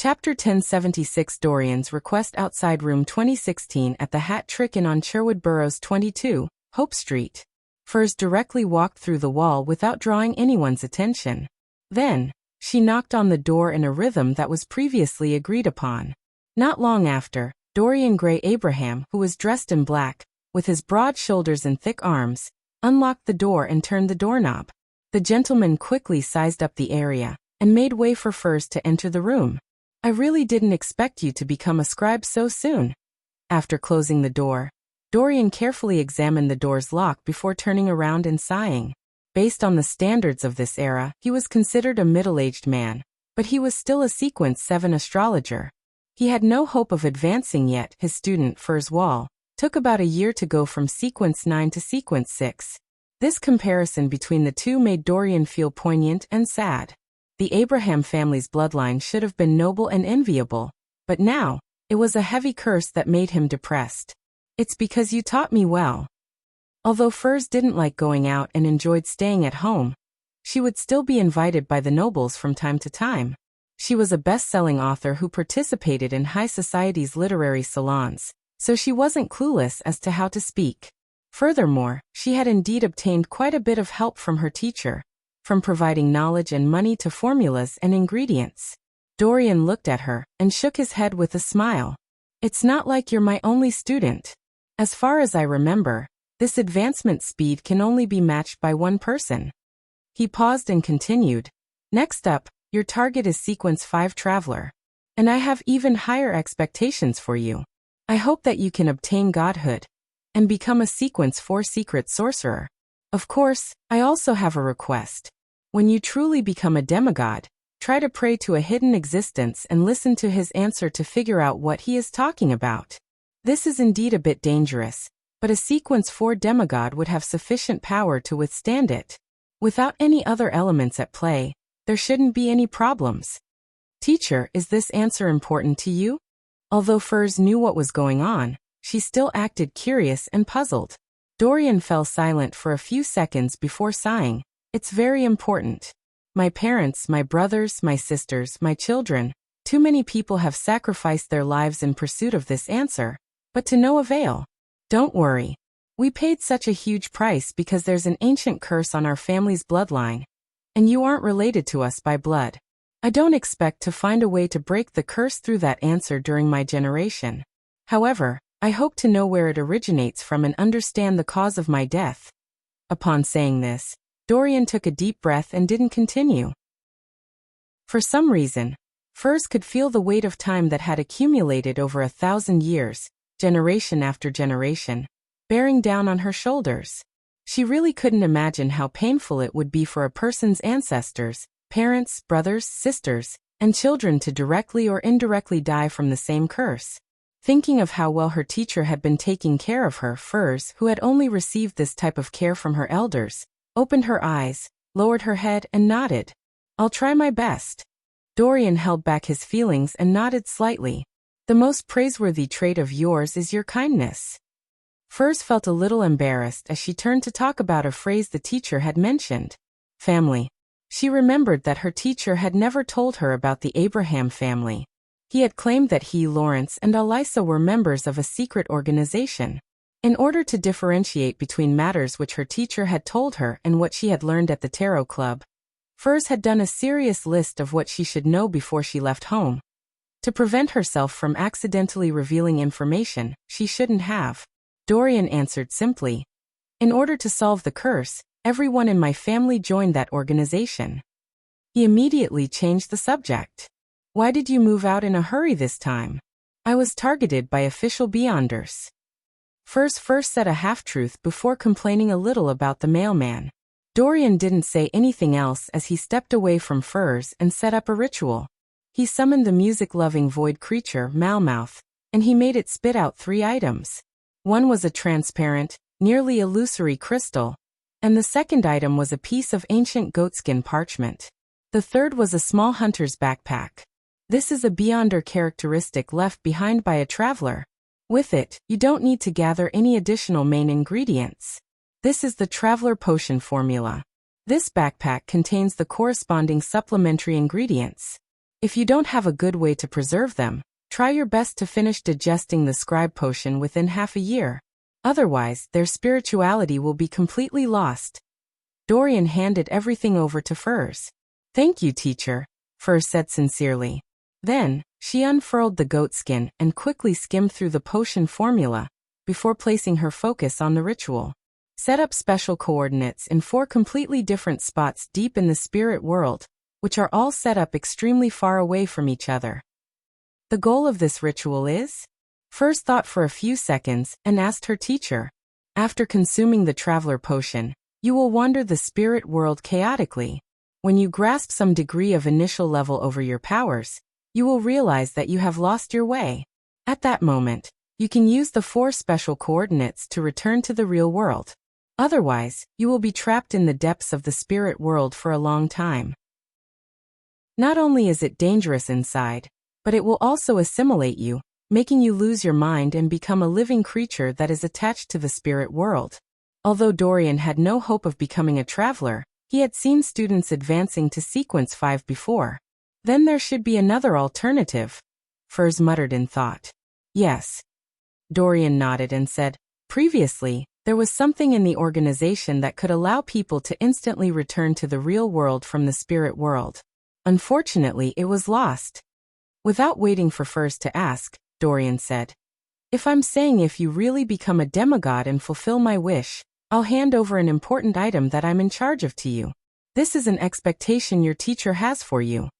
Chapter 1076 Dorian's Request Outside Room 2016 at the Hat Trick Inn on Sherwood Burrows 22, Hope Street. Furs directly walked through the wall without drawing anyone's attention. Then, she knocked on the door in a rhythm that was previously agreed upon. Not long after, Dorian Gray Abraham, who was dressed in black, with his broad shoulders and thick arms, unlocked the door and turned the doorknob. The gentleman quickly sized up the area and made way for Furs to enter the room. "I really didn't expect you to become a scribe so soon." After closing the door, Dorian carefully examined the door's lock before turning around and sighing. Based on the standards of this era, he was considered a middle-aged man, but he was still a Sequence 7 astrologer. He had no hope of advancing yet. His student, Furs Wall, took about a year to go from Sequence 9 to Sequence 6. This comparison between the two made Dorian feel poignant and sad. The Abraham family's bloodline should have been noble and enviable, but now, it was a heavy curse that made him depressed. "It's because you taught me well." Although Furs didn't like going out and enjoyed staying at home, she would still be invited by the nobles from time to time. She was a best-selling author who participated in high society's literary salons, so she wasn't clueless as to how to speak. Furthermore, she had indeed obtained quite a bit of help from her teacher, from providing knowledge and money to formulas and ingredients. Dorian looked at her and shook his head with a smile. "It's not like you're my only student. As far as I remember, this advancement speed can only be matched by one person." He paused and continued, "Next up, your target is Sequence 5 Traveler. And I have even higher expectations for you. I hope that you can obtain godhood and become a Sequence 4 secret sorcerer. Of course, I also have a request. When you truly become a demigod, try to pray to a hidden existence and listen to his answer to figure out what he is talking about. This is indeed a bit dangerous, but a Sequence 4 demigod would have sufficient power to withstand it. Without any other elements at play, there shouldn't be any problems." "Teacher, is this answer important to you?" Although Furs knew what was going on, she still acted curious and puzzled. Dorian fell silent for a few seconds before sighing. "It's very important. My parents, my brothers, my sisters, my children, too many people have sacrificed their lives in pursuit of this answer, but to no avail. Don't worry. We paid such a huge price because there's an ancient curse on our family's bloodline, and you aren't related to us by blood. I don't expect to find a way to break the curse through that answer during my generation. However, I hope to know where it originates from and understand the cause of my death." Upon saying this, Dorian took a deep breath and didn't continue. For some reason, Furs could feel the weight of time that had accumulated over 1,000 years, generation after generation, bearing down on her shoulders. She really couldn't imagine how painful it would be for a person's ancestors, parents, brothers, sisters, and children to directly or indirectly die from the same curse. Thinking of how well her teacher had been taking care of her, Furs, who had only received this type of care from her elders, opened her eyes, lowered her head, and nodded. "I'll try my best." Dorian held back his feelings and nodded slightly. "The most praiseworthy trait of yours is your kindness." Furs felt a little embarrassed as she turned to talk about a phrase the teacher had mentioned. Family. She remembered that her teacher had never told her about the Abraham family. He had claimed that he, Lawrence, and Elisa were members of a secret organization. In order to differentiate between matters which her teacher had told her and what she had learned at the Tarot Club, Furs had done a serious list of what she should know before she left home. To prevent herself from accidentally revealing information she shouldn't have, Dorian answered simply, "In order to solve the curse, everyone in my family joined that organization." He immediately changed the subject. "Why did you move out in a hurry this time?" "I was targeted by official Beyonders." Furs first said a half-truth before complaining a little about the mailman. Dorian didn't say anything else as he stepped away from Furs and set up a ritual. He summoned the music-loving void creature, Malmouth, and he made it spit out 3 items. One was a transparent, nearly illusory crystal, and the second item was a piece of ancient goatskin parchment. The third was a small hunter's backpack. This is a Beyonder characteristic left behind by a traveler. With it, you don't need to gather any additional main ingredients. This is the Traveler Potion formula. This backpack contains the corresponding supplementary ingredients. If you don't have a good way to preserve them, try your best to finish digesting the scribe potion within half a year. Otherwise, their spirituality will be completely lost. Dorian handed everything over to Furs. Thank you, teacher, Furs said sincerely. Then, she unfurled the goatskin and quickly skimmed through the potion formula, before placing her focus on the ritual. Set up special coordinates in 4 completely different spots deep in the spirit world, which are all set up extremely far away from each other. The goal of this ritual is? Furs thought for a few seconds and asked her teacher. After consuming the traveler potion, you will wander the spirit world chaotically. When you grasp some degree of initial level over your powers, you will realize that you have lost your way. At that moment, you can use the 4 special coordinates to return to the real world. Otherwise, you will be trapped in the depths of the spirit world for a long time. Not only is it dangerous inside, but it will also assimilate you, making you lose your mind and become a living creature that is attached to the spirit world. Although Dorian had no hope of becoming a traveler, he had seen students advancing to sequence 5 before. Then there should be another alternative, Furs muttered in thought. Yes. Dorian nodded and said, previously, there was something in the organization that could allow people to instantly return to the real world from the spirit world. Unfortunately, it was lost. Without waiting for Furs to ask, Dorian said, if you really become a demigod and fulfill my wish, I'll hand over an important item that I'm in charge of to you. This is an expectation your teacher has for you.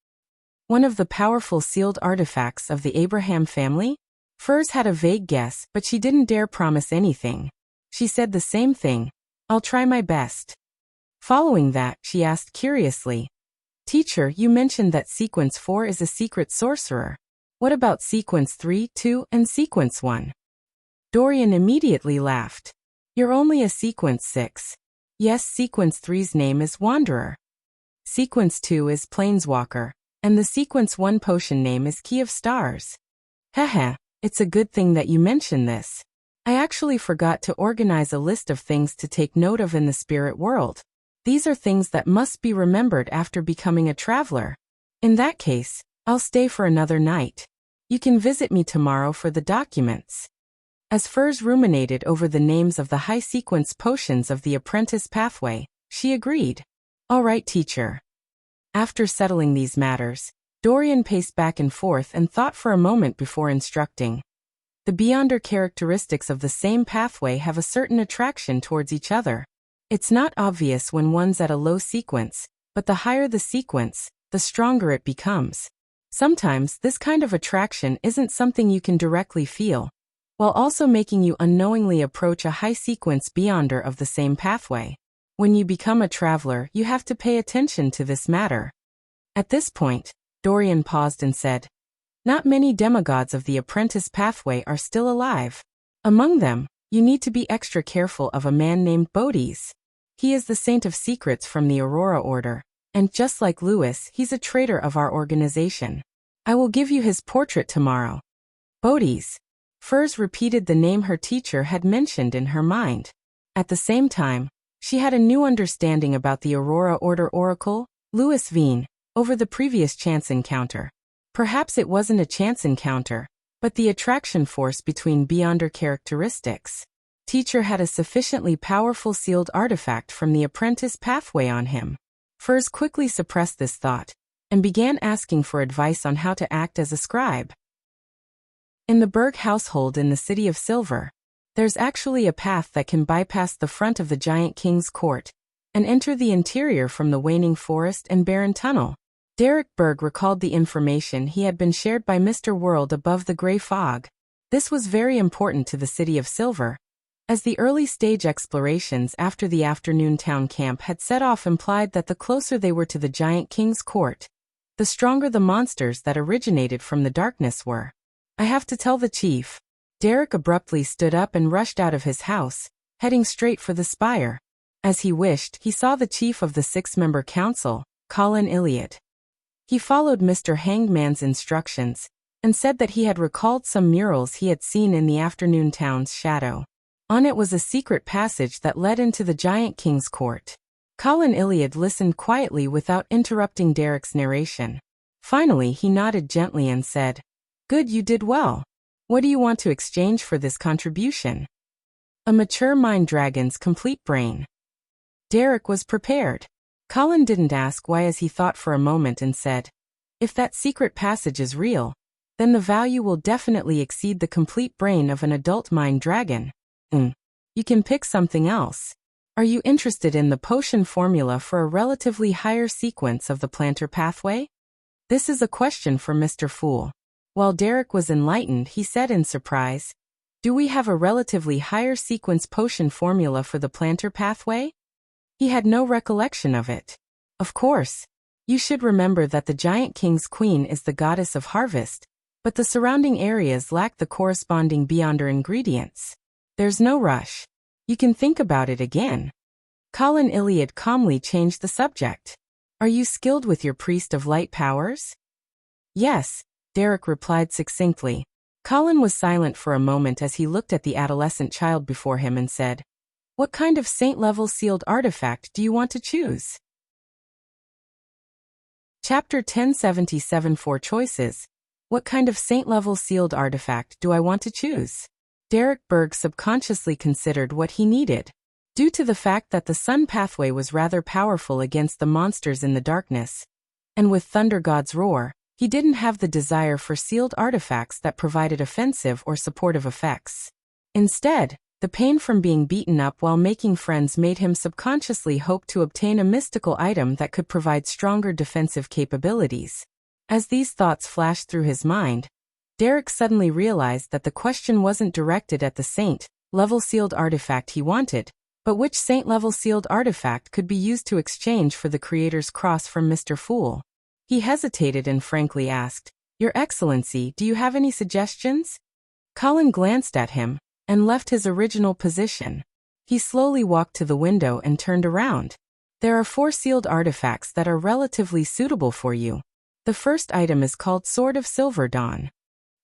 One of the powerful sealed artifacts of the Abraham family? Furs had a vague guess, but she didn't dare promise anything. She said the same thing. I'll try my best. Following that, she asked curiously, Teacher, you mentioned that Sequence 4 is a secret sorcerer. What about Sequence 3, 2, and Sequence 1? Dorian immediately laughed. You're only a Sequence 6. Yes, Sequence 3's name is Wanderer. Sequence 2 is Planeswalker, and the Sequence 1 potion name is Key of Stars. Haha, it's a good thing that you mentioned this. I actually forgot to organize a list of things to take note of in the spirit world. These are things that must be remembered after becoming a traveler. In that case, I'll stay for another night. You can visit me tomorrow for the documents. As Furs ruminated over the names of the high sequence potions of the apprentice pathway, she agreed. All right, teacher. After settling these matters, Dorian paced back and forth and thought for a moment before instructing. The beyonder characteristics of the same pathway have a certain attraction towards each other. It's not obvious when one's at a low sequence, but the higher the sequence, the stronger it becomes. Sometimes this kind of attraction isn't something you can directly feel, while also making you unknowingly approach a high sequence beyonder of the same pathway. When you become a traveler, you have to pay attention to this matter. At this point, Dorian paused and said, not many demigods of the apprentice pathway are still alive. Among them, you need to be extra careful of a man named Deities. He is the Saint of Secrets from the Aurora Order, and just like Lewis, he's a traitor of our organization. I will give you his portrait tomorrow. Deities. Furs repeated the name her teacher had mentioned in her mind. At the same time, she had a new understanding about the Aurora Order Oracle, Louis Veen, over the previous chance encounter. Perhaps it wasn't a chance encounter, but the attraction force between beyonder characteristics. Teacher had a sufficiently powerful sealed artifact from the apprentice pathway on him. Furs quickly suppressed this thought, and began asking for advice on how to act as a scribe. In the Berg household in the City of Silver, there's actually a path that can bypass the front of the Giant King's court, and enter the interior from the Waning Forest and Barren Tunnel. Derek Berg recalled the information he had been shared by Mr. World above the gray fog. This was very important to the City of Silver, as the early-stage explorations after the afternoon town camp had set off implied that the closer they were to the Giant King's court, the stronger the monsters that originated from the darkness were. I have to tell the chief. Derek abruptly stood up and rushed out of his house, heading straight for the spire. As he wished, he saw the chief of the 6-member council, Colin Iliad. He followed Mr. Hangman's instructions, and said that he had recalled some murals he had seen in the afternoon town's shadow. On it was a secret passage that led into the Giant King's court. Colin Iliad listened quietly without interrupting Derek's narration. Finally, he nodded gently and said, "Good, you did well. What do you want to exchange for this contribution?" "A mature mind dragon's complete brain." Derek was prepared. Colin didn't ask why as he thought for a moment and said, "If that secret passage is real, then the value will definitely exceed the complete brain of an adult mind dragon. You can pick something else. Are you interested in the potion formula for a relatively higher sequence of the plantar pathway?" This is a question for Mr. Fool. While Derek was enlightened, he said in surprise, "Do we have a relatively higher sequence potion formula for the plantar pathway?" He had no recollection of it. Of course. You should remember that the Giant King's queen is the goddess of harvest, but the surrounding areas lack the corresponding beyonder ingredients. There's no rush. You can think about it again. Colin Iliad calmly changed the subject. "Are you skilled with your Priest of Light powers?" "Yes," Derek replied succinctly. Colin was silent for a moment as he looked at the adolescent child before him and said, "What kind of saint-level sealed artifact do you want to choose?" Chapter 1077 4 Choices. What kind of saint-level sealed artifact do I want to choose? Derek Berg subconsciously considered what he needed. Due to the fact that the sun pathway was rather powerful against the monsters in the darkness, and with Thunder God's roar, he didn't have the desire for sealed artifacts that provided offensive or supportive effects. Instead, the pain from being beaten up while making friends made him subconsciously hope to obtain a mystical item that could provide stronger defensive capabilities. As these thoughts flashed through his mind, Derek suddenly realized that the question wasn't directed at the saint-level sealed artifact he wanted, but which saint-level sealed artifact could be used to exchange for the Creator's cross from Mr. Fool. He hesitated and frankly asked, "Your Excellency, do you have any suggestions?" Colin glanced at him and left his original position. He slowly walked to the window and turned around. "There are 4 sealed artifacts that are relatively suitable for you. The first item is called Sword of Silver Dawn.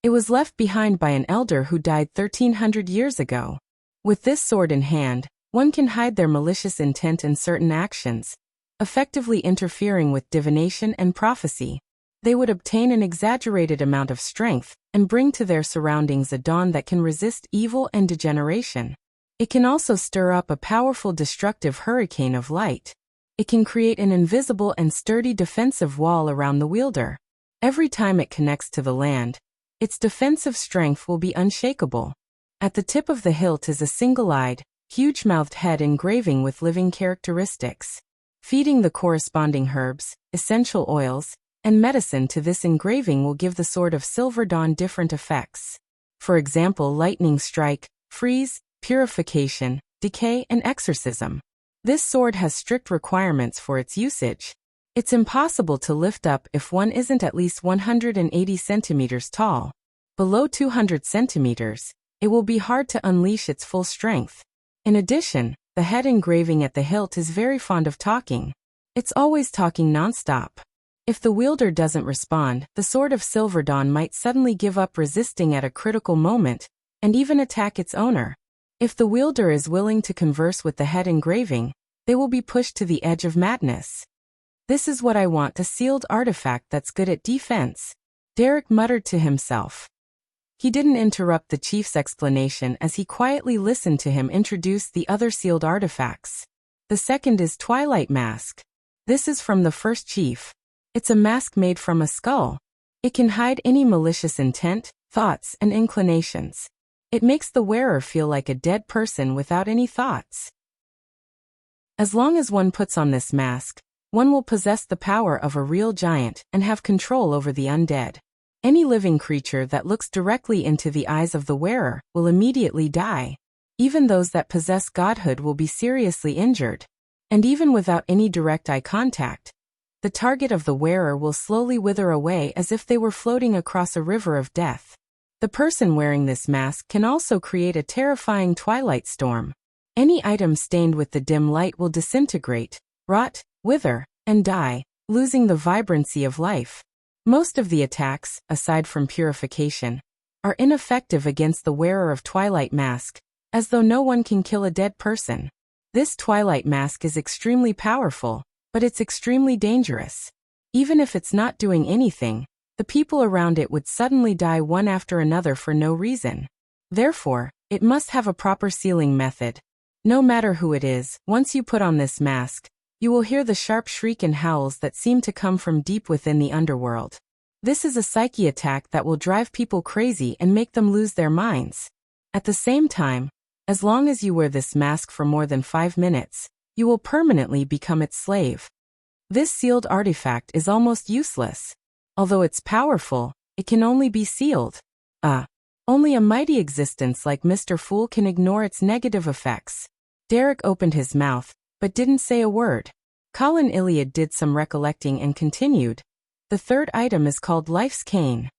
It was left behind by an elder who died 1300 years ago. With this sword in hand, one can hide their malicious intent in certain actions, effectively interfering with divination and prophecy. They would obtain an exaggerated amount of strength and bring to their surroundings a dawn that can resist evil and degeneration. It can also stir up a powerful destructive hurricane of light. It can create an invisible and sturdy defensive wall around the wielder. Every time it connects to the land, its defensive strength will be unshakable. At the tip of the hilt is a single-eyed, huge-mouthed head engraving with living characteristics. Feeding the corresponding herbs, essential oils, and medicine to this engraving will give the Sword of Silver Dawn different effects. For example, lightning strike, freeze, purification, decay, and exorcism. This sword has strict requirements for its usage. It's impossible to lift up if one isn't at least 180 centimeters tall. Below 200 centimeters, it will be hard to unleash its full strength. In addition, the head engraving at the hilt is very fond of talking. It's always talking nonstop. If the wielder doesn't respond, the Sword of Silver Dawn might suddenly give up resisting at a critical moment, and even attack its owner. If the wielder is willing to converse with the head engraving, they will be pushed to the edge of madness. "This is what I want, a sealed artifact that's good at defense," Derek muttered to himself. He didn't interrupt the chief's explanation as he quietly listened to him introduce the other sealed artifacts. The second is Twilight Mask. This is from the first chief. It's a mask made from a skull. It can hide any malicious intent, thoughts, and inclinations. It makes the wearer feel like a dead person without any thoughts. As long as one puts on this mask, one will possess the power of a real giant and have control over the undead. Any living creature that looks directly into the eyes of the wearer will immediately die. Even those that possess godhood will be seriously injured. And even without any direct eye contact, the target of the wearer will slowly wither away as if they were floating across a river of death. The person wearing this mask can also create a terrifying twilight storm. Any item stained with the dim light will disintegrate, rot, wither, and die, losing the vibrancy of life. Most of the attacks, aside from purification, are ineffective against the wearer of Twilight Mask, as though no one can kill a dead person. This Twilight Mask is extremely powerful, but it's extremely dangerous. Even if it's not doing anything, the people around it would suddenly die one after another for no reason. Therefore, it must have a proper sealing method. No matter who it is, once you put on this mask, you will hear the sharp shriek and howls that seem to come from deep within the underworld. This is a psyche attack that will drive people crazy and make them lose their minds. At the same time, as long as you wear this mask for more than 5 minutes, you will permanently become its slave. This sealed artifact is almost useless. Although it's powerful, it can only be sealed. Only a mighty existence like Mr. Fool can ignore its negative effects. Derek opened his mouth, but didn't say a word. Colin Iliad did some recollecting and continued. The third item is called Life's Cane.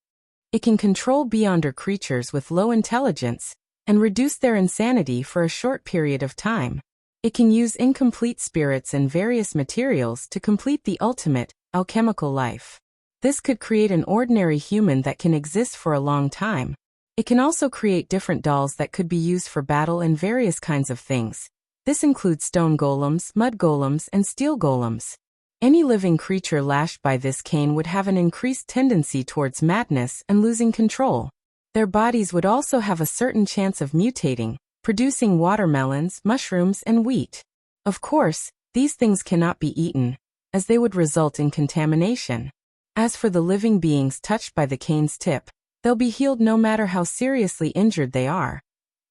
It can control beyonder creatures with low intelligence and reduce their insanity for a short period of time. It can use incomplete spirits and various materials to complete the ultimate, alchemical life. This could create an ordinary human that can exist for a long time. It can also create different dolls that could be used for battle and various kinds of things. This includes stone golems, mud golems, and steel golems. Any living creature lashed by this cane would have an increased tendency towards madness and losing control. Their bodies would also have a certain chance of mutating, producing watermelons, mushrooms, and wheat. Of course, these things cannot be eaten, as they would result in contamination. As for the living beings touched by the cane's tip, they'll be healed no matter how seriously injured they are,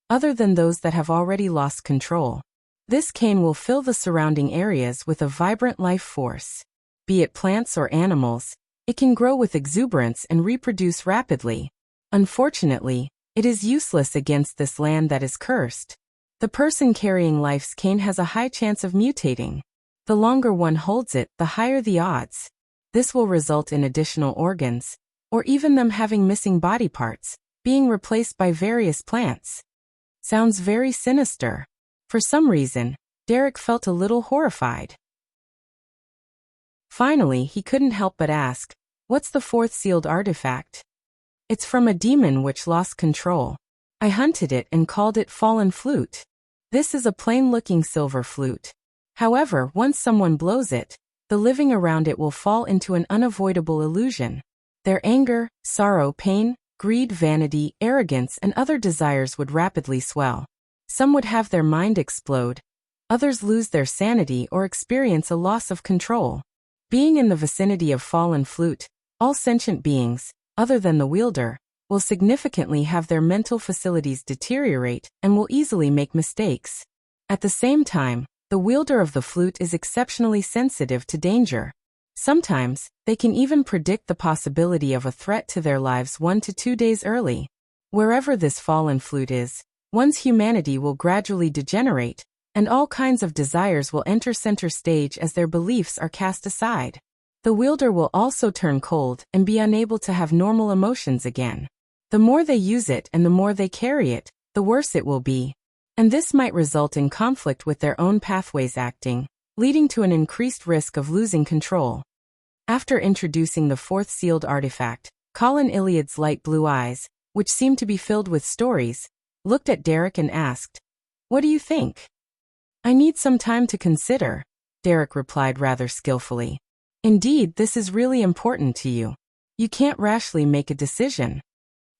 other than those that have already lost control. This cane will fill the surrounding areas with a vibrant life force. Be it plants or animals, it can grow with exuberance and reproduce rapidly. Unfortunately, it is useless against this land that is cursed. The person carrying Life's Cane has a high chance of mutating. The longer one holds it, the higher the odds. This will result in additional organs, or even them having missing body parts, being replaced by various plants. Sounds very sinister. For some reason, Derek felt a little horrified. Finally, he couldn't help but ask, "What's the fourth sealed artifact?" "It's from a demon which lost control. I hunted it and called it Fallen Flute. This is a plain-looking silver flute. However, once someone blows it, the living around it will fall into an unavoidable illusion. Their anger, sorrow, pain, greed, vanity, arrogance, and other desires would rapidly swell. Some would have their mind explode. Others lose their sanity or experience a loss of control. Being in the vicinity of Fallen Flute, all sentient beings, other than the wielder, will significantly have their mental facilities deteriorate and will easily make mistakes. At the same time, the wielder of the flute is exceptionally sensitive to danger. Sometimes, they can even predict the possibility of a threat to their lives 1 to 2 days early. Wherever this fallen flute is, one's humanity will gradually degenerate, and all kinds of desires will enter center stage as their beliefs are cast aside. The wielder will also turn cold and be unable to have normal emotions again. The more they use it and the more they carry it, the worse it will be. And this might result in conflict with their own pathways acting, leading to an increased risk of losing control. After introducing the fourth sealed artifact, Colin Iliad's light blue eyes, which seemed to be filled with stories, looked at Derek and asked, "What do you think?" "I need some time to consider," Derek replied rather skillfully. "Indeed, this is really important to you. You can't rashly make a decision."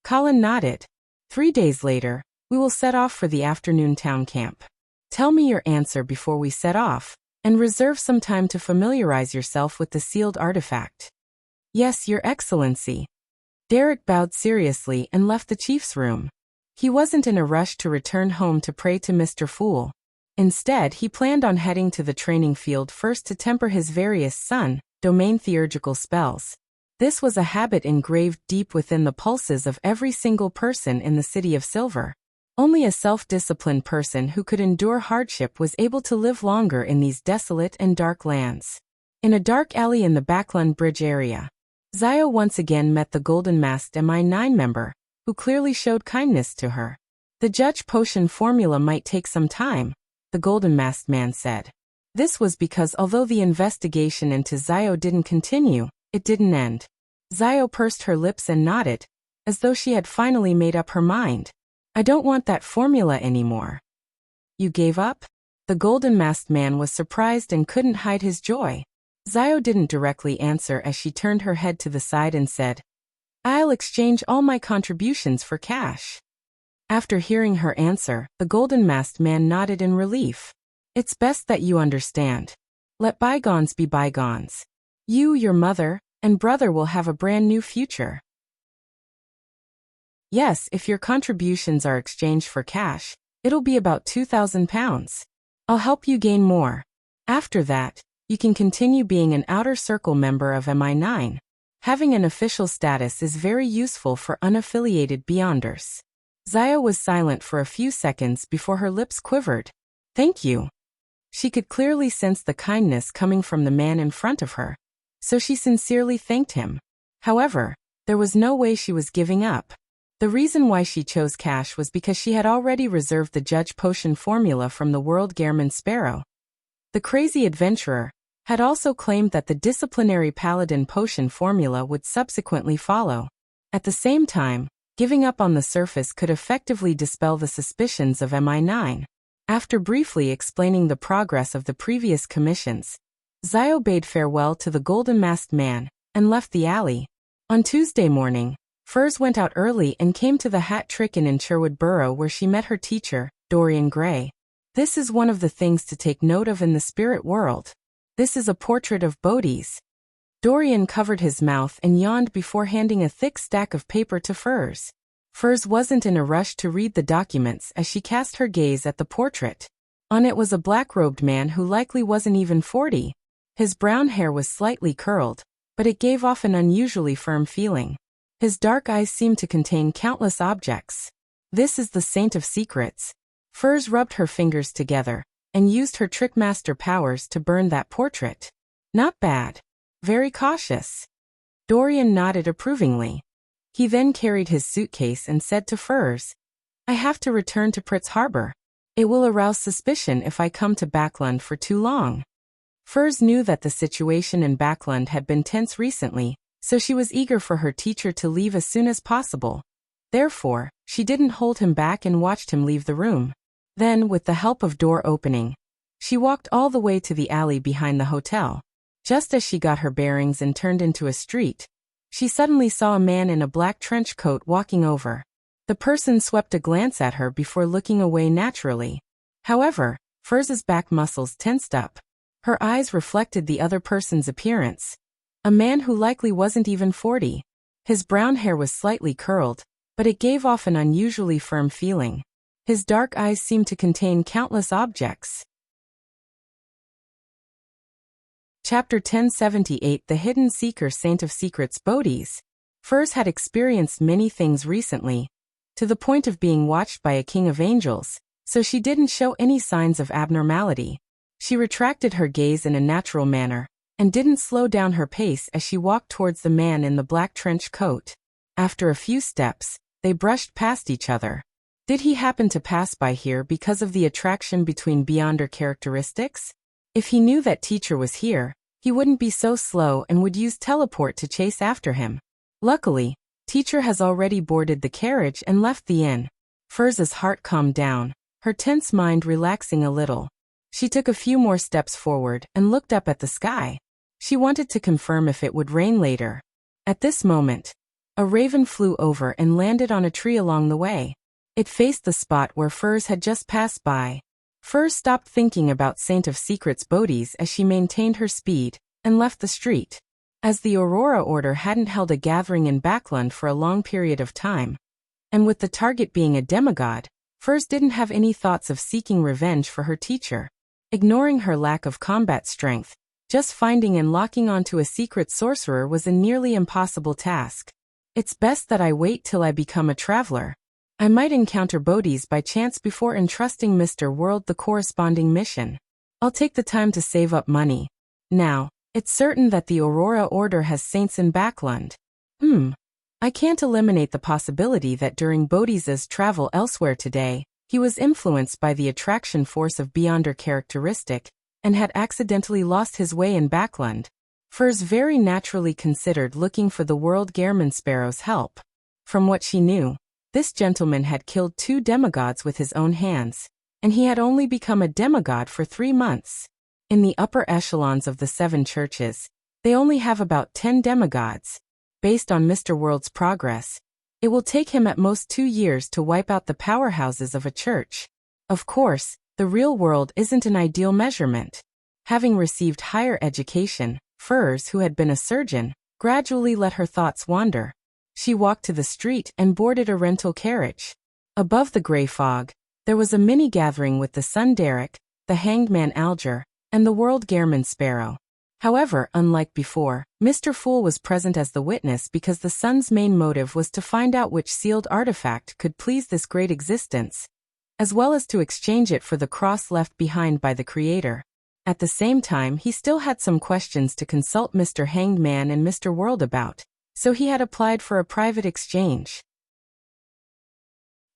Colin nodded. 3 days later, we will set off for the afternoon town camp. Tell me your answer before we set off, and reserve some time to familiarize yourself with the sealed artifact." "Yes, Your Excellency." Derek bowed seriously and left the chief's room. He wasn't in a rush to return home to pray to Mr. Fool. Instead, he planned on heading to the training field first to temper his various domain theurgical spells. This was a habit engraved deep within the pulses of every single person in the City of Silver. Only a self-disciplined person who could endure hardship was able to live longer in these desolate and dark lands. In a dark alley in the Backlund Bridge area, Zio once again met the golden-masked MI9 member, who clearly showed kindness to her. "The judge potion formula might take some time," the golden-masked man said. This was because although the investigation into Zio didn't continue, it didn't end. Zio pursed her lips and nodded, as though she had finally made up her mind. "I don't want that formula anymore." "You gave up?" The golden-masked man was surprised and couldn't hide his joy. Zio didn't directly answer as she turned her head to the side and said, "I'll exchange all my contributions for cash." After hearing her answer, the golden-masked man nodded in relief. "It's best that you understand. Let bygones be bygones. You, your mother, and brother will have a brand new future. Yes, if your contributions are exchanged for cash, it'll be about £2,000. I'll help you gain more. After that, you can continue being an outer circle member of MI9. Having an official status is very useful for unaffiliated Beyonders." Zio was silent for a few seconds before her lips quivered. "Thank you." She could clearly sense the kindness coming from the man in front of her, so she sincerely thanked him. However, there was no way she was giving up. The reason why she chose cash was because she had already reserved the Judge Potion formula from the World Gehrman Sparrow. The crazy adventurer had also claimed that the Disciplinary Paladin Potion formula would subsequently follow. At the same time, giving up on the surface could effectively dispel the suspicions of MI9. After briefly explaining the progress of the previous commissions, Zio bade farewell to the golden-masked man and left the alley. On Tuesday morning, Furs went out early and came to the Hat Trick Inn in Sherwood Borough where she met her teacher, Dorian Gray. This is one of the things to take note of in the spirit world. This is a portrait of Bodhi's. Dorian covered his mouth and yawned before handing a thick stack of paper to Furs. Furs wasn't in a rush to read the documents as she cast her gaze at the portrait. On it was a black-robed man who likely wasn't even 40. His brown hair was slightly curled, but it gave off an unusually firm feeling. His dark eyes seemed to contain countless objects. This is the Saint of Secrets. Furs rubbed her fingers together and used her Trickmaster powers to burn that portrait. Not bad. Very cautious. Dorian nodded approvingly. He then carried his suitcase and said to Furs, "I have to return to Pritz Harbor. It will arouse suspicion if I come to Backlund for too long." Furs knew that the situation in Backlund had been tense recently, so she was eager for her teacher to leave as soon as possible. Therefore, she didn't hold him back and watched him leave the room. Then, with the help of door opening, she walked all the way to the alley behind the hotel. Just as she got her bearings and turned into a street, she suddenly saw a man in a black trench coat walking over. The person swept a glance at her before looking away naturally. However, Furs's back muscles tensed up. Her eyes reflected the other person's appearance. A man who likely wasn't even 40. His brown hair was slightly curled, but it gave off an unusually firm feeling. His dark eyes seemed to contain countless objects. Chapter 1078 The Hidden Seeker Saint of Secrets Deities. Furs had experienced many things recently, to the point of being watched by a king of angels, so she didn't show any signs of abnormality. She retracted her gaze in a natural manner, and didn't slow down her pace as she walked towards the man in the black trench coat. After a few steps, they brushed past each other. Did he happen to pass by here because of the attraction between Beyonder characteristics? If he knew that teacher was here, he wouldn't be so slow and would use teleport to chase after him. Luckily, teacher has already boarded the carriage and left the inn. Furs's heart calmed down, her tense mind relaxing a little. She took a few more steps forward and looked up at the sky. She wanted to confirm if it would rain later. At this moment, a raven flew over and landed on a tree along the way. It faced the spot where Furs had just passed by. Furs stopped thinking about Saint of Secrets Deities as she maintained her speed and left the street. As the Aurora Order hadn't held a gathering in Backlund for a long period of time, and with the target being a demigod, Furs didn't have any thoughts of seeking revenge for her teacher. Ignoring her lack of combat strength, just finding and locking onto a secret sorcerer was a nearly impossible task. It's best that I wait till I become a traveler. I might encounter Deities by chance before entrusting Mr. World the corresponding mission. I'll take the time to save up money. Now, it's certain that the Aurora Order has saints in Backlund. I can't eliminate the possibility that during Deities' travel elsewhere today, he was influenced by the attraction force of Beyonder characteristic, and had accidentally lost his way in Backlund. Furs very naturally considered looking for the World Gehrman Sparrow's help. From what she knew, this gentleman had killed 2 demigods with his own hands, and he had only become a demigod for 3 months. In the upper echelons of the 7 churches, they only have about 10 demigods. Based on Mr. World's progress, it will take him at most 2 years to wipe out the powerhouses of a church. Of course, the real world isn't an ideal measurement. Having received higher education, Furs, who had been a surgeon, gradually let her thoughts wander. She walked to the street and boarded a rental carriage. Above the gray fog, there was a mini-gathering with the Sun Derek, the Hanged Man Alger, and the World Gairman Sparrow. However, unlike before, Mr. Fool was present as the witness because the Sun's main motive was to find out which sealed artifact could please this great existence, as well as to exchange it for the cross left behind by the Creator. At the same time, he still had some questions to consult Mr. Hanged Man and Mr. World about, so he had applied for a private exchange.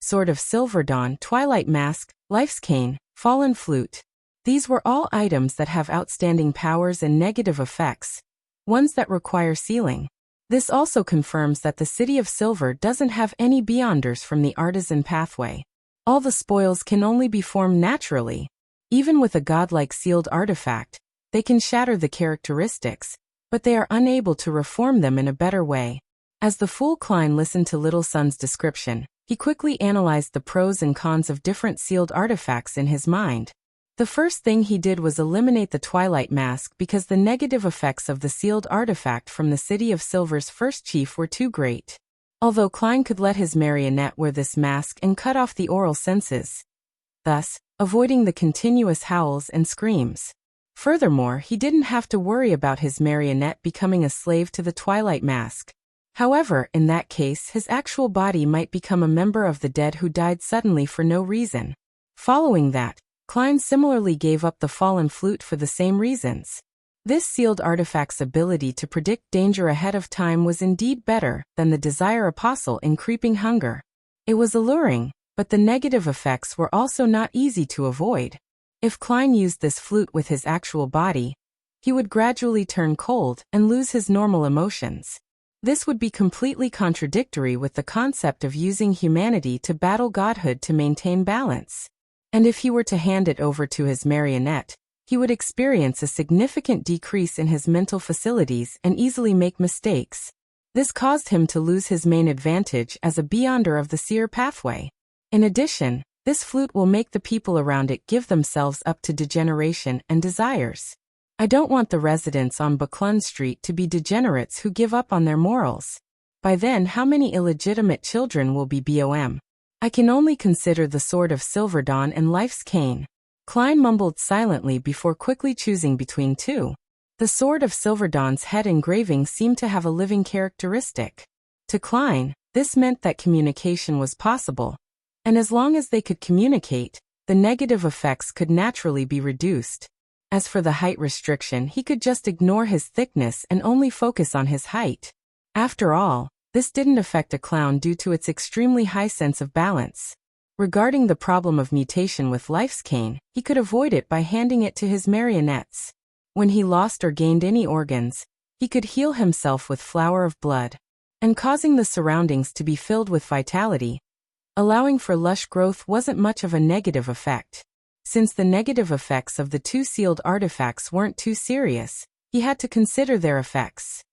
Sword of Silver Dawn, Twilight Mask, Life's Cane, Fallen Flute. These were all items that have outstanding powers and negative effects, ones that require sealing. This also confirms that the City of Silver doesn't have any beyonders from the artisan pathway. All the spoils can only be formed naturally. Even with a godlike sealed artifact, they can shatter the characteristics, but they are unable to reform them in a better way. As the fool Klein listened to Little Sun's description, he quickly analyzed the pros and cons of different sealed artifacts in his mind. The first thing he did was eliminate the Twilight Mask because the negative effects of the sealed artifact from the City of Silver's first chief were too great. Although Klein could let his marionette wear this mask and cut off the oral senses, thus avoiding the continuous howls and screams. Furthermore, he didn't have to worry about his marionette becoming a slave to the Twilight Mask. However, in that case, his actual body might become a member of the dead who died suddenly for no reason. Following that, Klein similarly gave up the Fallen Flute for the same reasons. This sealed artifact's ability to predict danger ahead of time was indeed better than the Desire Apostle in Creeping Hunger. It was alluring, but the negative effects were also not easy to avoid. If Klein used this flute with his actual body, he would gradually turn cold and lose his normal emotions. This would be completely contradictory with the concept of using humanity to battle godhood to maintain balance. And if he were to hand it over to his marionette, he would experience a significant decrease in his mental facilities and easily make mistakes. This caused him to lose his main advantage as a beyonder of the seer pathway. In addition, this flute will make the people around it give themselves up to degeneration and desires. I don't want the residents on Backlund Street to be degenerates who give up on their morals. By then, how many illegitimate children will be BOM? I can only consider the Sword of Silver Dawn and Life's Cane. Klein mumbled silently before quickly choosing between two. The Sword of Silver Dawn's head engraving seemed to have a living characteristic. To Klein, this meant that communication was possible. And as long as they could communicate, the negative effects could naturally be reduced. As for the height restriction, he could just ignore his thickness and only focus on his height. After all, this didn't affect a clown due to its extremely high sense of balance. Regarding the problem of mutation with Life's Cane, he could avoid it by handing it to his marionettes. When he lost or gained any organs, he could heal himself with Flower of Blood, and causing the surroundings to be filled with vitality. Allowing for lush growth wasn't much of a negative effect. Since the negative effects of the two sealed artifacts weren't too serious, he had to consider their effects.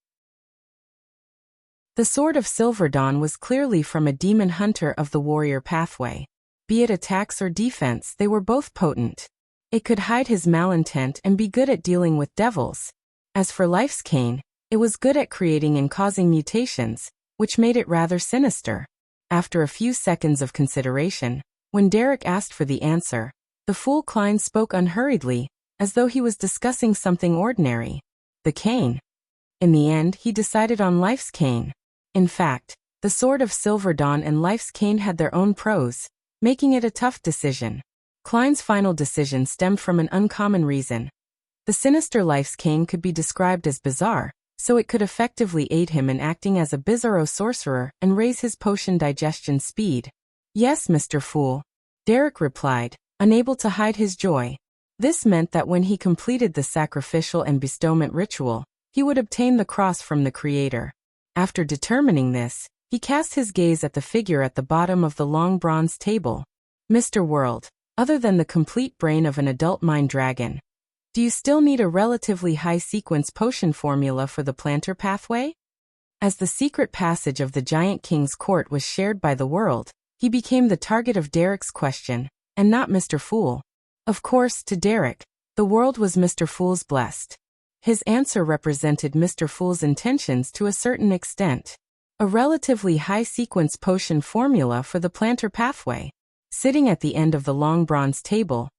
The Sword of Silver Dawn was clearly from a demon hunter of the warrior pathway. Be it attacks or defense, they were both potent. It could hide his malintent and be good at dealing with devils. As for Life's Cane, it was good at creating and causing mutations, which made it rather sinister. After a few seconds of consideration, when Derek asked for the answer, the fool Klein spoke unhurriedly, as though he was discussing something ordinary. The cane. In the end, he decided on Life's Cane. In fact, the Sword of Silver Dawn and Life's Cane had their own pros, making it a tough decision. Klein's final decision stemmed from an uncommon reason. The sinister Life's Cane could be described as bizarre, so it could effectively aid him in acting as a bizarro sorcerer and raise his potion digestion speed. Yes, Mr. Fool, Derek replied, unable to hide his joy. This meant that when he completed the sacrificial and bestowment ritual, he would obtain the cross from the Creator. After determining this, he cast his gaze at the figure at the bottom of the long bronze table. Mr. World, other than the complete brain of an adult mind dragon, Do you still need a relatively high sequence potion formula for the planter pathway? As the secret passage of the Giant King's court was shared by the world, he became the target of Derek's question, and not Mr. Fool. Of course, to Derek, the world was Mr. Fool's blessed. His answer represented Mr. Fool's intentions to a certain extent. A relatively high sequence potion formula for the planter pathway. Sitting at the end of the long bronze table,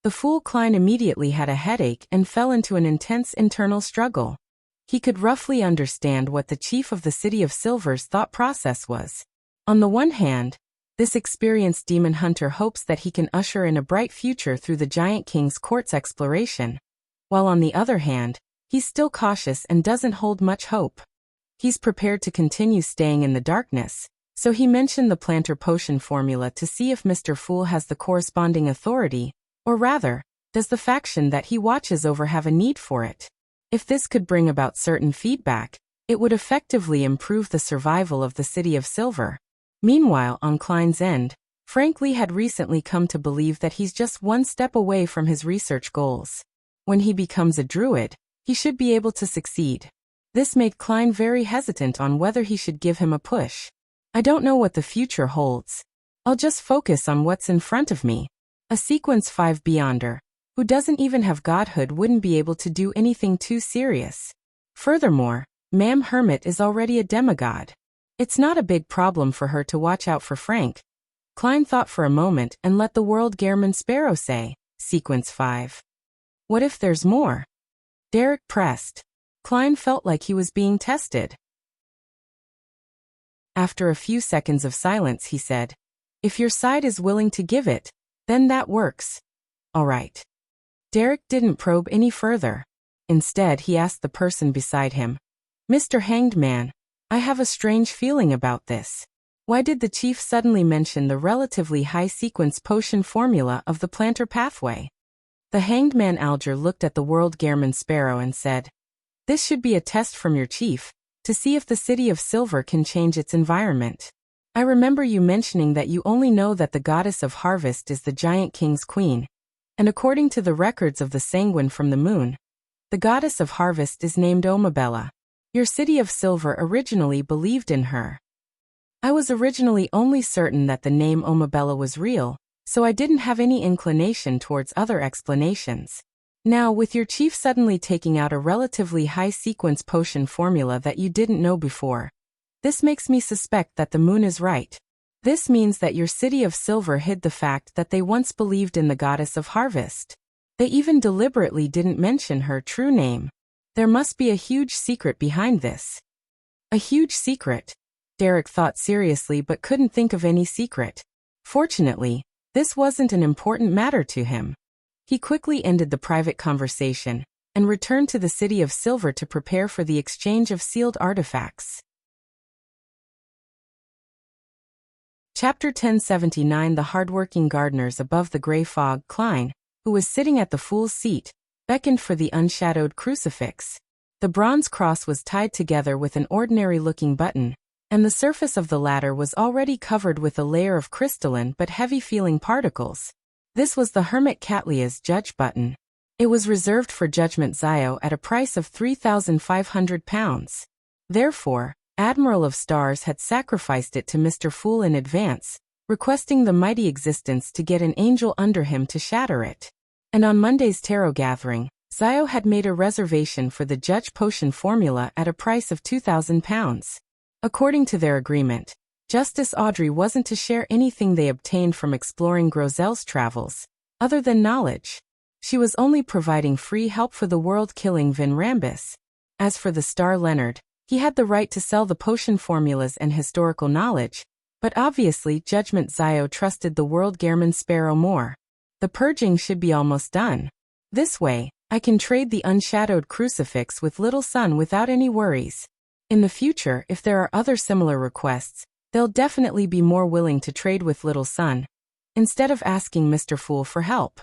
the Fool Klein immediately had a headache and fell into an intense internal struggle. He could roughly understand what the chief of the City of Silver's thought process was. On the one hand, this experienced demon hunter hopes that he can usher in a bright future through the Giant King's court's exploration, while on the other hand, he's still cautious and doesn't hold much hope. He's prepared to continue staying in the darkness, so he mentioned the planter potion formula to see if Mr. Fool has the corresponding authority, or rather, does the faction that he watches over have a need for it. If this could bring about certain feedback, it would effectively improve the survival of the City of Silver. Meanwhile, on Klein's end, Frank Lee had recently come to believe that he's just one step away from his research goals. When he becomes a druid, he should be able to succeed. This made Klein very hesitant on whether he should give him a push. I don't know what the future holds. I'll just focus on what's in front of me. A Sequence 5 Beyonder, who doesn't even have godhood, wouldn't be able to do anything too serious. Furthermore, Ma'am Hermit is already a demigod. It's not a big problem for her to watch out for Frank. Klein thought for a moment and let the world Gehrman Sparrow say, Sequence 5. What if there's more? Derek pressed. Klein felt like he was being tested. After a few seconds of silence, he said, if your side is willing to give it, then that works. All right. Derek didn't probe any further. Instead, he asked the person beside him, Mr. Hanged Man, I have a strange feeling about this. Why did the chief suddenly mention the relatively high sequence potion formula of the planter pathway? The Hanged Man Alger looked at the world Gehrman Sparrow and said, this should be a test from your chief, to see if the City of Silver can change its environment. I remember you mentioning that you only know that the goddess of harvest is the Giant King's queen, and according to the records of the Sanguine from the moon, the goddess of harvest is named Omabella. Your City of Silver originally believed in her. I was originally only certain that the name Omabella was real, so I didn't have any inclination towards other explanations. Now, with your chief suddenly taking out a relatively high sequence potion formula that you didn't know before, this makes me suspect that the moon is right. This means that your City of Silver hid the fact that they once believed in the goddess of harvest. They even deliberately didn't mention her true name. There must be a huge secret behind this. A huge secret? Derek thought seriously but couldn't think of any secret. Fortunately, this wasn't an important matter to him. He quickly ended the private conversation and returned to the City of Silver to prepare for the exchange of sealed artifacts. Chapter 1079. The hardworking gardeners above the gray fog. Klein, who was sitting at the Fool's seat, beckoned for the unshadowed crucifix. The bronze cross was tied together with an ordinary-looking button, and the surface of the latter was already covered with a layer of crystalline but heavy-feeling particles. This was the Hermit Catlia's judge button. It was reserved for Judgment Zio at a price of £3,500. Therefore, Admiral of Stars had sacrificed it to Mr. Fool in advance, requesting the mighty existence to get an angel under him to shatter it. And on Monday's tarot gathering, Zio had made a reservation for the Judge Potion formula at a price of £2,000. According to their agreement, Justice Audrey wasn't to share anything they obtained from exploring Grozel's travels, other than knowledge. She was only providing free help for the world-killing Vin Rambus. As for the Star Leonard, he had the right to sell the potion formulas and historical knowledge, but obviously Judgment Zio trusted the world Gehrman Sparrow more. The purging should be almost done. This way, I can trade the unshadowed crucifix with Little Sun without any worries. In the future, if there are other similar requests, they'll definitely be more willing to trade with Little Sun, instead of asking Mr. Fool for help.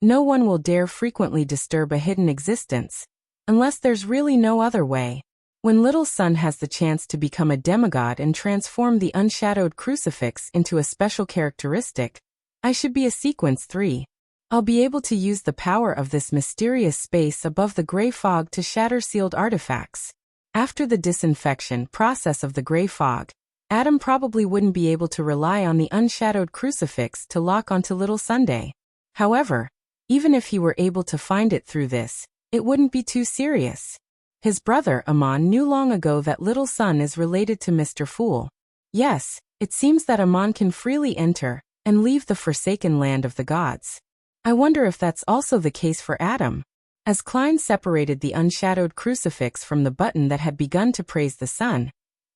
No one will dare frequently disturb a hidden existence, unless there's really no other way. When Little Sun has the chance to become a demigod and transform the unshadowed crucifix into a special characteristic, I should be a Sequence 3. I'll be able to use the power of this mysterious space above the gray fog to shatter sealed artifacts. After the disinfection process of the gray fog, Adam probably wouldn't be able to rely on the unshadowed crucifix to lock onto Little Sunday. However, even if he were able to find it through this, it wouldn't be too serious. His brother Amon knew long ago that Little Sun is related to Mr. Fool. Yes, it seems that Amon can freely enter and leave the forsaken land of the gods. I wonder if that's also the case for Adam. As Klein separated the unshadowed crucifix from the button that had begun to praise the sun,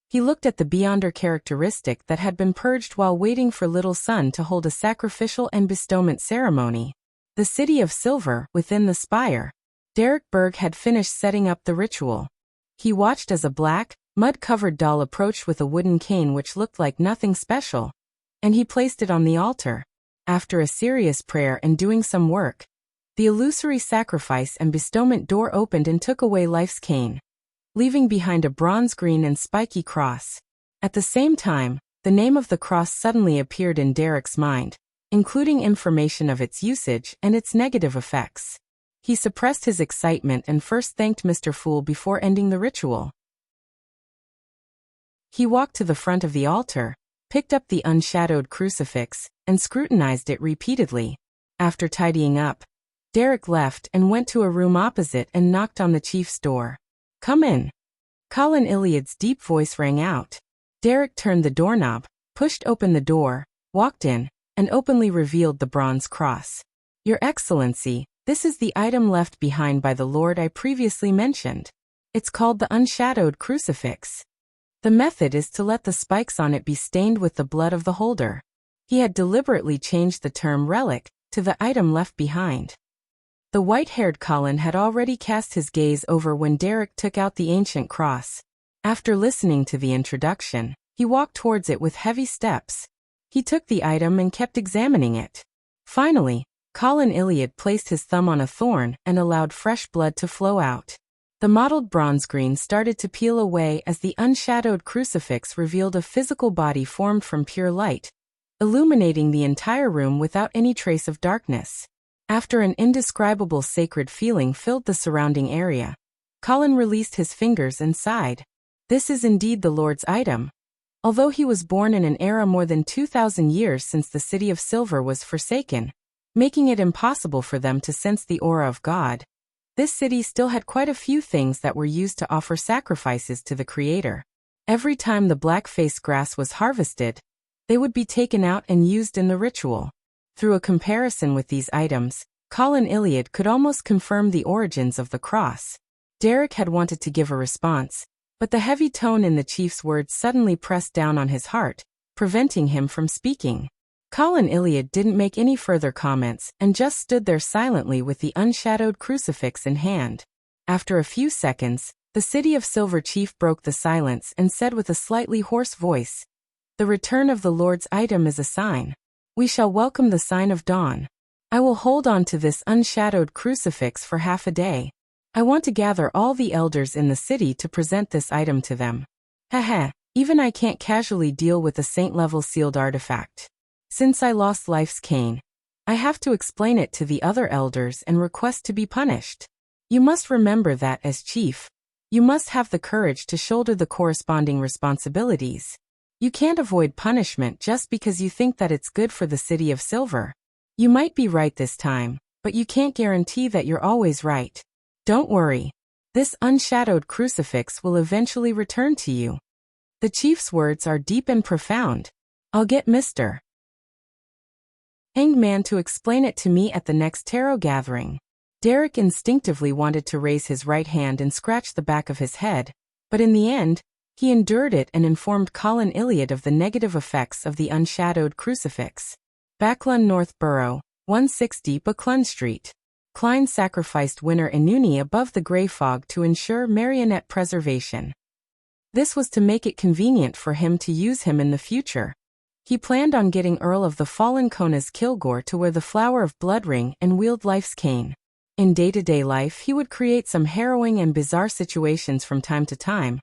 he looked at the Beyonder characteristic that had been purged while waiting for Little Sun to hold a sacrificial and bestowment ceremony. The city of silver within the spire. Derek Berg had finished setting up the ritual. He watched as a black, mud-covered doll approached with a wooden cane which looked like nothing special, and he placed it on the altar. After a serious prayer and doing some work, the illusory sacrifice and bestowment door opened and took away Life's cane, leaving behind a bronze-green and spiky cross. At the same time, the name of the cross suddenly appeared in Derek's mind, including information of its usage and its negative effects. He suppressed his excitement and first thanked Mr. Fool before ending the ritual. He walked to the front of the altar, picked up the unshadowed crucifix, and scrutinized it repeatedly. After tidying up, Derek left and went to a room opposite and knocked on the chief's door. "Come in." Colin Iliad's deep voice rang out. Derek turned the doorknob, pushed open the door, walked in, and openly revealed the bronze cross. "Your Excellency, this is the item left behind by the Lord I previously mentioned. It's called the unshadowed crucifix. The method is to let the spikes on it be stained with the blood of the holder." He had deliberately changed the term relic to the item left behind. The white-haired Colin had already cast his gaze over when Derek took out the ancient cross. After listening to the introduction, he walked towards it with heavy steps. He took the item and kept examining it. Finally, Colin Iliad placed his thumb on a thorn and allowed fresh blood to flow out. The mottled bronze green started to peel away as the unshadowed crucifix revealed a physical body formed from pure light, illuminating the entire room without any trace of darkness. After an indescribable sacred feeling filled the surrounding area, Colin released his fingers and sighed. This is indeed the Lord's item. Although he was born in an era more than 2,000 years since the City of Silver was forsaken, making it impossible for them to sense the aura of God, this city still had quite a few things that were used to offer sacrifices to the Creator. Every time the black-faced grass was harvested, they would be taken out and used in the ritual. Through a comparison with these items, Colin Iliad could almost confirm the origins of the cross. Derek had wanted to give a response, but the heavy tone in the chief's words suddenly pressed down on his heart, preventing him from speaking. Colin Iliad didn't make any further comments and just stood there silently with the unshadowed crucifix in hand. After a few seconds, the City of Silver chief broke the silence and said with a slightly hoarse voice, "The return of the Lord's item is a sign. We shall welcome the sign of dawn. I will hold on to this unshadowed crucifix for half a day. I want to gather all the elders in the city to present this item to them. Heh, even I can't casually deal with a saint-level sealed artifact. Since I lost Life's cane, I have to explain it to the other elders and request to be punished. You must remember that as chief, you must have the courage to shoulder the corresponding responsibilities. You can't avoid punishment just because you think that it's good for the City of Silver. You might be right this time, but you can't guarantee that you're always right. Don't worry. This unshadowed crucifix will eventually return to you." The chief's words are deep and profound. I'll get Mr. Hangman to explain it to me at the next tarot gathering. Derek instinctively wanted to raise his right hand and scratch the back of his head, but in the end, he endured it and informed Colin Iliad of the negative effects of the unshadowed crucifix. Backlund North Borough, 160 Backlund Street. Klein sacrificed winner Inuni above the gray fog to ensure marionette preservation. This was to make it convenient for him to use him in the future. He planned on getting Earl of the Fallen Kona's Kilgore to wear the Flower of Blood ring and wield Life's cane. In day-to-day life he would create some harrowing and bizarre situations from time to time,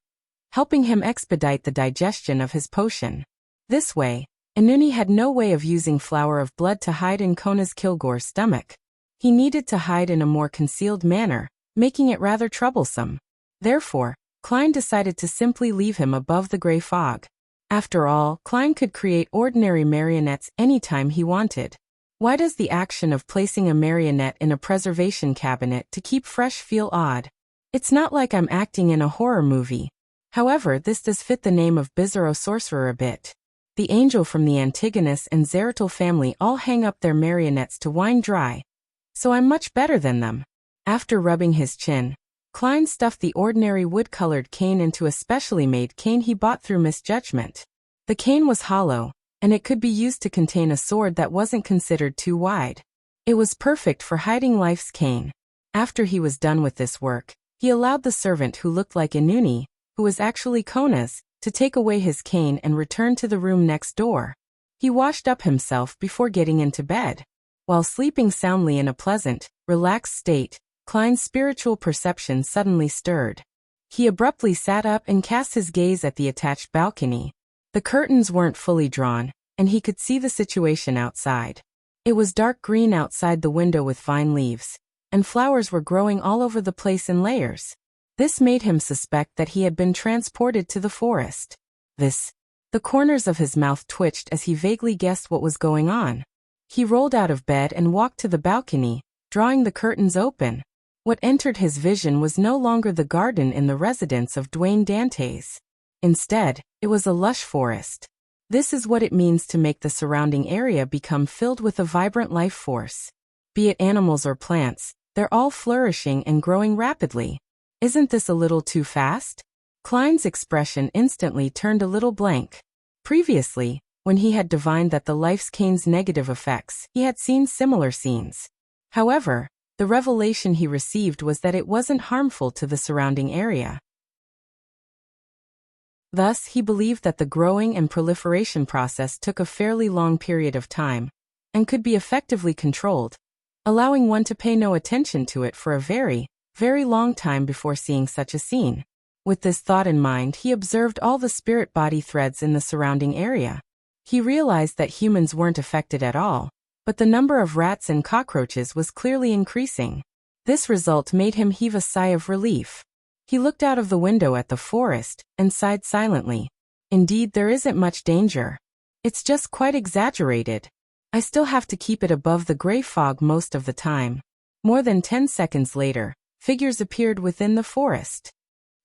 helping him expedite the digestion of his potion. This way, Inuni had no way of using Flower of Blood to hide in Kona's Kilgore's stomach. He needed to hide in a more concealed manner, making it rather troublesome. Therefore, Klein decided to simply leave him above the gray fog. After all, Klein could create ordinary marionettes anytime he wanted. Why does the action of placing a marionette in a preservation cabinet to keep fresh feel odd? It's not like I'm acting in a horror movie. However, this does fit the name of Bizarro Sorcerer a bit. The angel from the Antigonus and Zeratul family all hang up their marionettes to wine dry. So I'm much better than them. After rubbing his chin, Klein stuffed the ordinary wood-colored cane into a specially made cane he bought through misjudgment. The cane was hollow, and it could be used to contain a sword that wasn't considered too wide. It was perfect for hiding Life's cane. After he was done with this work, he allowed the servant who looked like Inuni, who was actually Kona's, to take away his cane and return to the room next door. He washed up himself before getting into bed. While sleeping soundly in a pleasant, relaxed state, Klein's spiritual perception suddenly stirred. He abruptly sat up and cast his gaze at the attached balcony. The curtains weren't fully drawn, and he could see the situation outside. It was dark green outside the window with vine leaves, and flowers were growing all over the place in layers. This made him suspect that he had been transported to the forest. The corners of his mouth twitched as he vaguely guessed what was going on. He rolled out of bed and walked to the balcony, drawing the curtains open. What entered his vision was no longer the garden in the residence of Dwayne Dantes. Instead, it was a lush forest. This is what it means to make the surrounding area become filled with a vibrant life force. Be it animals or plants, they're all flourishing and growing rapidly. Isn't this a little too fast? Klein's expression instantly turned a little blank. Previously, when he had divined that the Life's cane's negative effects, he had seen similar scenes. However, the revelation he received was that it wasn't harmful to the surrounding area. Thus, he believed that the growing and proliferation process took a fairly long period of time, and could be effectively controlled, allowing one to pay no attention to it for a very, very long time before seeing such a scene. With this thought in mind, he observed all the spirit body threads in the surrounding area. He realized that humans weren't affected at all, but the number of rats and cockroaches was clearly increasing. This result made him heave a sigh of relief. He looked out of the window at the forest and sighed silently. Indeed, there isn't much danger. It's just quite exaggerated. I still have to keep it above the gray fog most of the time. More than 10 seconds later, figures appeared within the forest.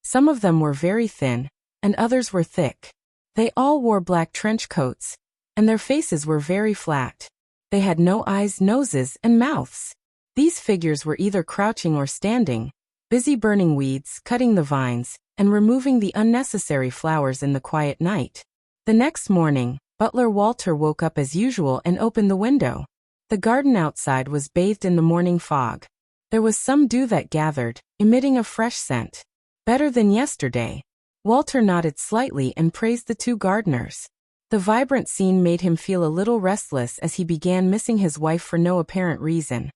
Some of them were very thin, and others were thick. They all wore black trench coats, and their faces were very flat. They had no eyes, noses, and mouths. These figures were either crouching or standing, busy burning weeds, cutting the vines, and removing the unnecessary flowers in the quiet night. The next morning, Butler Walter woke up as usual and opened the window. The garden outside was bathed in the morning fog. There was some dew that gathered, emitting a fresh scent. Better than yesterday. Walter nodded slightly and praised the two gardeners. The vibrant scene made him feel a little restless as he began missing his wife for no apparent reason.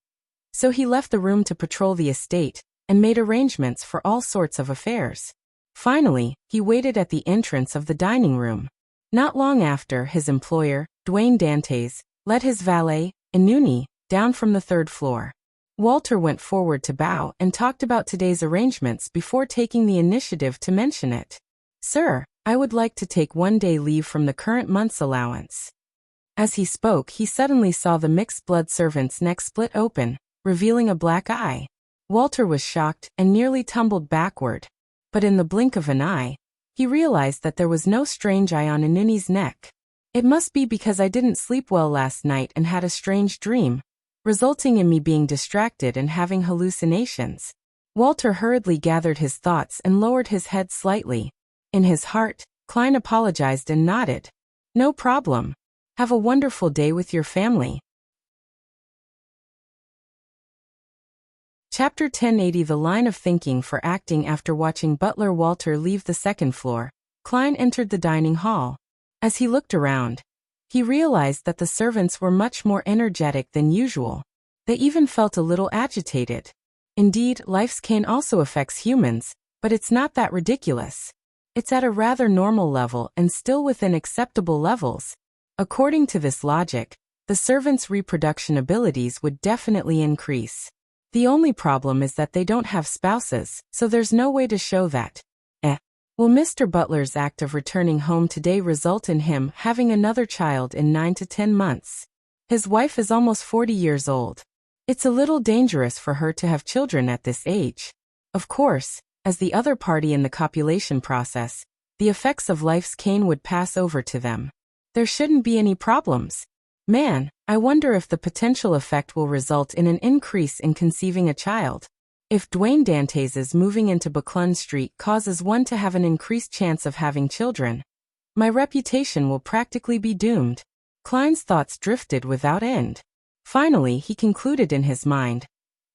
So he left the room to patrol the estate, and made arrangements for all sorts of affairs. Finally, he waited at the entrance of the dining room. Not long after, his employer, Dwayne Dantes, led his valet, Inuni, down from the third floor. Walter went forward to bow and talked about today's arrangements before taking the initiative to mention it. "Sir, I would like to take 1 day leave from the current month's allowance." As he spoke, he suddenly saw the mixed-blood servant's neck split open, revealing a black eye. Walter was shocked and nearly tumbled backward. But in the blink of an eye, he realized that there was no strange eye on Inuni's neck. "It must be because I didn't sleep well last night and had a strange dream, resulting in me being distracted and having hallucinations." Walter hurriedly gathered his thoughts and lowered his head slightly. In his heart, Klein apologized and nodded. "No problem. Have a wonderful day with your family." Chapter 1080. The line of thinking for acting. After watching Butler Walter leave the second floor, Klein entered the dining hall. As he looked around, he realized that the servants were much more energetic than usual. They even felt a little agitated. Indeed, Life's cane also affects humans, but it's not that ridiculous. It's at a rather normal level and still within acceptable levels. According to this logic, the servants' reproduction abilities would definitely increase. The only problem is that they don't have spouses, so there's no way to show that. Will Mr. Butler's act of returning home today result in him having another child in 9 to 10 months? His wife is almost 40 years old. It's a little dangerous for her to have children at this age. Of course, as the other party in the copulation process, the effects of life's cane would pass over to them. There shouldn't be any problems. Man, I wonder if the potential effect will result in an increase in conceiving a child. If Dwayne Dantes' moving into Backlund Street causes one to have an increased chance of having children, my reputation will practically be doomed. Klein's thoughts drifted without end. Finally, he concluded in his mind,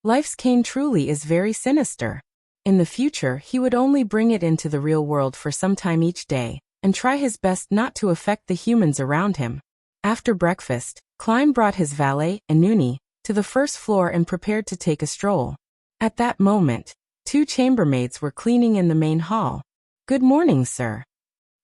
life's cane truly is very sinister. In the future, he would only bring it into the real world for some time each day, and try his best not to affect the humans around him. After breakfast, Klein brought his valet, Inuni, to the first floor and prepared to take a stroll. At that moment, 2 chambermaids were cleaning in the main hall. "Good morning, sir."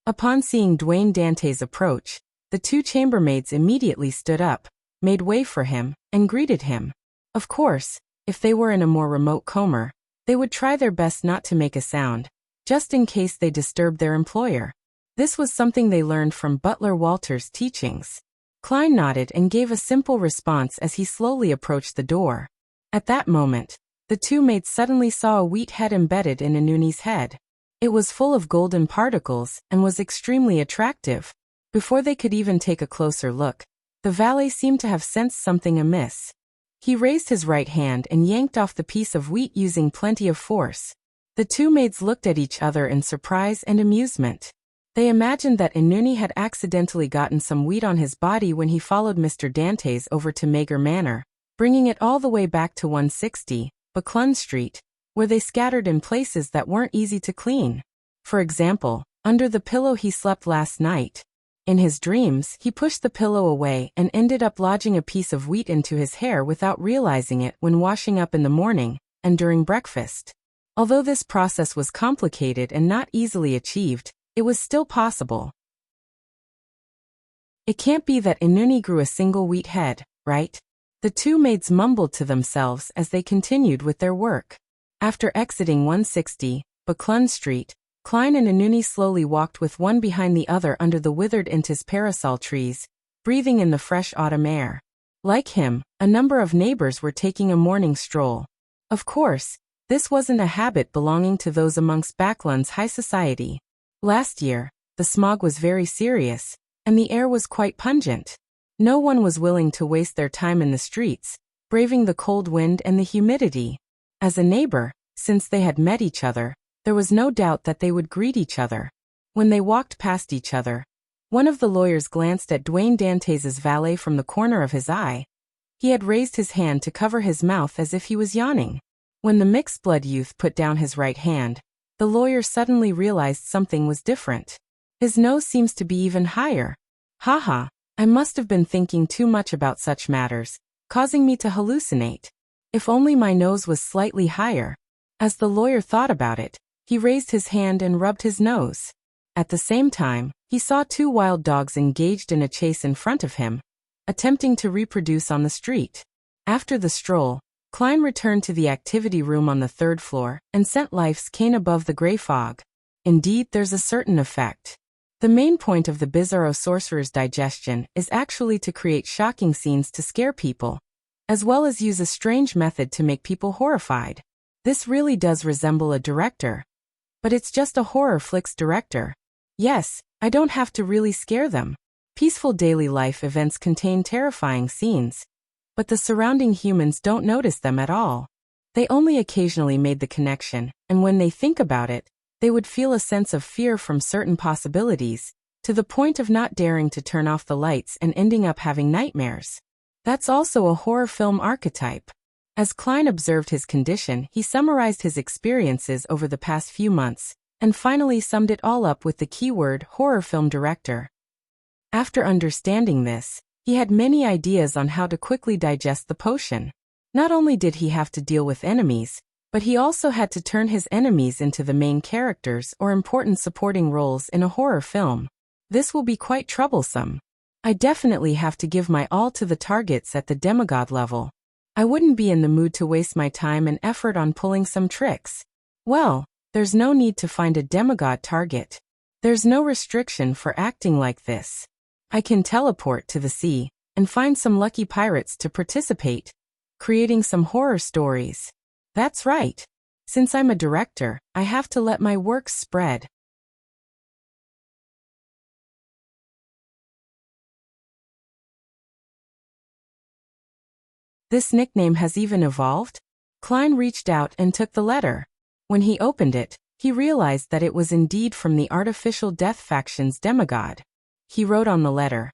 Upon seeing Dwayne Dantes approach, the 2 chambermaids immediately stood up, made way for him, and greeted him. Of course, if they were in a more remote comer, they would try their best not to make a sound, just in case they disturbed their employer. This was something they learned from Butler Walter's teachings. Klein nodded and gave a simple response as he slowly approached the door. At that moment, the 2 maids suddenly saw a wheat head embedded in Inuni's head. It was full of golden particles and was extremely attractive. Before they could even take a closer look, the valet seemed to have sensed something amiss. He raised his right hand and yanked off the piece of wheat using plenty of force. The 2 maids looked at each other in surprise and amusement. They imagined that Inuni had accidentally gotten some wheat on his body when he followed Mr. Dantes over to Mager Manor, bringing it all the way back to 160, Backlund Street, where they scattered in places that weren't easy to clean. For example, under the pillow he slept last night. In his dreams, he pushed the pillow away and ended up lodging a piece of wheat into his hair without realizing it when washing up in the morning and during breakfast. Although this process was complicated and not easily achieved, it was still possible. It can't be that Inuni grew a single wheat head, right? The 2 maids mumbled to themselves as they continued with their work. After exiting 160, Backlund Street, Klein and Inuni slowly walked with one behind the other under the withered Intis parasol trees, breathing in the fresh autumn air. Like him, a number of neighbors were taking a morning stroll. Of course, this wasn't a habit belonging to those amongst Backlund's high society. Last year, the smog was very serious, and the air was quite pungent. No one was willing to waste their time in the streets, braving the cold wind and the humidity. As a neighbor, since they had met each other, there was no doubt that they would greet each other. When they walked past each other, one of the lawyers glanced at Dwayne Dantes' valet from the corner of his eye. He had raised his hand to cover his mouth as if he was yawning. When the mixed-blood youth put down his right hand, the lawyer suddenly realized something was different. His nose seems to be even higher. Haha, I must have been thinking too much about such matters, causing me to hallucinate. If only my nose was slightly higher. As the lawyer thought about it, he raised his hand and rubbed his nose. At the same time, he saw 2 wild dogs engaged in a chase in front of him, attempting to reproduce on the street. After the stroll, Klein returned to the activity room on the 3rd floor and sent life's cane above the gray fog. Indeed, there's a certain effect. The main point of the Bizarro Sorcerer's digestion is actually to create shocking scenes to scare people, as well as use a strange method to make people horrified. This really does resemble a director. But it's just a horror flicks director. Yes, I don't have to really scare them. Peaceful daily life events contain terrifying scenes, but the surrounding humans don't notice them at all. They only occasionally made the connection, and when they think about it, they would feel a sense of fear from certain possibilities, to the point of not daring to turn off the lights and ending up having nightmares. That's also a horror film archetype. As Klein observed his condition, he summarized his experiences over the past few months, and finally summed it all up with the keyword horror film director. After understanding this, he had many ideas on how to quickly digest the potion. Not only did he have to deal with enemies, but he also had to turn his enemies into the main characters or important supporting roles in a horror film. This will be quite troublesome. I definitely have to give my all to the targets at the demigod level. I wouldn't be in the mood to waste my time and effort on pulling some tricks. Well, there's no need to find a demigod target. There's no restriction for acting like this. I can teleport to the sea and find some lucky pirates to participate, creating some horror stories. That's right. Since I'm a director, I have to let my works spread. This nickname has even evolved? Klein reached out and took the letter. When he opened it, he realized that it was indeed from the Artificial Death Faction's demigod. He wrote on the letter,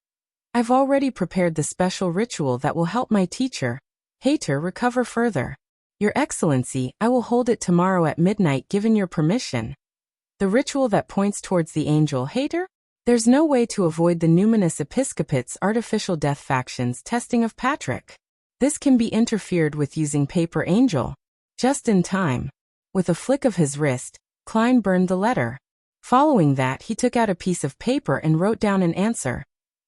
"I've already prepared the special ritual that will help my teacher, Hater, recover further. Your Excellency, I will hold it tomorrow at midnight given your permission." The ritual that points towards the angel Hater? There's no way to avoid the numinous episcopate's Artificial Death Faction's testing of Patrick. This can be interfered with using Paper Angel. Just in time. With a flick of his wrist, Klein burned the letter. Following that, he took out a piece of paper and wrote down an answer.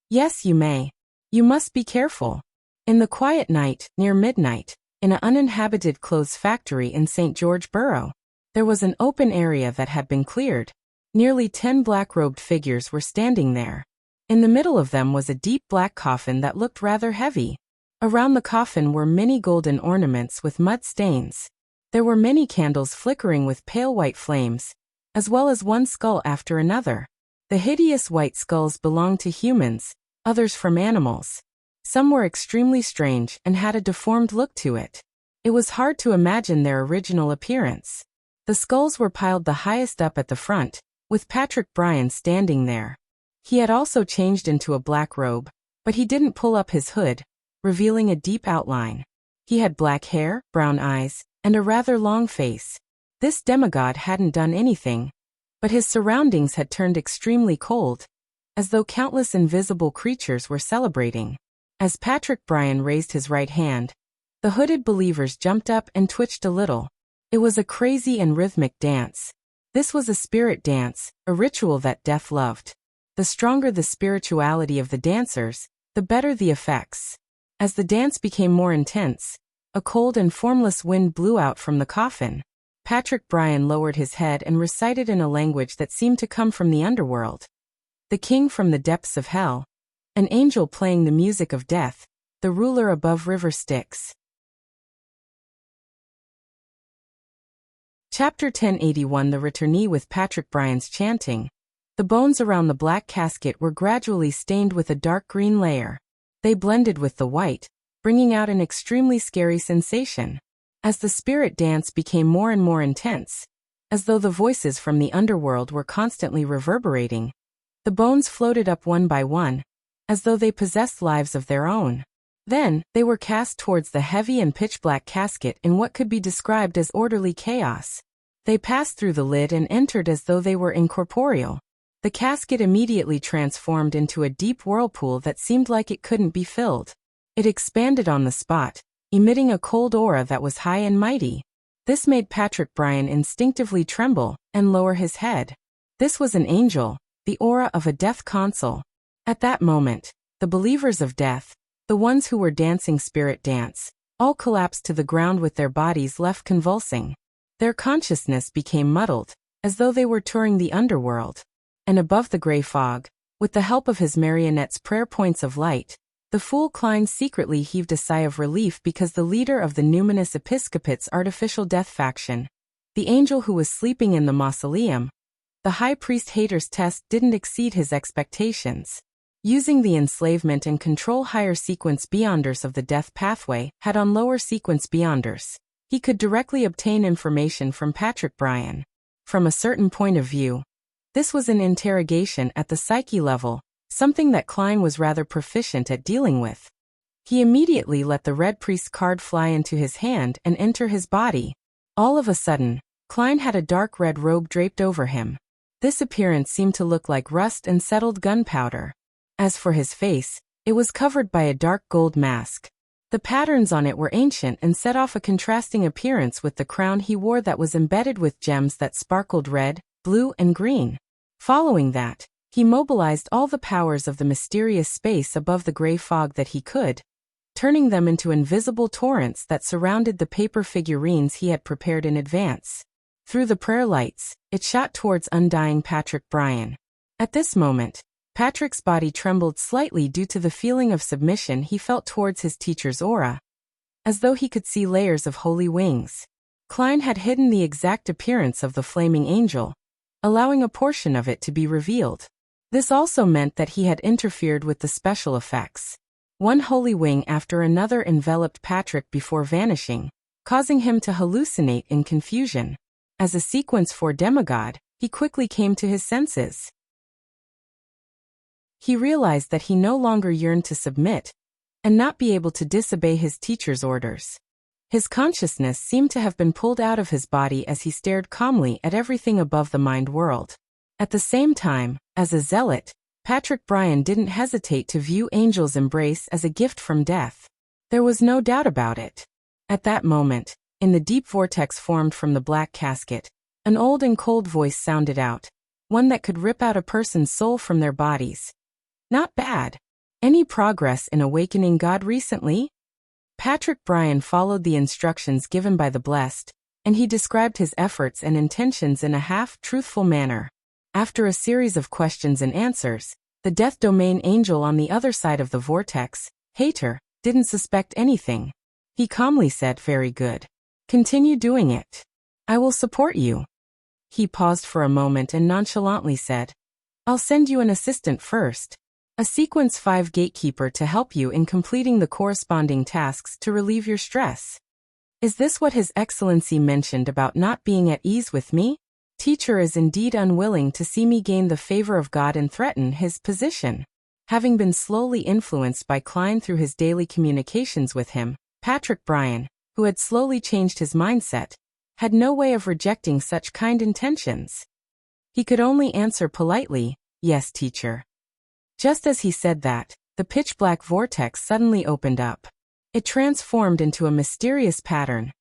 "Yes, you may. You must be careful. In the quiet night, near midnight, in an uninhabited clothes factory in St. George Borough, there was an open area that had been cleared. Nearly 10 black-robed figures were standing there. In the middle of them was a deep black coffin that looked rather heavy. Around the coffin were many golden ornaments with mud stains. There were many candles flickering with pale white flames, as well as one skull after another. The hideous white skulls belonged to humans, others from animals. Some were extremely strange and had a deformed look to it. It was hard to imagine their original appearance. The skulls were piled the highest up at the front, with Patrick Bryan standing there. He had also changed into a black robe, but he didn't pull up his hood, revealing a deep outline. He had black hair, brown eyes, and a rather long face. This demigod hadn't done anything, but his surroundings had turned extremely cold, as though countless invisible creatures were celebrating. As Patrick Bryan raised his right hand, the hooded believers jumped up and twitched a little. It was a crazy and rhythmic dance. This was a spirit dance, a ritual that death loved. The stronger the spirituality of the dancers, the better the effects. As the dance became more intense, a cold and formless wind blew out from the coffin. Patrick Bryan lowered his head and recited in a language that seemed to come from the underworld. The king from the depths of hell, an angel playing the music of death, the ruler above river Styx. Chapter 1081. The Returnee. With Patrick Bryan's chanting, the bones around the black casket were gradually stained with a dark green layer. They blended with the white, bringing out an extremely scary sensation. As the spirit dance became more and more intense, as though the voices from the underworld were constantly reverberating, the bones floated up one by one, as though they possessed lives of their own. Then, they were cast towards the heavy and pitch-black casket in what could be described as orderly chaos. They passed through the lid and entered as though they were incorporeal. The casket immediately transformed into a deep whirlpool that seemed like it couldn't be filled. It expanded on the spot, emitting a cold aura that was high and mighty. This made Patrick Bryan instinctively tremble and lower his head. This was an angel, the aura of a death consul. At that moment, the believers of death, the ones who were dancing spirit dance, all collapsed to the ground with their bodies left convulsing. Their consciousness became muddled, as though they were touring the underworld. And above the gray fog, with the help of his marionette's prayer points of light, the fool Klein secretly heaved a sigh of relief because the leader of the numinous episcopate's Artificial Death Faction, the angel who was sleeping in the mausoleum, the high priest Hater's test didn't exceed his expectations. Using the enslavement and control higher sequence beyonders of the death pathway had on lower sequence beyonders, he could directly obtain information from Patrick Bryan. From a certain point of view, this was an interrogation at the psyche level, something that Klein was rather proficient at dealing with. He immediately let the red priest card fly into his hand and enter his body. All of a sudden, Klein had a dark red robe draped over him. This appearance seemed to look like rust and settled gunpowder. As for his face, it was covered by a dark gold mask. The patterns on it were ancient and set off a contrasting appearance with the crown he wore that was embedded with gems that sparkled red, blue, and green. Following that, He mobilized all the powers of the mysterious space above the gray fog that he could, turning them into invisible torrents that surrounded the paper figurines he had prepared in advance. Through the prayer lights, it shot towards undying Patrick Bryan. At this moment, Patrick's body trembled slightly due to the feeling of submission he felt towards his teacher's aura, as though he could see layers of holy wings. Klein had hidden the exact appearance of the flaming angel, allowing a portion of it to be revealed. This also meant that he had interfered with the special effects. One holy wing after another enveloped Patrick before vanishing, causing him to hallucinate in confusion. As a sequence for demigod, he quickly came to his senses. He realized that he no longer yearned to submit and not be able to disobey his teacher's orders. His consciousness seemed to have been pulled out of his body as he stared calmly at everything above the mind world. At the same time, as a zealot, Patrick Bryan didn't hesitate to view Angel's embrace as a gift from death. There was no doubt about it. At that moment, in the deep vortex formed from the black casket, an old and cold voice sounded out, one that could rip out a person's soul from their bodies. Not bad. Any progress in awakening God recently? Patrick Bryan followed the instructions given by the Blessed, and he described his efforts and intentions in a half-truthful manner. After a series of questions and answers, the Death Domain angel on the other side of the vortex, Hater, didn't suspect anything. He calmly said, "Very good. Continue doing it. I will support you." He paused for a moment and nonchalantly said, "I'll send you an assistant first. A Sequence 5 gatekeeper to help you in completing the corresponding tasks to relieve your stress." Is this what His Excellency mentioned about not being at ease with me? Teacher is indeed unwilling to see me gain the favor of God and threaten his position. Having been slowly influenced by Klein through his daily communications with him, Patrick Bryan, who had slowly changed his mindset, had no way of rejecting such kind intentions. He could only answer politely, "Yes, teacher." Just as he said that, the pitch-black vortex suddenly opened up. It transformed into a mysterious pattern,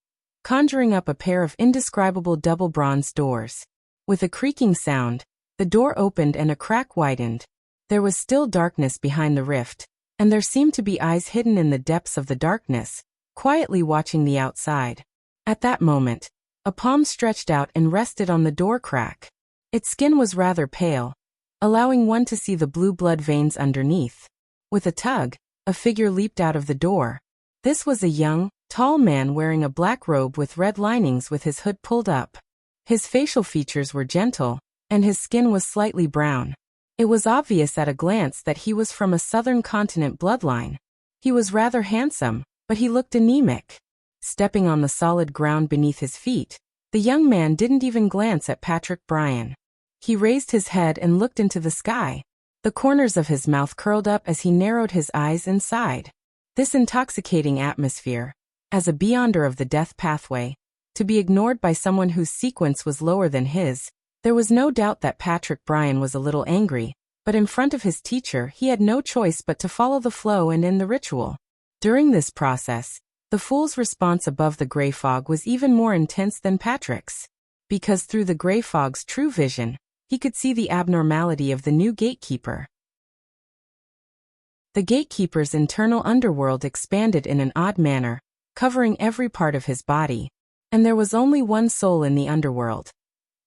conjuring up a pair of indescribable double bronze doors. With a creaking sound, the door opened and a crack widened. There was still darkness behind the rift, and there seemed to be eyes hidden in the depths of the darkness, quietly watching the outside. At that moment, a palm stretched out and rested on the door crack. Its skin was rather pale, allowing one to see the blue blood veins underneath. With a tug, a figure leaped out of the door. This was a young, tall man wearing a black robe with red linings with his hood pulled up. His facial features were gentle, and his skin was slightly brown. It was obvious at a glance that he was from a southern continent bloodline. He was rather handsome, but he looked anemic. Stepping on the solid ground beneath his feet, the young man didn't even glance at Patrick Bryan. He raised his head and looked into the sky. The corners of his mouth curled up as he narrowed his eyes and sighed. This intoxicating atmosphere, as a beyonder of the death pathway, to be ignored by someone whose sequence was lower than his, there was no doubt that Patrick Bryan was a little angry, but in front of his teacher he had no choice but to follow the flow and end the ritual. During this process, the fool's response above the gray fog was even more intense than Patrick's. Because through the gray fog's true vision, he could see the abnormality of the new gatekeeper. The gatekeeper's internal underworld expanded in an odd manner, covering every part of his body. And there was only one soul in the underworld.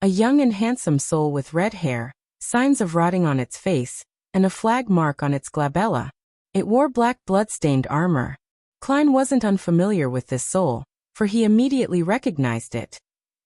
A young and handsome soul with red hair, signs of rotting on its face, and a flag mark on its glabella. It wore black blood-stained armor. Klein wasn't unfamiliar with this soul, for he immediately recognized it.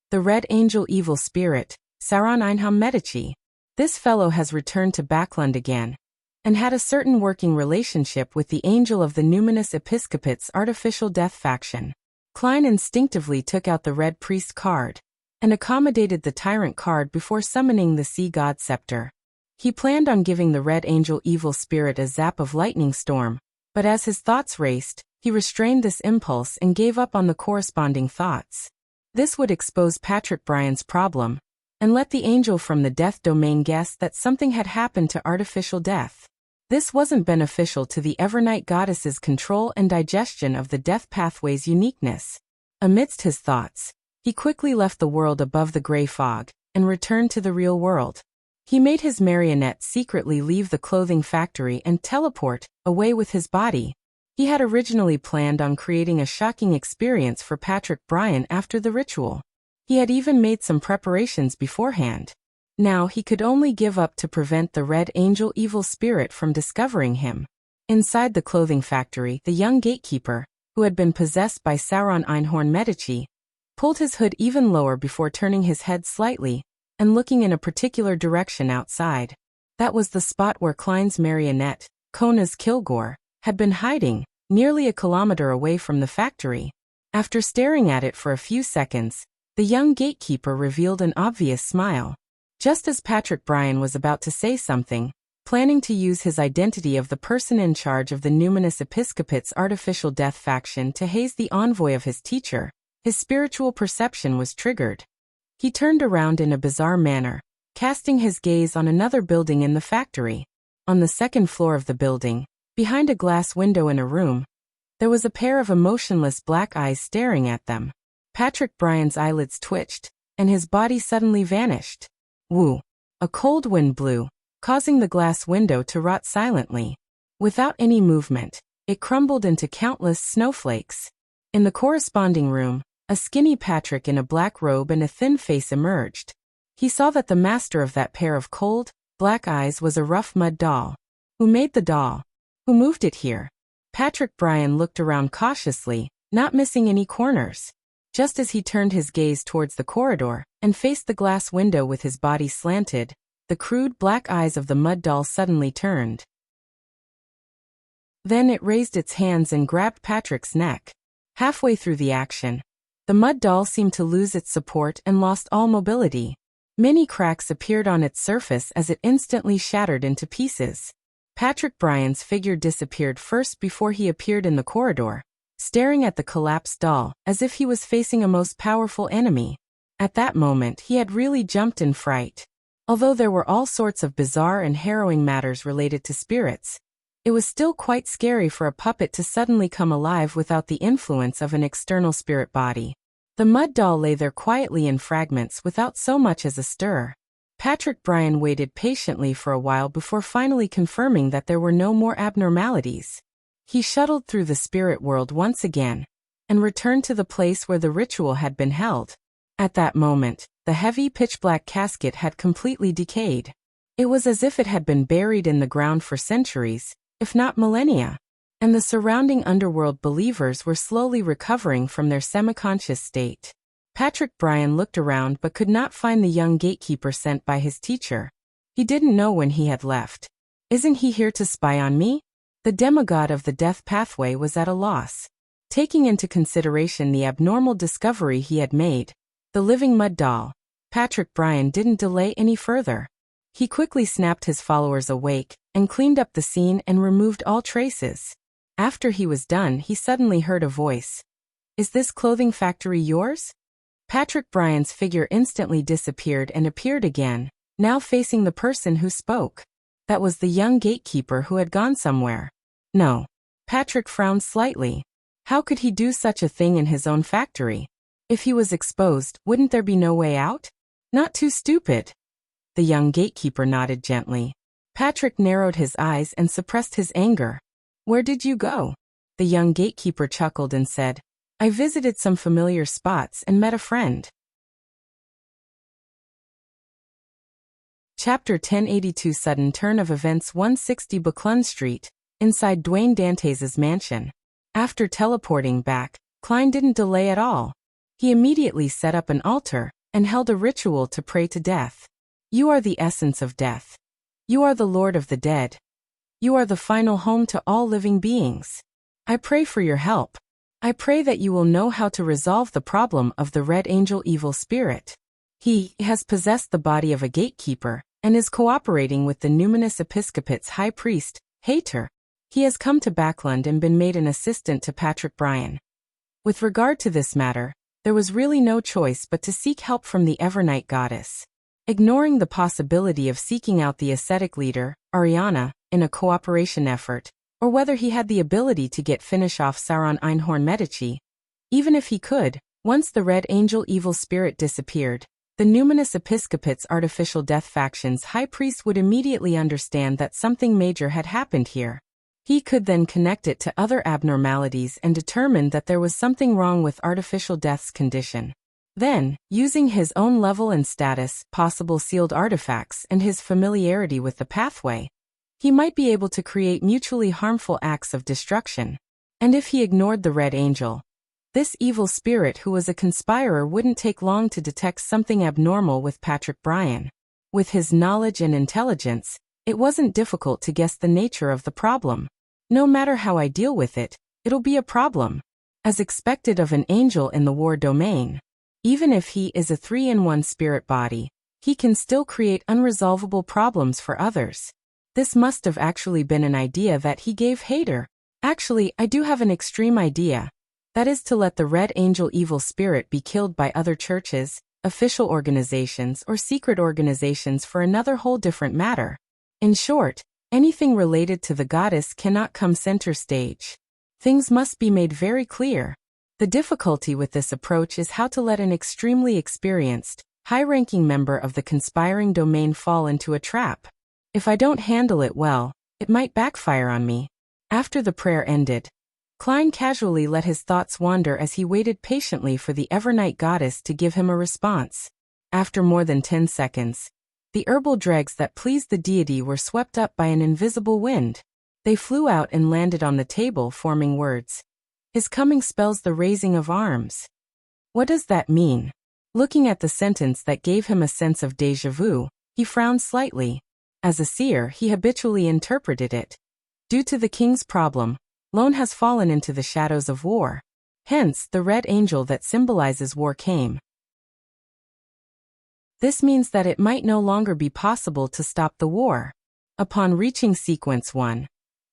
The Red Angel Evil Spirit, Sauron Einham Medici. This fellow has returned to Backlund again, and had a certain working relationship with the Angel of the Numinous Episcopate's artificial death faction. Klein instinctively took out the Red Priest card, and accommodated the Tyrant card before summoning the Sea God Scepter. He planned on giving the Red Angel Evil Spirit a zap of lightning storm, but as his thoughts raced, he restrained this impulse and gave up on the corresponding thoughts. This would expose Patrick Bryan's problem, and let the angel from the Death Domain guess that something had happened to artificial death. This wasn't beneficial to the Evernight Goddess's control and digestion of the death pathway's uniqueness. Amidst his thoughts, he quickly left the world above the gray fog, and returned to the real world. He made his marionette secretly leave the clothing factory and teleport away with his body. He had originally planned on creating a shocking experience for Patrick Bryan after the ritual. He had even made some preparations beforehand. Now he could only give up to prevent the Red Angel evil spirit from discovering him. Inside the clothing factory, the young gatekeeper, who had been possessed by Sauron Einhorn Medici, pulled his hood even lower before turning his head slightly and looking in a particular direction outside. That was the spot where Klein's marionette, Kona's Kilgore, had been hiding, nearly a kilometer away from the factory. After staring at it for a few seconds, the young gatekeeper revealed an obvious smile. Just as Patrick Bryan was about to say something, planning to use his identity of the person in charge of the Numinous Episcopate's artificial death faction to haze the envoy of his teacher, his spiritual perception was triggered. He turned around in a bizarre manner, casting his gaze on another building in the factory. On the second floor of the building, behind a glass window in a room, there was a pair of emotionless black eyes staring at them. Patrick Bryan's eyelids twitched, and his body suddenly vanished. Woo! A cold wind blew, causing the glass window to rot silently. Without any movement, it crumbled into countless snowflakes. In the corresponding room, a skinny Patrick in a black robe and a thin face emerged. He saw that the master of that pair of cold, black eyes was a rough mud doll. Who made the doll? Who moved it here? Patrick Bryan looked around cautiously, not missing any corners. Just as he turned his gaze towards the corridor and faced the glass window with his body slanted, the crude black eyes of the mud doll suddenly turned. Then it raised its hands and grabbed Patrick's neck. Halfway through the action, the mud doll seemed to lose its support and lost all mobility. Many cracks appeared on its surface as it instantly shattered into pieces. Patrick Bryan's figure disappeared first before he appeared in the corridor, staring at the collapsed doll as if he was facing a most powerful enemy. At that moment he had really jumped in fright. Although there were all sorts of bizarre and harrowing matters related to spirits, it was still quite scary for a puppet to suddenly come alive without the influence of an external spirit body. The mud doll lay there quietly in fragments without so much as a stir. Patrick Bryan waited patiently for a while before finally confirming that there were no more abnormalities. He shuttled through the spirit world once again and returned to the place where the ritual had been held. At that moment, the heavy pitch-black casket had completely decayed. It was as if it had been buried in the ground for centuries, if not millennia, and the surrounding underworld believers were slowly recovering from their semi-conscious state. Patrick Bryan looked around but could not find the young gatekeeper sent by his teacher. He didn't know when he had left. Isn't he here to spy on me? The demigod of the death pathway was at a loss. Taking into consideration the abnormal discovery he had made, the living mud doll, Patrick Bryan didn't delay any further. He quickly snapped his followers awake and cleaned up the scene and removed all traces. After he was done, he suddenly heard a voice. "Is this clothing factory yours?" Patrick Bryan's figure instantly disappeared and appeared again, now facing the person who spoke. That was the young gatekeeper who had gone somewhere. No. Patrick frowned slightly. How could he do such a thing in his own factory? If he was exposed, wouldn't there be no way out? Not too stupid. The young gatekeeper nodded gently. Patrick narrowed his eyes and suppressed his anger. "Where did you go?" The young gatekeeper chuckled and said, "I visited some familiar spots and met a friend." Chapter 1082 Sudden Turn of Events 160 Backlund Street, inside Dwayne Dantes' mansion. After teleporting back, Klein didn't delay at all. He immediately set up an altar and held a ritual to pray to death. "You are the essence of death. You are the Lord of the dead. You are the final home to all living beings. I pray for your help. I pray that you will know how to resolve the problem of the Red Angel evil spirit. He has possessed the body of a gatekeeper and is cooperating with the Numinous Episcopate's high priest, Hater. He has come to Backlund and been made an assistant to Patrick Bryan. With regard to this matter, there was really no choice but to seek help from the Evernight goddess. Ignoring the possibility of seeking out the ascetic leader, Ariana, in a cooperation effort, or whether he had the ability to finish off Sauron Einhorn Medici. Even if he could, once the Red Angel evil spirit disappeared, The numinous episcopate's artificial death faction's high priest would immediately understand that something major had happened here. He could then connect it to other abnormalities and determine that there was something wrong with artificial death's condition. Then, using his own level and status, possible sealed artifacts, and his familiarity with the pathway, he might be able to create mutually harmful acts of destruction. And if he ignored the Red Angel, this evil spirit who was a conspirer wouldn't take long to detect something abnormal with Patrick Bryan. With his knowledge and intelligence, it wasn't difficult to guess the nature of the problem. No matter how I deal with it, it'll be a problem. As expected of an angel in the war domain. Even if he is a 3-in-1 spirit body, he can still create unresolvable problems for others. This must have actually been an idea that he gave Hader. Actually, I do have an extreme idea. That is to let the Red Angel evil spirit be killed by other churches, official organizations, or secret organizations for another whole different matter. In short, anything related to the goddess cannot come center stage. Things must be made very clear. The difficulty with this approach is how to let an extremely experienced, high-ranking member of the conspiring domain fall into a trap. If I don't handle it well, it might backfire on me. After the prayer ended, Klein casually let his thoughts wander as he waited patiently for the Evernight goddess to give him a response. After more than 10 seconds, the herbal dregs that pleased the deity were swept up by an invisible wind. They flew out and landed on the table, forming words. His coming spells the raising of arms. What does that mean? Looking at the sentence that gave him a sense of déjà vu, he frowned slightly. As a seer, he habitually interpreted it. Due to the king's problem, Lone has fallen into the shadows of war. Hence, the Red Angel that symbolizes war came. This means that it might no longer be possible to stop the war. Upon reaching sequence 1,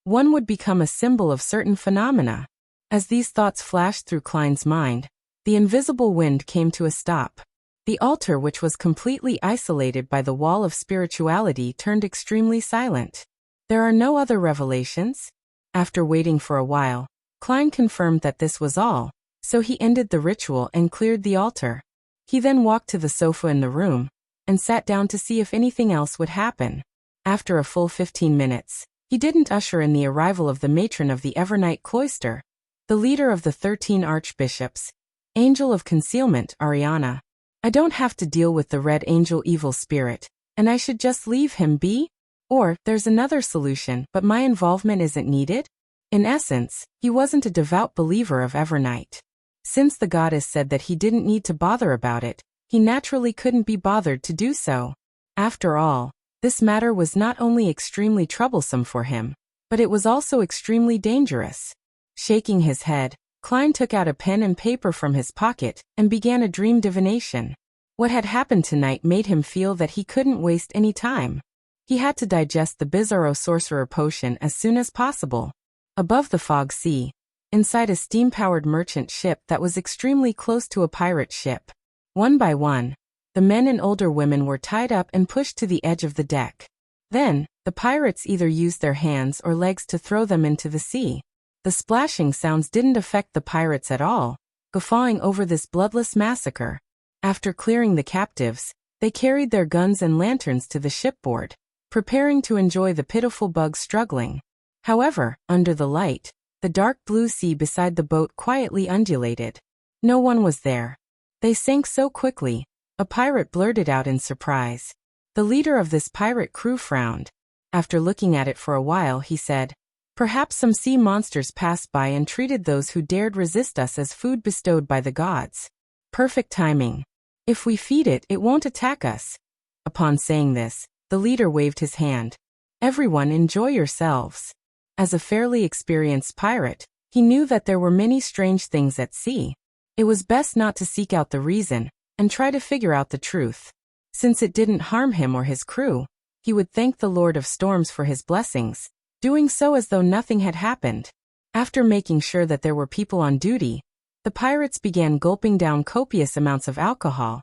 one would become a symbol of certain phenomena. As these thoughts flashed through Klein's mind, the invisible wind came to a stop. The altar, which was completely isolated by the wall of spirituality, turned extremely silent. There are no other revelations? After waiting for a while, Klein confirmed that this was all, so he ended the ritual and cleared the altar. He then walked to the sofa in the room, and sat down to see if anything else would happen. After a full 15 minutes, he didn't usher in the arrival of the matron of the Evernight cloister, the leader of the 13 archbishops, Angel of Concealment, Ariana. I don't have to deal with the Red Angel evil spirit, and I should just leave him be? Or, there's another solution, but my involvement isn't needed? In essence, he wasn't a devout believer of Evernight. Since the goddess said that he didn't need to bother about it, he naturally couldn't be bothered to do so. After all, this matter was not only extremely troublesome for him, but it was also extremely dangerous. Shaking his head, Klein took out a pen and paper from his pocket and began a dream divination. What had happened tonight made him feel that he couldn't waste any time. He had to digest the Bizarro Sorcerer potion as soon as possible. Above the fog sea, inside a steam-powered merchant ship that was extremely close to a pirate ship. One by one, the men and older women were tied up and pushed to the edge of the deck. Then, the pirates either used their hands or legs to throw them into the sea. The splashing sounds didn't affect the pirates at all, guffawing over this bloodless massacre. After clearing the captives, they carried their guns and lanterns to the shipboard, preparing to enjoy the pitiful bugs struggling. However, under the light, the dark blue sea beside the boat quietly undulated. No one was there. They sank so quickly, a pirate blurted out in surprise. The leader of this pirate crew frowned. After looking at it for a while, he said, "Perhaps some sea monsters passed by and treated those who dared resist us as food bestowed by the gods. Perfect timing. If we feed it, it won't attack us." Upon saying this, the leader waved his hand. "Everyone, enjoy yourselves." As a fairly experienced pirate, he knew that there were many strange things at sea. It was best not to seek out the reason, and try to figure out the truth. Since it didn't harm him or his crew, he would thank the Lord of Storms for his blessings, doing so as though nothing had happened. After making sure that there were people on duty, the pirates began gulping down copious amounts of alcohol,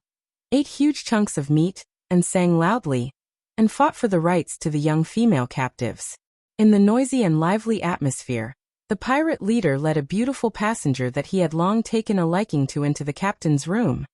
ate huge chunks of meat, and sang loudly, and fought for the rights to the young female captives. In the noisy and lively atmosphere, the pirate leader led a beautiful passenger that he had long taken a liking to into the captain's room.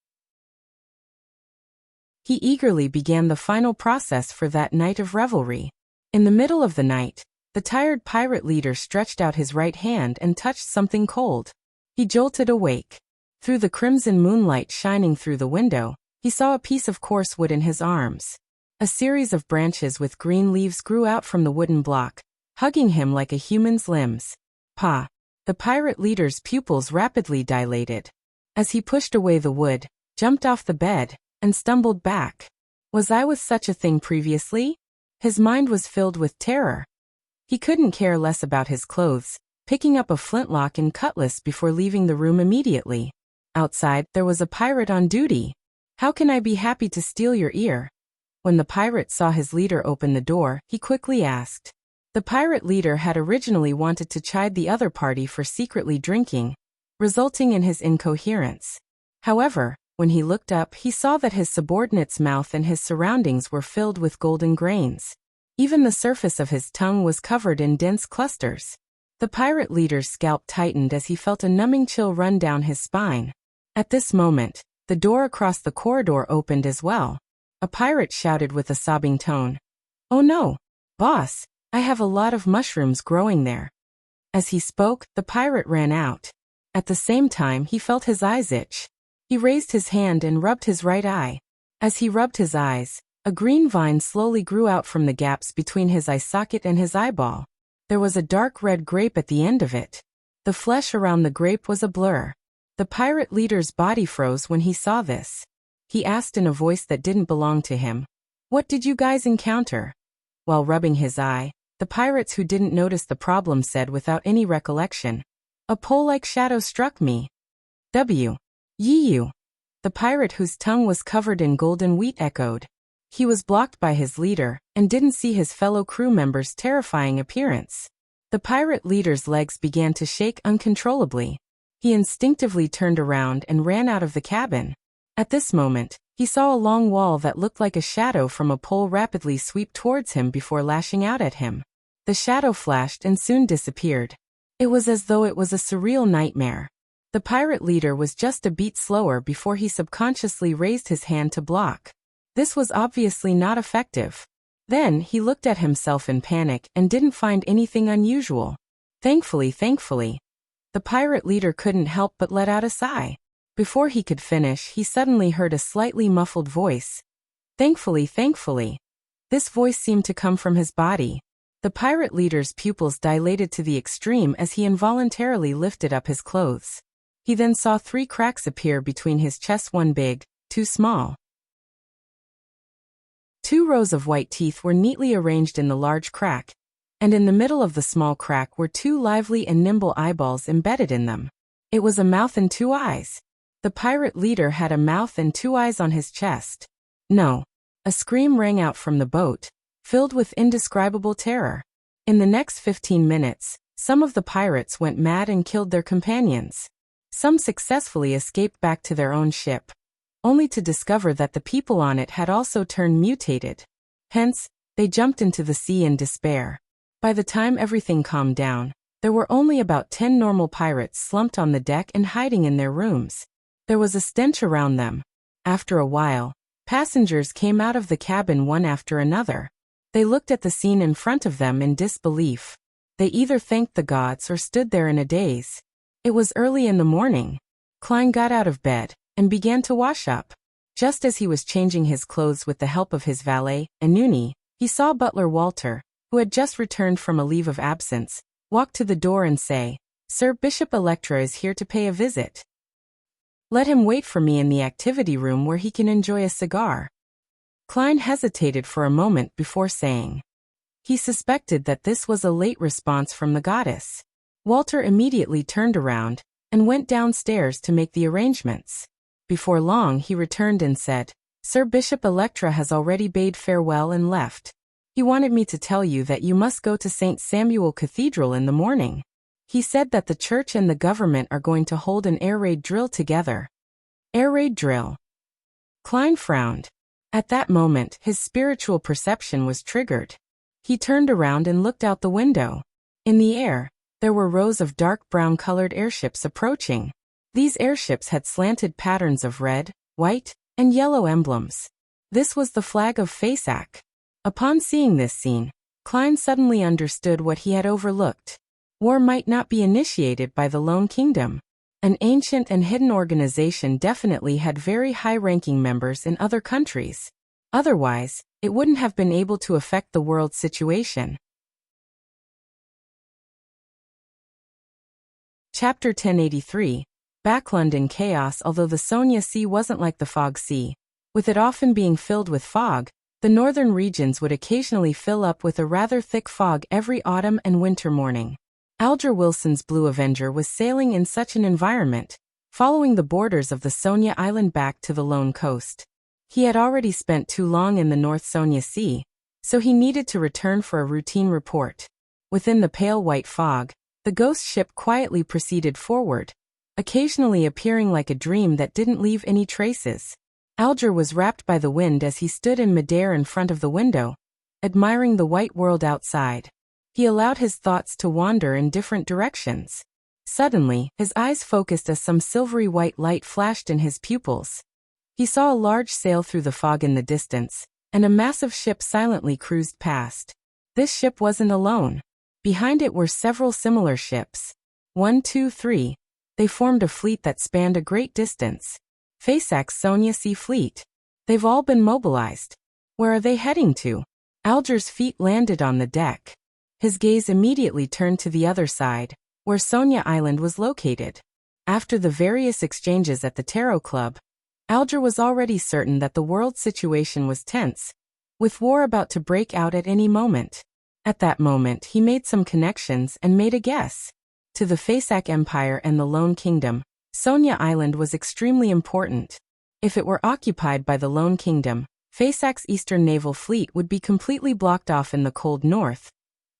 He eagerly began the final process for that night of revelry. In the middle of the night, the tired pirate leader stretched out his right hand and touched something cold. He jolted awake. Through the crimson moonlight shining through the window, he saw a piece of coarse wood in his arms. A series of branches with green leaves grew out from the wooden block, hugging him like a human's limbs. Pa! The pirate leader's pupils rapidly dilated. As he pushed away the wood, jumped off the bed, and stumbled back. Was I with such a thing previously? His mind was filled with terror. He couldn't care less about his clothes, picking up a flintlock and cutlass before leaving the room immediately. Outside, there was a pirate on duty. How can I be happy to steal your ear? When the pirate saw his leader open the door, he quickly asked. The pirate leader had originally wanted to chide the other party for secretly drinking, resulting in his incoherence. However, when he looked up, he saw that his subordinate's mouth and his surroundings were filled with golden grains. Even the surface of his tongue was covered in dense clusters. The pirate leader's scalp tightened as he felt a numbing chill run down his spine. At this moment, the door across the corridor opened as well. A pirate shouted with a sobbing tone. "Oh no, boss, I have a lot of mushrooms growing there." As he spoke, the pirate ran out. At the same time, he felt his eyes itch. He raised his hand and rubbed his right eye. As he rubbed his eyes, a green vine slowly grew out from the gaps between his eye socket and his eyeball. There was a dark red grape at the end of it. The flesh around the grape was a blur. The pirate leader's body froze when he saw this. He asked in a voice that didn't belong to him, "What did you guys encounter?" While rubbing his eye, the pirates who didn't notice the problem said without any recollection, "A pole-like shadow struck me." You. The pirate whose tongue was covered in golden wheat echoed. He was blocked by his leader, and didn't see his fellow crew members' terrifying appearance. The pirate leader's legs began to shake uncontrollably. He instinctively turned around and ran out of the cabin. At this moment, he saw a long wall that looked like a shadow from a pole rapidly sweep towards him before lashing out at him. The shadow flashed and soon disappeared. It was as though it was a surreal nightmare. The pirate leader was just a beat slower before he subconsciously raised his hand to block. This was obviously not effective. Then, he looked at himself in panic and didn't find anything unusual. Thankfully. The pirate leader couldn't help but let out a sigh. Before he could finish, he suddenly heard a slightly muffled voice. Thankfully. This voice seemed to come from his body. The pirate leader's pupils dilated to the extreme as he involuntarily lifted up his clothes. He then saw 3 cracks appear between his chests, 1 big, 2 small. 2 rows of white teeth were neatly arranged in the large crack, and in the middle of the small crack were 2 lively and nimble eyeballs embedded in them. It was a mouth and 2 eyes. The pirate leader had a mouth and 2 eyes on his chest. No. A scream rang out from the boat, filled with indescribable terror. In the next 15 minutes, some of the pirates went mad and killed their companions. Some successfully escaped back to their own ship, only to discover that the people on it had also turned mutated. Hence, they jumped into the sea in despair. By the time everything calmed down, there were only about 10 normal pirates slumped on the deck and hiding in their rooms. There was a stench around them. After a while, passengers came out of the cabin one after another. They looked at the scene in front of them in disbelief. They either thanked the gods or stood there in a daze. It was early in the morning. Klein got out of bed and began to wash up. Just as he was changing his clothes with the help of his valet, Anuni, he saw butler Walter, who had just returned from a leave of absence, walk to the door and say, "Sir, Bishop Electra is here to pay a visit. Let him wait for me in the activity room where he can enjoy a cigar." Klein hesitated for a moment before saying. He suspected that this was a late response from the goddess. Walter immediately turned around and went downstairs to make the arrangements. Before long he returned and said, "Sir, Bishop Electra has already bade farewell and left. He wanted me to tell you that you must go to St. Samuel Cathedral in the morning. He said that the church and the government are going to hold an air raid drill together." Air raid drill. Klein frowned. At that moment, his spiritual perception was triggered. He turned around and looked out the window. In the air, there were rows of dark brown-colored airships approaching. These airships had slanted patterns of red, white, and yellow emblems. This was the flag of Faceac. Upon seeing this scene, Klein suddenly understood what he had overlooked. War might not be initiated by the Lone Kingdom. An ancient and hidden organization definitely had very high-ranking members in other countries. Otherwise, it wouldn't have been able to affect the world's situation. Chapter 1083. Backlund in Chaos. Although the Sonia Sea wasn't like the Fog Sea, with it often being filled with fog, the northern regions would occasionally fill up with a rather thick fog every autumn and winter morning. Alger Wilson's Blue Avenger was sailing in such an environment, following the borders of the Sonia Island back to the lone coast. He had already spent too long in the North Sonia Sea, so he needed to return for a routine report. Within the pale white fog, the ghost ship quietly proceeded forward, occasionally appearing like a dream that didn't leave any traces. Alger was wrapped by the wind as he stood in midair in front of the window, admiring the white world outside. He allowed his thoughts to wander in different directions. Suddenly, his eyes focused as some silvery white light flashed in his pupils. He saw a large sail through the fog in the distance, and a massive ship silently cruised past. This ship wasn't alone. Behind it were several similar ships. 1, 2, 3. They formed a fleet that spanned a great distance. Faceac's Sonia Sea Fleet. They've all been mobilized. Where are they heading to? Alger's feet landed on the deck. His gaze immediately turned to the other side, where Sonia Island was located. After the various exchanges at the Tarot Club, Alger was already certain that the world situation was tense, with war about to break out at any moment. At that moment he made some connections and made a guess. To the Faceac Empire and the Lone Kingdom, Sonia Island was extremely important. If it were occupied by the Lone Kingdom, Faceac's Eastern Naval Fleet would be completely blocked off in the cold north,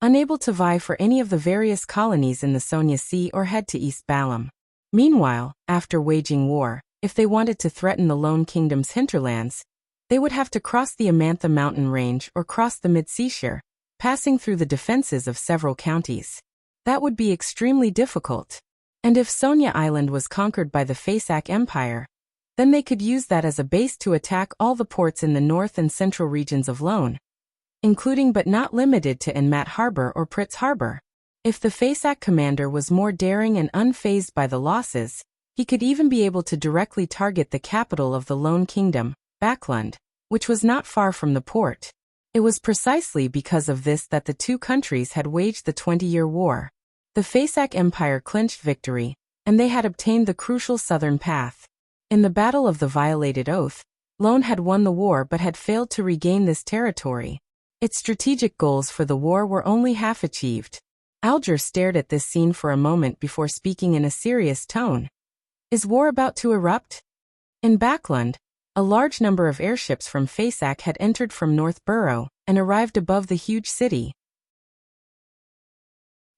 unable to vie for any of the various colonies in the Sonia Sea or head to East Balam. Meanwhile, after waging war, if they wanted to threaten the Lone Kingdom's hinterlands, they would have to cross the Amantha mountain range or cross the mid-seashore, passing through the defenses of several counties. That would be extremely difficult. And if Sonia Island was conquered by the Faceac Empire, then they could use that as a base to attack all the ports in the north and central regions of Lone, including but not limited to Enmat Harbor or Pritz Harbor. If the Faceac commander was more daring and unfazed by the losses, he could even be able to directly target the capital of the Lone Kingdom, Backlund, which was not far from the port. It was precisely because of this that the two countries had waged the 20-year war. The Faceac Empire clinched victory, and they had obtained the crucial southern path. In the Battle of the Violated Oath, Lone had won the war but had failed to regain this territory. Its strategic goals for the war were only half achieved. Alger stared at this scene for a moment before speaking in a serious tone. Is war about to erupt? In Backlund, a large number of airships from Faceac had entered from North Borough and arrived above the huge city.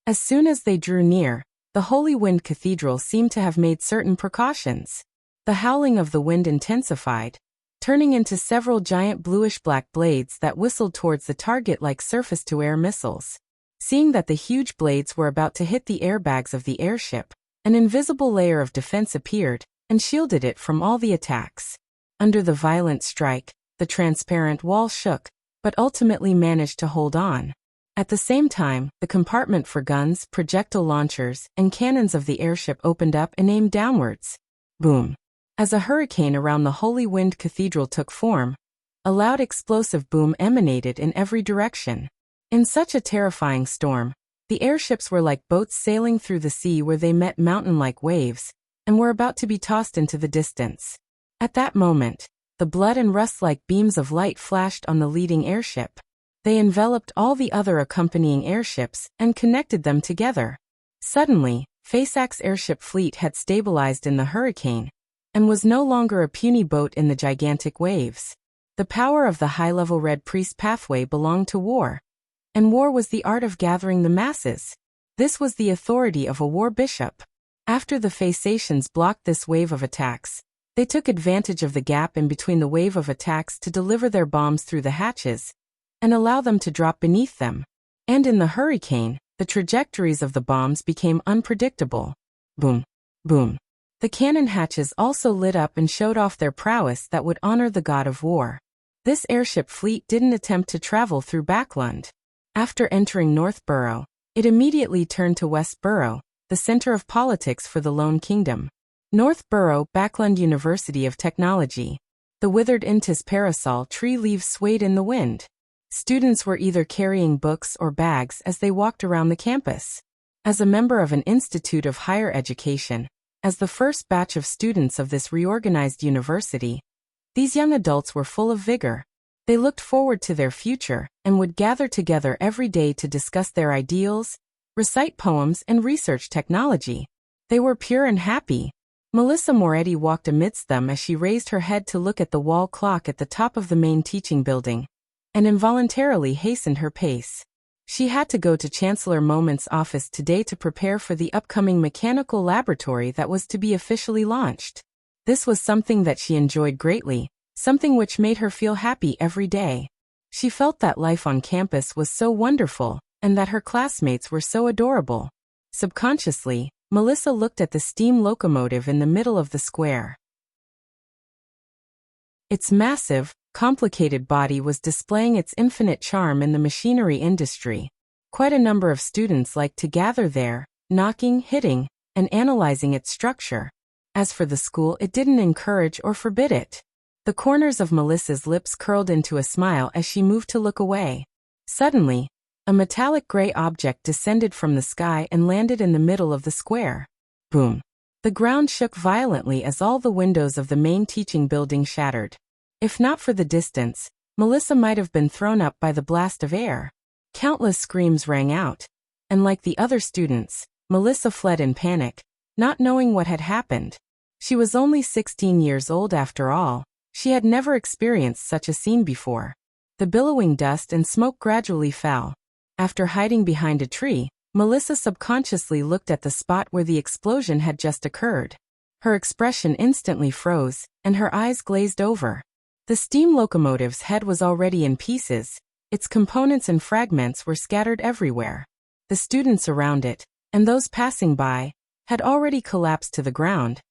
As soon as they drew near, the Holy Wind Cathedral seemed to have made certain precautions. The howling of the wind intensified, turning into several giant bluish-black blades that whistled towards the target like surface-to-air missiles. Seeing that the huge blades were about to hit the airbags of the airship, an invisible layer of defense appeared and shielded it from all the attacks. Under the violent strike, the transparent wall shook, but ultimately managed to hold on. At the same time, the compartment for guns, projectile launchers, and cannons of the airship opened up and aimed downwards. Boom! As a hurricane around the Holy Wind Cathedral took form, a loud explosive boom emanated in every direction. In such a terrifying storm, the airships were like boats sailing through the sea where they met mountain-like waves, and were about to be tossed into the distance. At that moment, the blood and rust-like beams of light flashed on the leading airship. They enveloped all the other accompanying airships and connected them together. Suddenly, Faceac's airship fleet had stabilized in the hurricane, and was no longer a puny boat in the gigantic waves. The power of the high-level Red Priest pathway belonged to war, and war was the art of gathering the masses. This was the authority of a war bishop. After the Faceacians blocked this wave of attacks, they took advantage of the gap in between the wave of attacks to deliver their bombs through the hatches, and allow them to drop beneath them. And in the hurricane, the trajectories of the bombs became unpredictable. Boom! Boom! The cannon hatches also lit up and showed off their prowess that would honor the god of war. This airship fleet didn't attempt to travel through Backlund. After entering North Borough, it immediately turned to West Borough, the center of politics for the Lone Kingdom. North Borough, Backlund University of Technology. The withered intis parasol tree leaves swayed in the wind. Students were either carrying books or bags as they walked around the campus. As a member of an institute of higher education, as the first batch of students of this reorganized university, these young adults were full of vigor. They looked forward to their future and would gather together every day to discuss their ideals, recite poems, and research technology. They were pure and happy. Melissa Moretti walked amidst them as she raised her head to look at the wall clock at the top of the main teaching building, and involuntarily hastened her pace. She had to go to Chancellor Moment's office today to prepare for the upcoming mechanical laboratory that was to be officially launched. This was something that she enjoyed greatly, something which made her feel happy every day. She felt that life on campus was so wonderful, and that her classmates were so adorable. Subconsciously, Melissa looked at the steam locomotive in the middle of the square. Its massive, complicated body was displaying its infinite charm in the machinery industry. Quite a number of students liked to gather there, knocking, hitting, and analyzing its structure. As for the school, it didn't encourage or forbid it. The corners of Melissa's lips curled into a smile as she moved to look away. Suddenly, a metallic gray object descended from the sky and landed in the middle of the square. Boom! The ground shook violently as all the windows of the main teaching building shattered. If not for the distance, Melissa might have been thrown up by the blast of air. Countless screams rang out, and like the other students, Melissa fled in panic, not knowing what had happened. She was only 16 years old after all. She had never experienced such a scene before. The billowing dust and smoke gradually fell. After hiding behind a tree, Melissa subconsciously looked at the spot where the explosion had just occurred. Her expression instantly froze, and her eyes glazed over. The steam locomotive's head was already in pieces. Its components and fragments were scattered everywhere. The students around it, and those passing by, had already collapsed to the ground,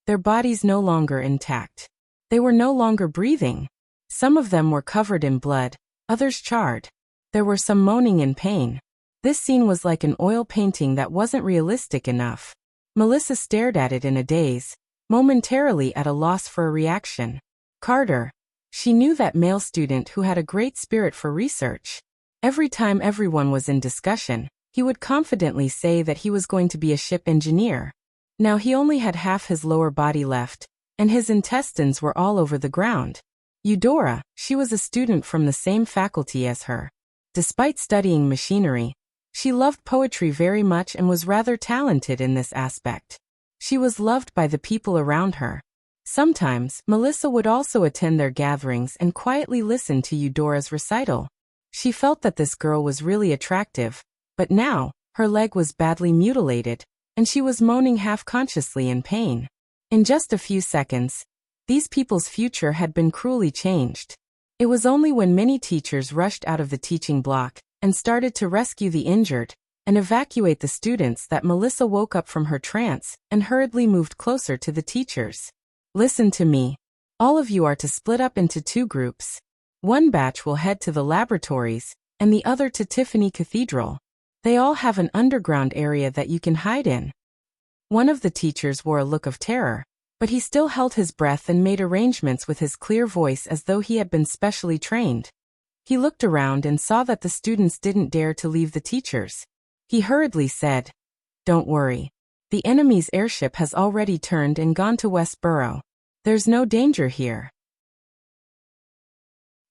their bodies no longer intact. They were no longer breathing. Some of them were covered in blood, others charred. There were some moaning in pain. This scene was like an oil painting that wasn't realistic enough. Melissa stared at it in a daze, momentarily at a loss for a reaction. Carter. She knew that male student who had a great spirit for research. Every time everyone was in discussion, he would confidently say that he was going to be a ship engineer. Now he only had half his lower body left, and his intestines were all over the ground. Eudora, she was a student from the same faculty as her. Despite studying machinery, she loved poetry very much and was rather talented in this aspect. She was loved by the people around her. Sometimes, Melissa would also attend their gatherings and quietly listen to Eudora's recital. She felt that this girl was really attractive, but now, her leg was badly mutilated, and she was moaning half-consciously in pain. In just a few seconds, these people's future had been cruelly changed. It was only when many teachers rushed out of the teaching block and started to rescue the injured and evacuate the students that Melissa woke up from her trance and hurriedly moved closer to the teachers. Listen to me. All of you are to split up into two groups. One batch will head to the laboratories, and the other to Tiffany Cathedral. They all have an underground area that you can hide in. One of the teachers wore a look of terror, but he still held his breath and made arrangements with his clear voice as though he had been specially trained. He looked around and saw that the students didn't dare to leave the teachers. He hurriedly said, "Don't worry. The enemy's airship has already turned and gone to West Borough. There's no danger here."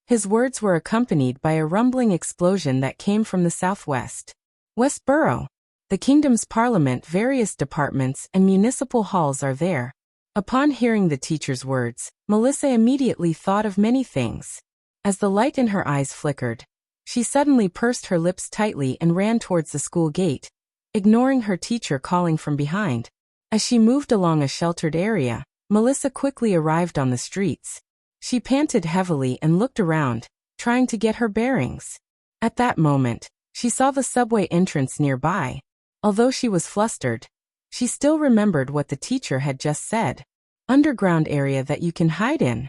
His words were accompanied by a rumbling explosion that came from the southwest. West Borough. The kingdom's parliament, various departments, and municipal halls are there. Upon hearing the teacher's words, Melissa immediately thought of many things. As the light in her eyes flickered, she suddenly pursed her lips tightly and ran towards the school gate, ignoring her teacher calling from behind. As she moved along a sheltered area, Melissa quickly arrived on the streets. She panted heavily and looked around, trying to get her bearings. At that moment, she saw the subway entrance nearby. Although she was flustered, she still remembered what the teacher had just said. Underground area that you can hide in.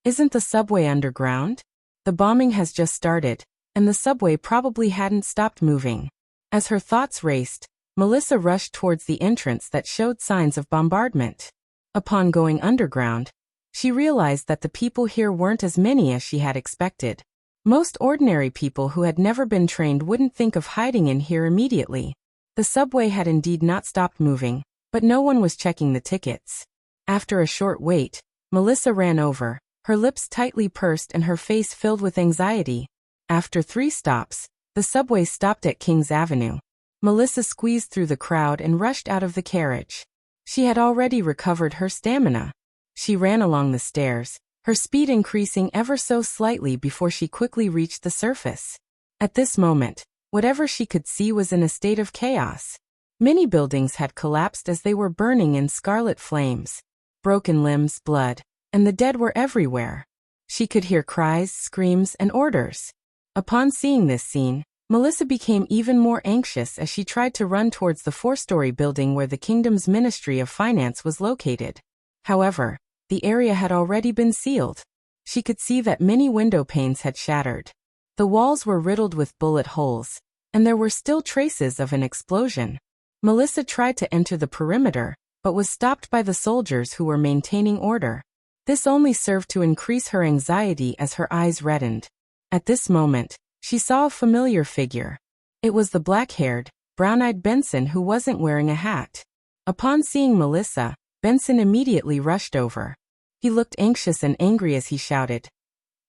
Isn't the subway underground? The bombing has just started, and the subway probably hadn't stopped moving. As her thoughts raced, Melissa rushed towards the entrance that showed signs of bombardment. Upon going underground, she realized that the people here weren't as many as she had expected. Most ordinary people who had never been trained wouldn't think of hiding in here immediately. The subway had indeed not stopped moving, but no one was checking the tickets. After a short wait, Melissa ran over, her lips tightly pursed and her face filled with anxiety. After 3 stops, the subway stopped at King's Avenue. Melissa squeezed through the crowd and rushed out of the carriage. She had already recovered her stamina. She ran along the stairs, her speed increasing ever so slightly before she quickly reached the surface. At this moment, whatever she could see was in a state of chaos. Many buildings had collapsed as they were burning in scarlet flames. Broken limbs, blood, and the dead were everywhere. She could hear cries, screams, and orders. Upon seeing this scene, Melissa became even more anxious as she tried to run towards the 4-story building where the kingdom's Ministry of Finance was located. However, the area had already been sealed. She could see that many window panes had shattered. The walls were riddled with bullet holes, and there were still traces of an explosion. Melissa tried to enter the perimeter, but was stopped by the soldiers who were maintaining order. This only served to increase her anxiety as her eyes reddened. At this moment, she saw a familiar figure. It was the black-haired, brown-eyed Benson who wasn't wearing a hat. Upon seeing Melissa, Benson immediately rushed over. He looked anxious and angry as he shouted,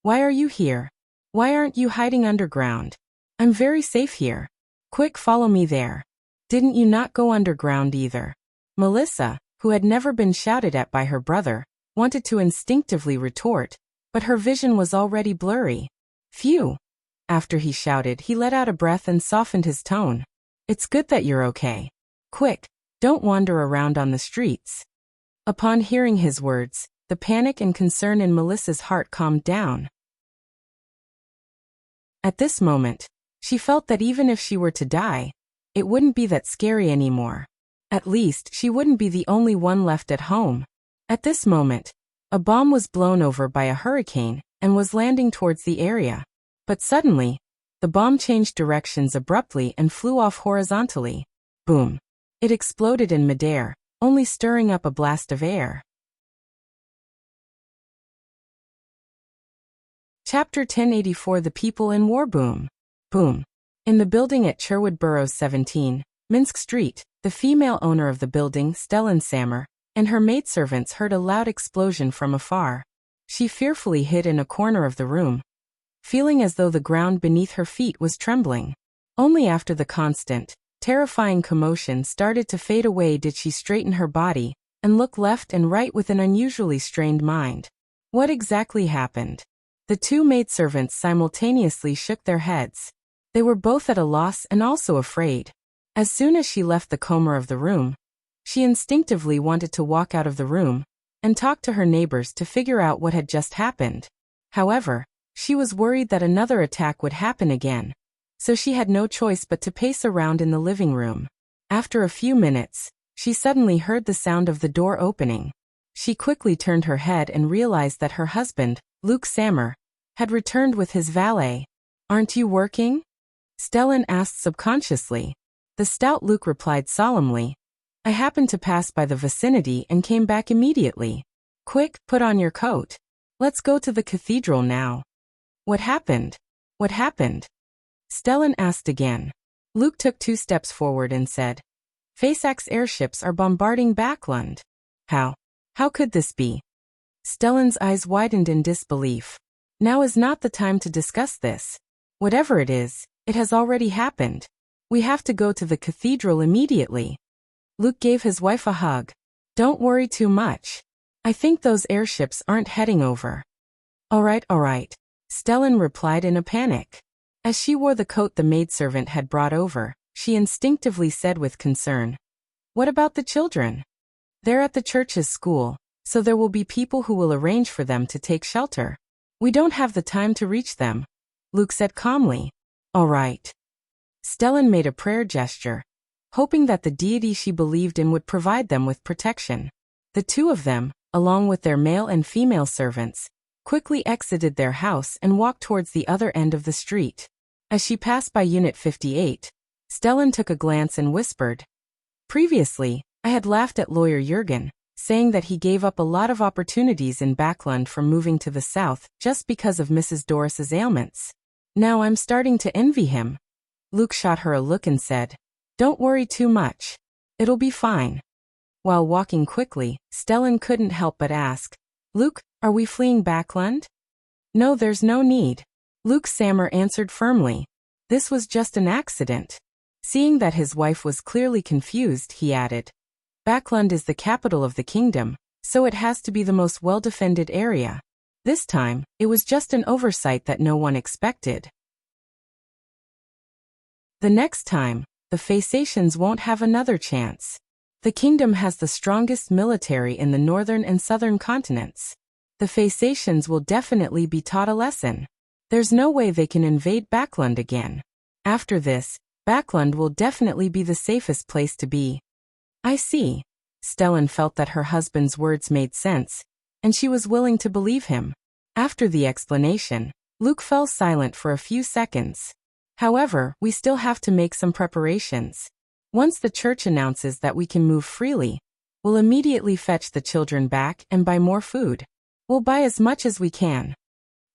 "Why are you here? Why aren't you hiding underground? I'm very safe here. Quick, follow me there." "Didn't you not go underground either?" Melissa, who had never been shouted at by her brother, wanted to instinctively retort, but her vision was already blurry. "Phew." After he shouted, he let out a breath and softened his tone. "It's good that you're okay. Quick, don't wander around on the streets." Upon hearing his words, the panic and concern in Melissa's heart calmed down. At this moment, she felt that even if she were to die, it wouldn't be that scary anymore. At least, she wouldn't be the only one left at home. At this moment, a bomb was blown over by a hurricane and was landing towards the area. But suddenly, the bomb changed directions abruptly and flew off horizontally. Boom. It exploded in midair, only stirring up a blast of air. Chapter 1084 The People in War. Boom. Boom. In the building at Sherwood Burrows 17, Minsk Street, the female owner of the building, Stellan Sammer, and her maidservants heard a loud explosion from afar. She fearfully hid in a corner of the room, feeling as though the ground beneath her feet was trembling. Only after the constant, terrifying commotion started to fade away did she straighten her body and look left and right with an unusually strained mind. What exactly happened? The 2 maidservants simultaneously shook their heads. They were both at a loss and also afraid. As soon as she left the corner of the room, she instinctively wanted to walk out of the room and talk to her neighbors to figure out what had just happened. However, she was worried that another attack would happen again, so she had no choice but to pace around in the living room. After a few minutes, she suddenly heard the sound of the door opening. She quickly turned her head and realized that her husband, Luke Sammer, had returned with his valet. "Aren't you working?" Stellan asked subconsciously. The stout Luke replied solemnly, "I happened to pass by the vicinity and came back immediately. Quick, put on your coat. Let's go to the cathedral now." "What happened? What happened?" Stellan asked again. Luke took 2 steps forward and said, "Faceax airships are bombarding Backlund." How? How could this be?" Stellan's eyes widened in disbelief. "Now is not the time to discuss this. Whatever it is, it has already happened. We have to go to the cathedral immediately." Luke gave his wife a hug. "Don't worry too much. I think those airships aren't heading over." All right, Stellan replied in a panic. As she wore the coat the maidservant had brought over, she instinctively said with concern, "What about the children? They're at the church's school, so there will be people who will arrange for them to take shelter. We don't have the time to reach them," Luke said calmly. "All right." Stellan made a prayer gesture, hoping that the deity she believed in would provide them with protection. The 2 of them, along with their male and female servants, quickly exited their house and walked towards the other end of the street. As she passed by Unit 58, Stellan took a glance and whispered, "Previously, I had laughed at Lawyer Jurgen, saying that he gave up a lot of opportunities in Backlund from moving to the south just because of Mrs. Doris's ailments. Now I'm starting to envy him." Luke shot her a look and said, "Don't worry too much. It'll be fine." While walking quickly, Stellan couldn't help but ask, "Luke, are we fleeing Backlund?" "No, there's no need." Luke Sammer answered firmly. "This was just an accident." Seeing that his wife was clearly confused, he added, "Backlund is the capital of the kingdom, so it has to be the most well-defended area. This time, it was just an oversight that no one expected. The next time, the Phasacians won't have another chance. The kingdom has the strongest military in the northern and southern continents. The Phasacians will definitely be taught a lesson. There's no way they can invade Backlund again. After this, Backlund will definitely be the safest place to be." "I see." Stellan felt that her husband's words made sense, and she was willing to believe him. After the explanation, Luke fell silent for a few seconds. "However, we still have to make some preparations. Once the church announces that we can move freely, we'll immediately fetch the children back and buy more food. We'll buy as much as we can."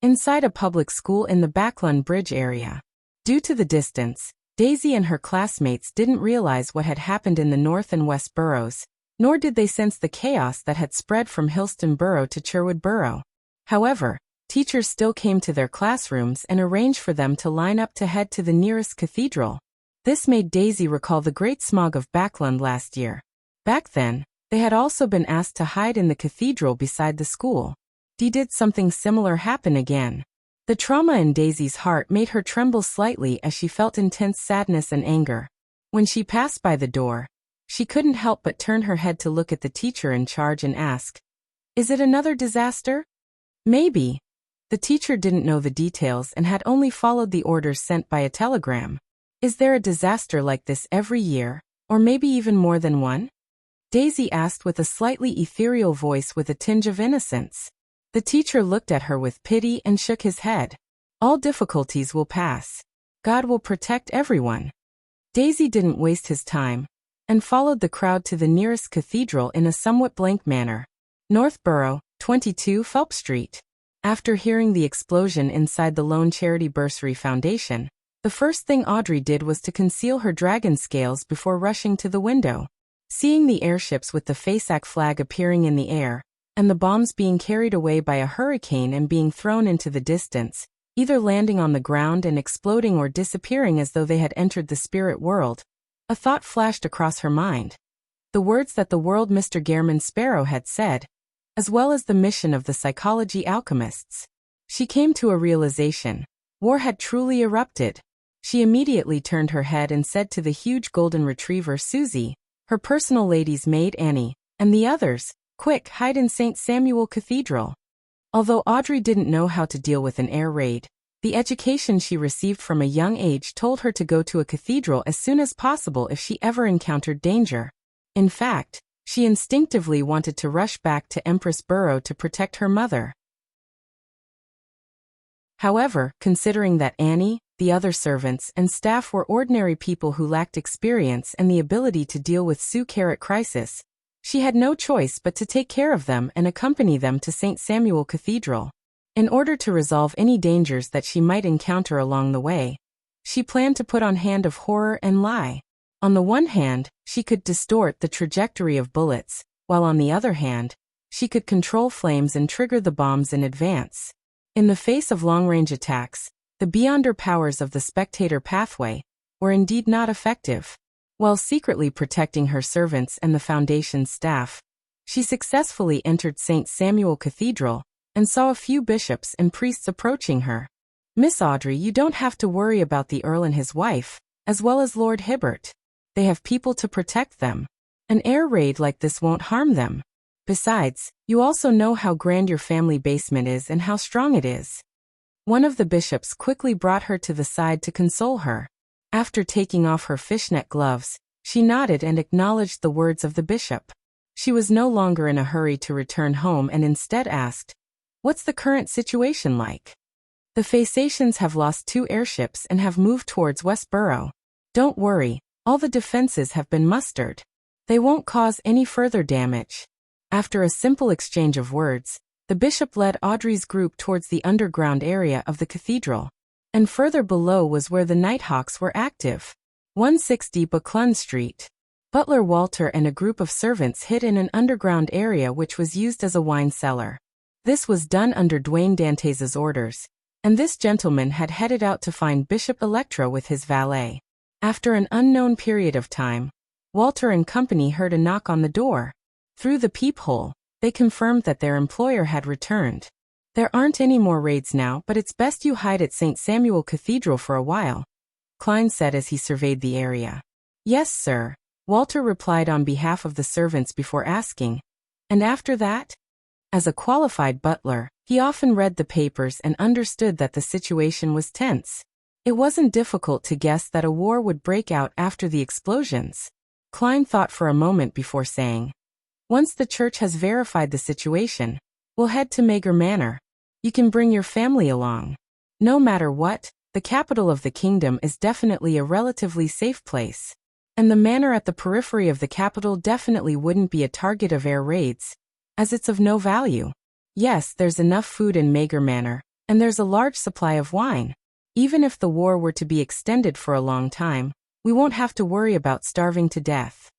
Inside a public school in the Backlund Bridge area. Due to the distance, Daisy and her classmates didn't realize what had happened in the North and West boroughs, nor did they sense the chaos that had spread from Hillston Borough to Cherwood Borough. However, teachers still came to their classrooms and arranged for them to line up to head to the nearest cathedral. This made Daisy recall the great smog of Backlund last year. Back then, they had also been asked to hide in the cathedral beside the school. Did something similar happen again? The trauma in Daisy's heart made her tremble slightly as she felt intense sadness and anger. When she passed by the door, she couldn't help but turn her head to look at the teacher in charge and ask, "Is it another disaster?" "Maybe." The teacher didn't know the details and had only followed the orders sent by a telegram. "Is there a disaster like this every year, or maybe even more than one?" Daisy asked with a slightly ethereal voice with a tinge of innocence. The teacher looked at her with pity and shook his head. "All difficulties will pass. God will protect everyone." Daisy didn't waste his time, and followed the crowd to the nearest cathedral in a somewhat blank manner. North Borough, 22 Phelps Street. After hearing the explosion inside the Lone Charity Bursary Foundation, the first thing Audrey did was to conceal her dragon scales before rushing to the window. Seeing the airships with the Phasac flag appearing in the air, and the bombs being carried away by a hurricane and being thrown into the distance, either landing on the ground and exploding or disappearing as though they had entered the spirit world, a thought flashed across her mind. The words that the world Mr. Gehrman Sparrow had said, as well as the mission of the psychology alchemists. She came to a realization. War had truly erupted. She immediately turned her head and said to the huge golden retriever Susie, her personal lady's maid Annie, and the others, "Quick, hide in St. Samuel Cathedral." Although Audrey didn't know how to deal with an air raid, the education she received from a young age told her to go to a cathedral as soon as possible if she ever encountered danger. In fact, she instinctively wanted to rush back to Empress Borough to protect her mother. However, considering that Annie, the other servants, and staff were ordinary people who lacked experience and the ability to deal with Secre crisis, she had no choice but to take care of them and accompany them to St. Samuel Cathedral. In order to resolve any dangers that she might encounter along the way, she planned to put on hand of horror and lie. On the one hand, she could distort the trajectory of bullets, while on the other hand, she could control flames and trigger the bombs in advance. In the face of long-range attacks, the beyonder powers of the spectator pathway were indeed not effective. While secretly protecting her servants and the Foundation's staff, she successfully entered St. Samuel Cathedral and saw a few bishops and priests approaching her. "Miss Audrey, you don't have to worry about the Earl and his wife, as well as Lord Hibbert. They have people to protect them. An air raid like this won't harm them. Besides, you also know how grand your family basement is and how strong it is." One of the bishops quickly brought her to the side to console her. After taking off her fishnet gloves, she nodded and acknowledged the words of the bishop. She was no longer in a hurry to return home and instead asked, What's the current situation like? The Phasacians have lost 2 airships and have moved towards Westboro. Don't worry, all the defenses have been mustered. They won't cause any further damage. After a simple exchange of words, the bishop led Audrey's group towards the underground area of the cathedral. And further below was where the Nighthawks were active. 160 Backlund Street. Butler Walter and a group of servants hid in an underground area which was used as a wine cellar. This was done under Dwayne Dantes' orders, and this gentleman had headed out to find Bishop Electra with his valet. After an unknown period of time, Walter and company heard a knock on the door. Through the peephole, they confirmed that their employer had returned. There aren't any more raids now, but it's best you hide at St. Samuel Cathedral for a while, Klein said as he surveyed the area. Yes, sir, Walter replied on behalf of the servants before asking. And after that? As a qualified butler, he often read the papers and understood that the situation was tense. It wasn't difficult to guess that a war would break out after the explosions. Klein thought for a moment before saying, once the church has verified the situation, we'll head to Mager Manor. You can bring your family along. No matter what, the capital of the kingdom is definitely a relatively safe place. And the manor at the periphery of the capital definitely wouldn't be a target of air raids, as it's of no value. Yes, there's enough food in Mager Manor, and there's a large supply of wine. Even if the war were to be extended for a long time, we won't have to worry about starving to death.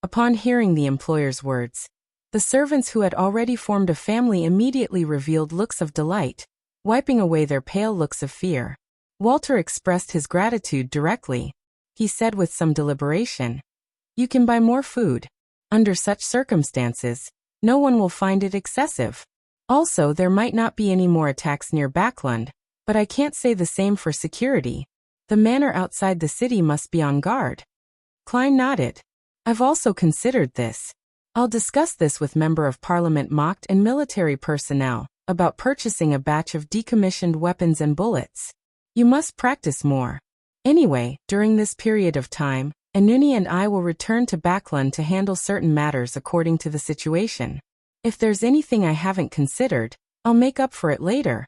Upon hearing the employer's words, the servants who had already formed a family immediately revealed looks of delight, wiping away their pale looks of fear. Walter expressed his gratitude directly. He said with some deliberation, "You can buy more food. Under such circumstances, no one will find it excessive. Also, there might not be any more attacks near Backlund, but I can't say the same for security. The manor outside the city must be on guard." Klein nodded. "I've also considered this. I'll discuss this with Member of Parliament Mocht and military personnel, about purchasing a batch of decommissioned weapons and bullets. You must practice more. Anyway, during this period of time, Anuni and I will return to Backlund to handle certain matters according to the situation. If there's anything I haven't considered, I'll make up for it later."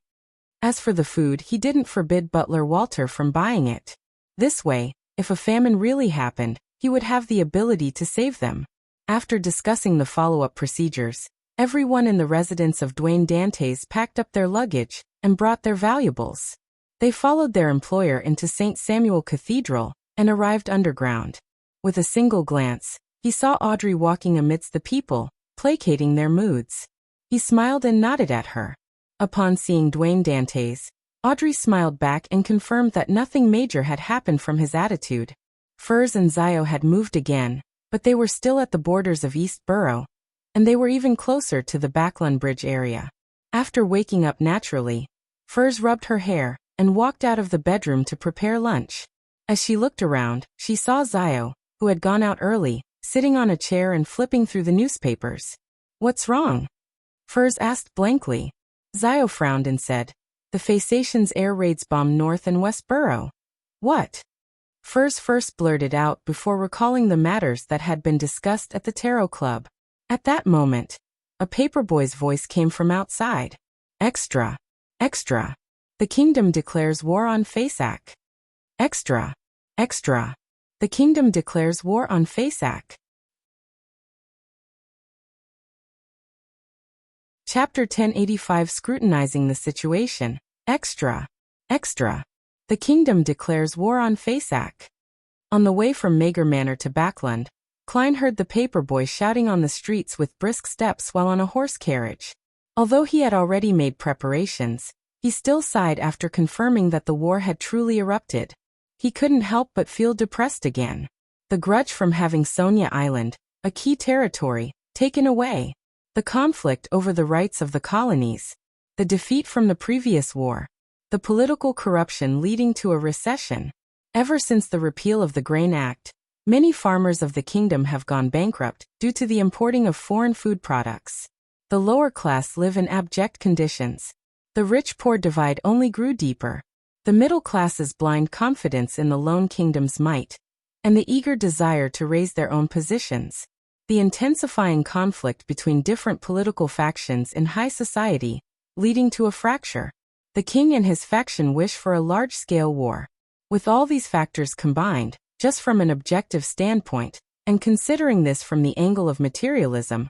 As for the food, he didn't forbid Butler Walter from buying it. This way, if a famine really happened, he would have the ability to save them. After discussing the follow-up procedures, everyone in the residence of Dwayne Dantes packed up their luggage and brought their valuables. They followed their employer into St. Samuel Cathedral and arrived underground. With a single glance, he saw Audrey walking amidst the people, placating their moods. He smiled and nodded at her. Upon seeing Dwayne Dantes, Audrey smiled back and confirmed that nothing major had happened from his attitude. Furs and Zio had moved again, but they were still at the borders of East Borough, and they were even closer to the Backlund Bridge area. After waking up naturally, Furs rubbed her hair and walked out of the bedroom to prepare lunch. As she looked around, she saw Zio, who had gone out early, sitting on a chair and flipping through the newspapers. "What's wrong?" Furs asked blankly. Zio frowned and said, "The Phasacians air raids bombed North and West Borough." "What?" Furs first blurted out before recalling the matters that had been discussed at the Tarot Club. At that moment, a paperboy's voice came from outside. "Extra! Extra! The kingdom declares war on Fasak! Extra! Extra! The kingdom declares war on Fasak!" Chapter 1085 Scrutinizing the Situation. Extra! Extra! The kingdom declares war on Fasak. On the way from Mager Manor to Backlund, Klein heard the paperboy shouting on the streets with brisk steps while on a horse carriage. Although he had already made preparations, he still sighed after confirming that the war had truly erupted. He couldn't help but feel depressed again. The grudge from having Sonia Island, a key territory, taken away. The conflict over the rights of the colonies. The defeat from the previous war. The political corruption leading to a recession. Ever since the repeal of the Grain Act, many farmers of the kingdom have gone bankrupt due to the importing of foreign food products. The lower class live in abject conditions. The rich-poor divide only grew deeper. The middle class's blind confidence in the lone kingdom's might, and the eager desire to raise their own positions. the intensifying conflict between different political factions in high society, leading to a fracture. The king and his faction wish for a large-scale war. With all these factors combined, just from an objective standpoint, and considering this from the angle of materialism,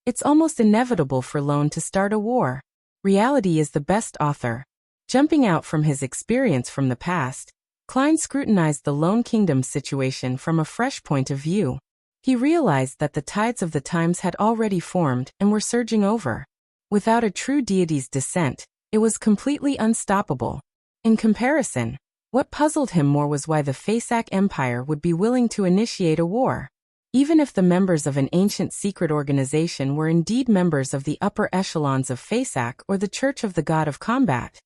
it's almost inevitable for Lone to start a war. Reality is the best author. Jumping out from his experience from the past, Klein scrutinized the Lone Kingdom's situation from a fresh point of view. He realized that the tides of the times had already formed and were surging over. Without a true deity's descent, it was completely unstoppable. In comparison, what puzzled him more was why the Faceac Empire would be willing to initiate a war. Even if the members of an ancient secret organization were indeed members of the upper echelons of Faceac or the Church of the God of Combat,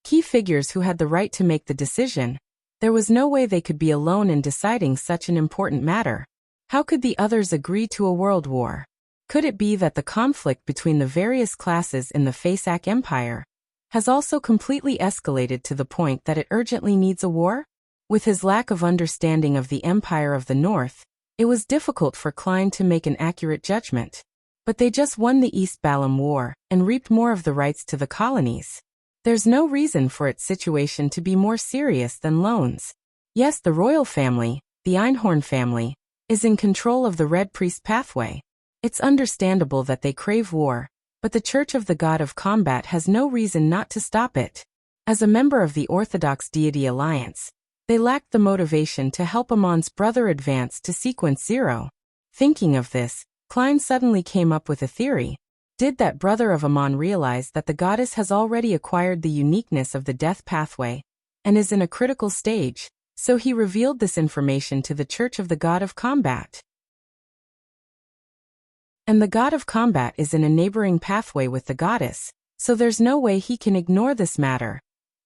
key figures who had the right to make the decision, there was no way they could be alone in deciding such an important matter. How could the others agree to a world war? Could it be that the conflict between the various classes in the Faceac Empire has also completely escalated to the point that it urgently needs a war? With his lack of understanding of the Empire of the North, it was difficult for Klein to make an accurate judgment. But they just won the East Balam War and reaped more of the rights to the colonies. There's no reason for its situation to be more serious than Lone's. Yes, the royal family, the Einhorn family, is in control of the Red Priest pathway. It's understandable that they crave war, but the Church of the God of Combat has no reason not to stop it. As a member of the Orthodox Deity Alliance, they lacked the motivation to help Amon's brother advance to Sequence 0. Thinking of this, Klein suddenly came up with a theory. Did that brother of Amon realize that the goddess has already acquired the uniqueness of the death pathway and is in a critical stage, so he revealed this information to the Church of the God of Combat? And the God of Combat is in a neighboring pathway with the goddess, so there's no way he can ignore this matter.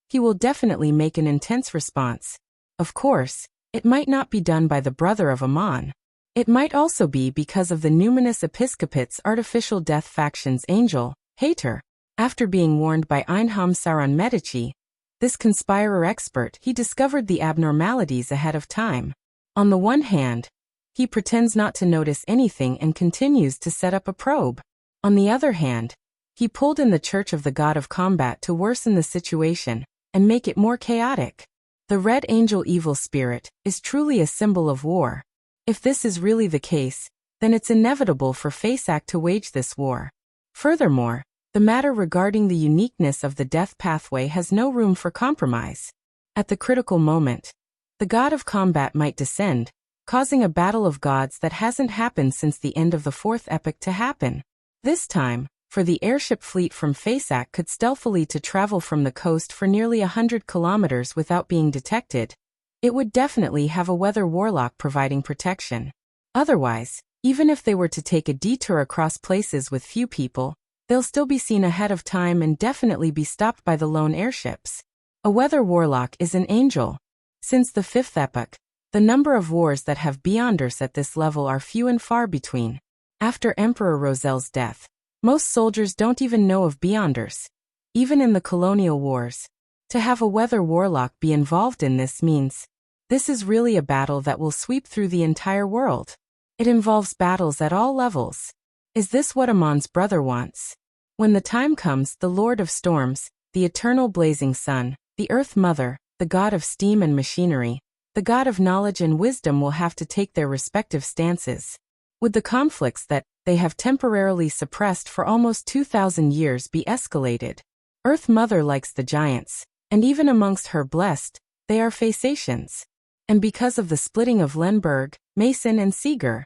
He will definitely make an intense response. Of course, it might not be done by the brother of Amon. It might also be because of the numinous episcopate's artificial death faction's angel, Hater. After being warned by Einham Saron Medici, this conspirer expert, he discovered the abnormalities ahead of time. On the one hand, he pretends not to notice anything and continues to set up a probe. On the other hand, he pulled in the Church of the God of Combat to worsen the situation and make it more chaotic. The Red Angel Evil Spirit is truly a symbol of war. If this is really the case, then it's inevitable for Faceac to wage this war. Furthermore, the matter regarding the uniqueness of the death pathway has no room for compromise. At the critical moment, the God of Combat might descend, causing a battle of gods that hasn't happened since the end of the Fourth Epoch to happen. This time, for the airship fleet from Faceac could stealthily to travel from the coast for nearly 100 kilometers without being detected, it would definitely have a weather warlock providing protection. Otherwise, even if they were to take a detour across places with few people, they'll still be seen ahead of time and definitely be stopped by the lone airships. A weather warlock is an angel. Since the Fifth Epoch, the number of wars that have Beyonders at this level are few and far between. After Emperor Rosel's death, most soldiers don't even know of Beyonders. Even in the colonial wars, to have a weather warlock be involved in this means this is really a battle that will sweep through the entire world. It involves battles at all levels. Is this what Amon's brother wants? When the time comes, the Lord of Storms, the eternal blazing sun, the Earth Mother, the God of steam and machinery, the God of knowledge and wisdom will have to take their respective stances. Would the conflicts that they have temporarily suppressed for almost 2,000 years be escalated? Earth Mother likes the giants, and even amongst her blessed, they are Phasacians. And because of the splitting of Lenberg, Mason and Secre,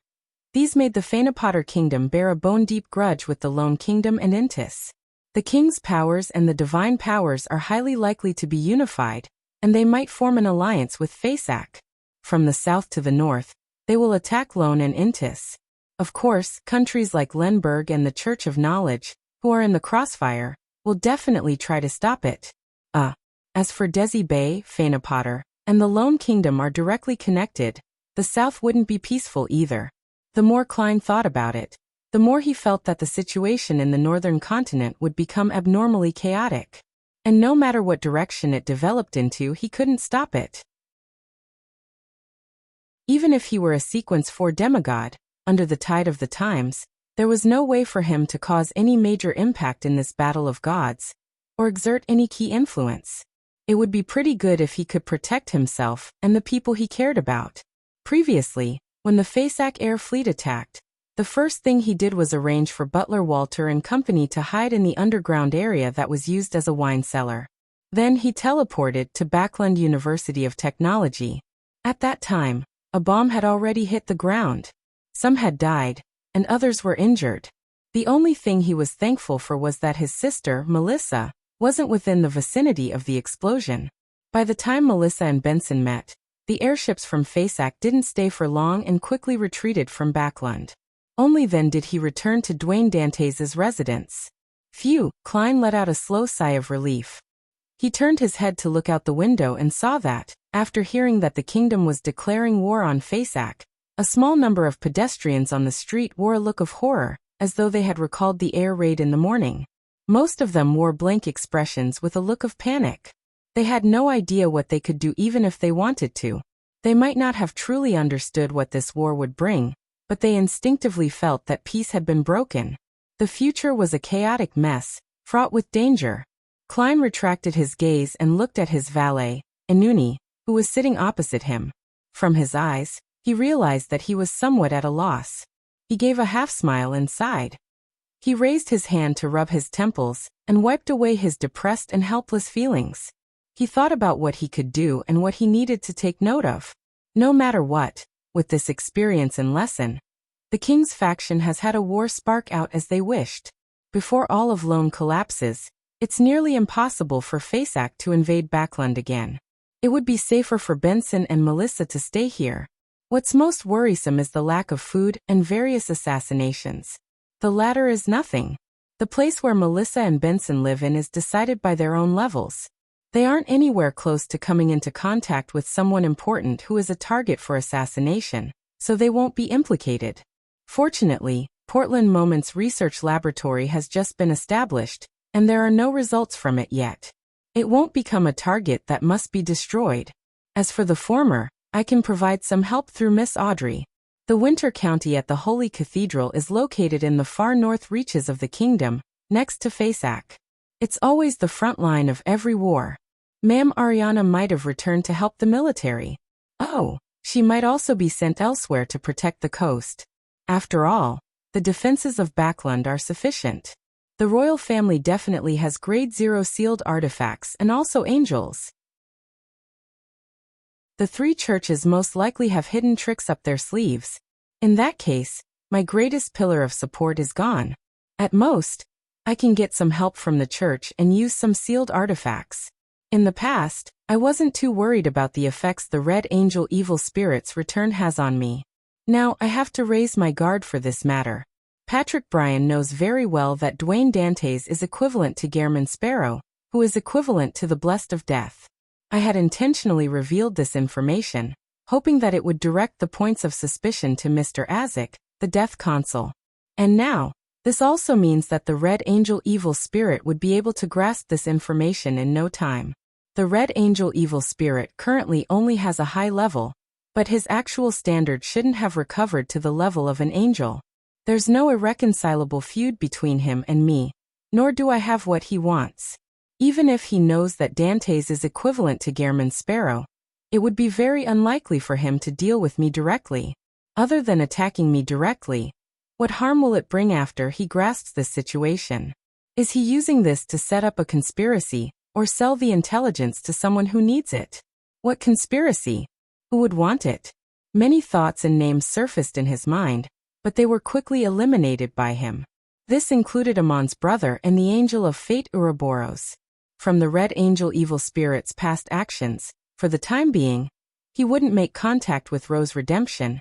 these made the Phaenopotter Kingdom bear a bone-deep grudge with the Lone Kingdom and Intis. The king's powers and the divine powers are highly likely to be unified, and they might form an alliance with Faceac. From the south to the north, they will attack Lone and Intis. Of course, countries like Lenberg and the Church of Knowledge, who are in the crossfire, will definitely try to stop it. As for Desi Bay, Phaenopotter, and the Lone Kingdom are directly connected, the south wouldn't be peaceful either. The more Klein thought about it, the more he felt that the situation in the northern continent would become abnormally chaotic. And no matter what direction it developed into, he couldn't stop it. Even if he were a Sequence 4 demigod, under the tide of the times, there was no way for him to cause any major impact in this battle of gods, or exert any key influence. It would be pretty good if he could protect himself and the people he cared about. Previously, when the Faceac Air Fleet attacked, the first thing he did was arrange for Butler Walter and company to hide in the underground area that was used as a wine cellar. Then he teleported to Backlund University of Technology. At that time, a bomb had already hit the ground. Some had died, and others were injured. The only thing he was thankful for was that his sister, Melissa, wasn't within the vicinity of the explosion. By the time Melissa and Benson met, the airships from Faceac didn't stay for long and quickly retreated from Backlund. Only then did he return to Dwayne Dantes' residence. Phew, Klein let out a slow sigh of relief. He turned his head to look out the window and saw that, after hearing that the kingdom was declaring war on Faceac, a small number of pedestrians on the street wore a look of horror, as though they had recalled the air raid in the morning. Most of them wore blank expressions with a look of panic. They had no idea what they could do even if they wanted to. They might not have truly understood what this war would bring, but they instinctively felt that peace had been broken. The future was a chaotic mess, fraught with danger. Klein retracted his gaze and looked at his valet, Inuni, who was sitting opposite him. From his eyes, he realized that he was somewhat at a loss. He gave a half-smile and sighed. He raised his hand to rub his temples and wiped away his depressed and helpless feelings. He thought about what he could do and what he needed to take note of. No matter what, with this experience and lesson, the King's faction has had a war spark out as they wished. Before all of Lone collapses, it's nearly impossible for Faceac to invade Backlund again. It would be safer for Benson and Melissa to stay here. What's most worrisome is the lack of food and various assassinations. The latter is nothing. The place where Melissa and Benson live in is decided by their own levels. They aren't anywhere close to coming into contact with someone important who is a target for assassination, so they won't be implicated. Fortunately, Portland Moments Research Laboratory has just been established, and there are no results from it yet. It won't become a target that must be destroyed. As for the former, I can provide some help through Miss Audrey. The Winter County at the Holy Cathedral is located in the far north reaches of the kingdom, next to Faceac. It's always the front line of every war. Ma'am Ariana might have returned to help the military. Oh, she might also be sent elsewhere to protect the coast. After all, the defenses of Backlund are sufficient. The royal family definitely has grade 0 sealed artifacts and also angels. The three churches most likely have hidden tricks up their sleeves. In that case, my greatest pillar of support is gone. At most, I can get some help from the church and use some sealed artifacts. In the past, I wasn't too worried about the effects the Red Angel Evil Spirit's return has on me. Now I have to raise my guard for this matter. Patrick Bryan knows very well that Dwayne Dantes is equivalent to Gehrman Sparrow, who is equivalent to the Blessed of Death. I had intentionally revealed this information, hoping that it would direct the points of suspicion to Mr. Azek, the Death Consul. And now, this also means that the Red Angel Evil Spirit would be able to grasp this information in no time. The Red Angel Evil Spirit currently only has a high level, but his actual standard shouldn't have recovered to the level of an angel. There's no irreconcilable feud between him and me, nor do I have what he wants. Even if he knows that Dantes is equivalent to Gehrman Sparrow, it would be very unlikely for him to deal with me directly. Other than attacking me directly, what harm will it bring after he grasps this situation? Is he using this to set up a conspiracy, or sell the intelligence to someone who needs it? What conspiracy? Who would want it? Many thoughts and names surfaced in his mind, but they were quickly eliminated by him. This included Amon's brother and the Angel of Fate Ouroboros. From the Red Angel Evil Spirit's past actions, for the time being, he wouldn't make contact with Rose Redemption,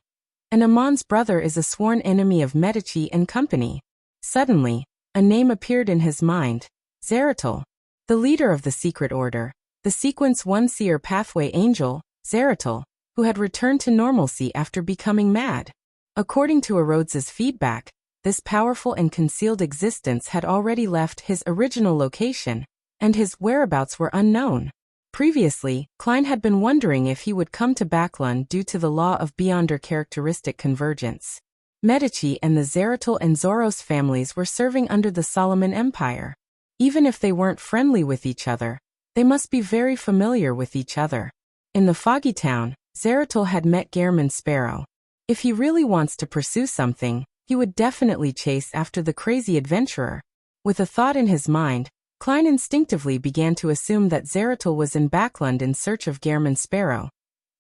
and Amon's brother is a sworn enemy of Medici and company. Suddenly, a name appeared in his mind, Zeratul. The leader of the Secret Order, the Sequence 1 Seer Pathway Angel, Zeratul, who had returned to normalcy after becoming mad. According to Erodes's feedback, this powerful and concealed existence had already left his original location, and his whereabouts were unknown. Previously, Klein had been wondering if he would come to Backlund due to the law of Beyonder characteristic convergence. Medici and the Zeratul and Zoros families were serving under the Solomon Empire. Even if they weren't friendly with each other, they must be very familiar with each other. In the foggy town, Zeratul had met Gehrman Sparrow. If he really wants to pursue something, he would definitely chase after the crazy adventurer. With a thought in his mind, Klein instinctively began to assume that Zeratul was in Backlund in search of Gehrman Sparrow.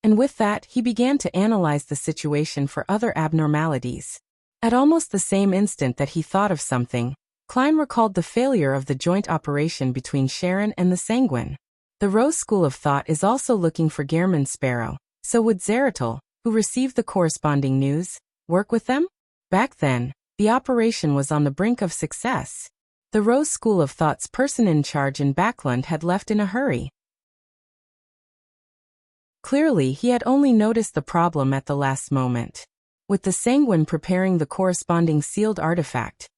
And with that, he began to analyze the situation for other abnormalities. At almost the same instant that he thought of something, Klein recalled the failure of the joint operation between Sharon and the Sanguine. The Rose school of thought is also looking for Gehrman Sparrow, so would Zeratul, who received the corresponding news, work with them? Back then, the operation was on the brink of success. The Rose school of thought's person in charge in Backlund had left in a hurry. Clearly, he had only noticed the problem at the last moment. With the Sanguine preparing the corresponding sealed artifact,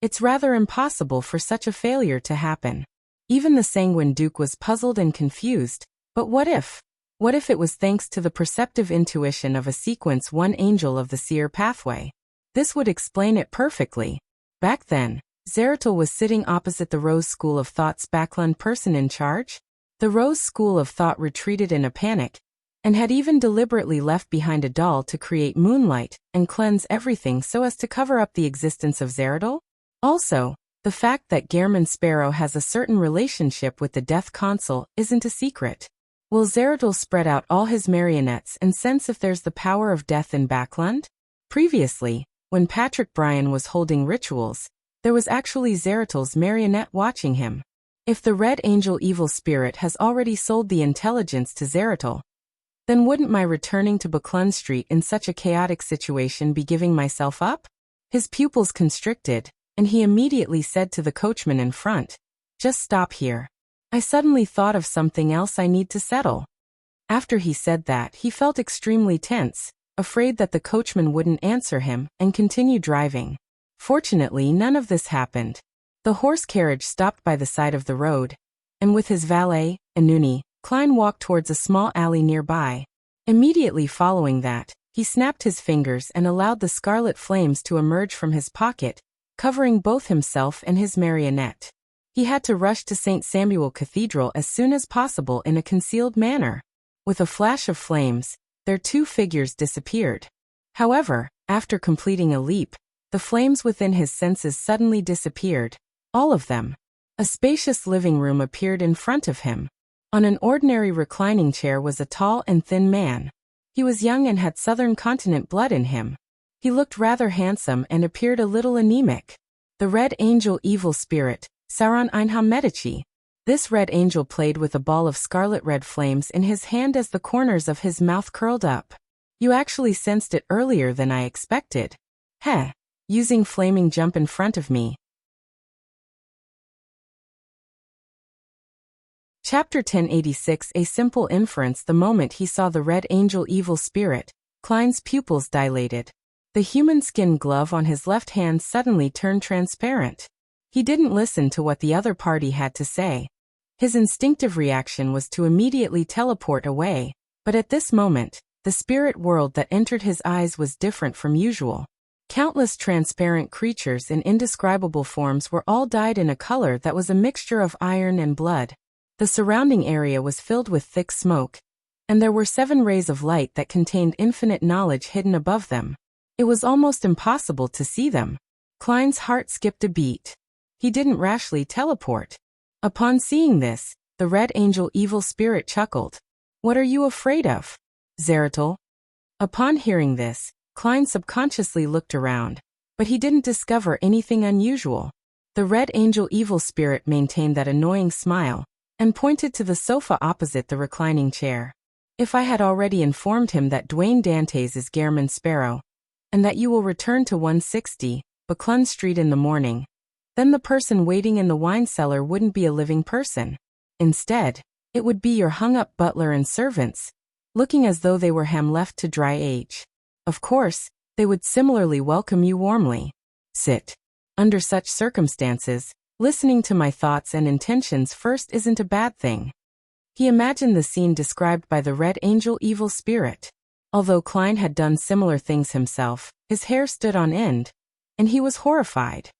it's rather impossible for such a failure to happen. Even the Sanguine Duke was puzzled and confused, but what if? What if it was thanks to the perceptive intuition of a sequence one angel of the seer pathway? This would explain it perfectly. Back then, Zeratul was sitting opposite the Rose school of thought's Backlund person in charge. The Rose school of thought retreated in a panic, and had even deliberately left behind a doll to create moonlight and cleanse everything so as to cover up the existence of Zeratul. Also, the fact that Gehrman Sparrow has a certain relationship with the Death Consul isn't a secret. Will Zeratul spread out all his marionettes and sense if there's the power of death in Backlund? Previously, when Patrick Bryan was holding rituals, there was actually Zeratul's marionette watching him. If the Red Angel evil spirit has already sold the intelligence to Zeratul, then wouldn't my returning to Backlund Street in such a chaotic situation be giving myself up? His pupils constricted, and he immediately said to the coachman in front, "Just stop here. I suddenly thought of something else I need to settle." After he said that, he felt extremely tense, afraid that the coachman wouldn't answer him and continue driving. Fortunately, none of this happened. The horse carriage stopped by the side of the road, and with his valet, Anuni, Klein walked towards a small alley nearby. Immediately following that, he snapped his fingers and allowed the scarlet flames to emerge from his pocket, covering both himself and his marionette. He had to rush to St. Samuel Cathedral as soon as possible in a concealed manner. With a flash of flames, their two figures disappeared. However, after completing a leap, the flames within his senses suddenly disappeared, all of them. A spacious living room appeared in front of him. On an ordinary reclining chair was a tall and thin man. He was young and had southern continent blood in him. He looked rather handsome and appeared a little anemic. The Red Angel evil spirit, Sauron Einham Medici. This Red Angel played with a ball of scarlet red flames in his hand as the corners of his mouth curled up. "You actually sensed it earlier than I expected." "Heh. Using flaming jump in front of me." Chapter 1086 A simple inference. The moment he saw the Red Angel evil spirit, Klein's pupils dilated. The human skin glove on his left hand suddenly turned transparent. He didn't listen to what the other party had to say. His instinctive reaction was to immediately teleport away, but at this moment, the spirit world that entered his eyes was different from usual. Countless transparent creatures in indescribable forms were all dyed in a color that was a mixture of iron and blood. The surrounding area was filled with thick smoke, and there were 7 rays of light that contained infinite knowledge hidden above them. It was almost impossible to see them. Klein's heart skipped a beat. He didn't rashly teleport. Upon seeing this, the Red Angel evil spirit chuckled. "What are you afraid of, Zeratul?" Upon hearing this, Klein subconsciously looked around, but he didn't discover anything unusual. The Red Angel evil spirit maintained that annoying smile, and pointed to the sofa opposite the reclining chair. "If I had already informed him that Dwayne Dantes is Gehrman Sparrow, and that you will return to 160, Backlund Street in the morning, then the person waiting in the wine cellar wouldn't be a living person. Instead, it would be your hung-up butler and servants, looking as though they were ham left to dry age. Of course, they would similarly welcome you warmly. Sit. Under such circumstances, listening to my thoughts and intentions first isn't a bad thing." He imagined the scene described by the Red Angel evil spirit. Although Klein had done similar things himself, his hair stood on end, and he was horrified.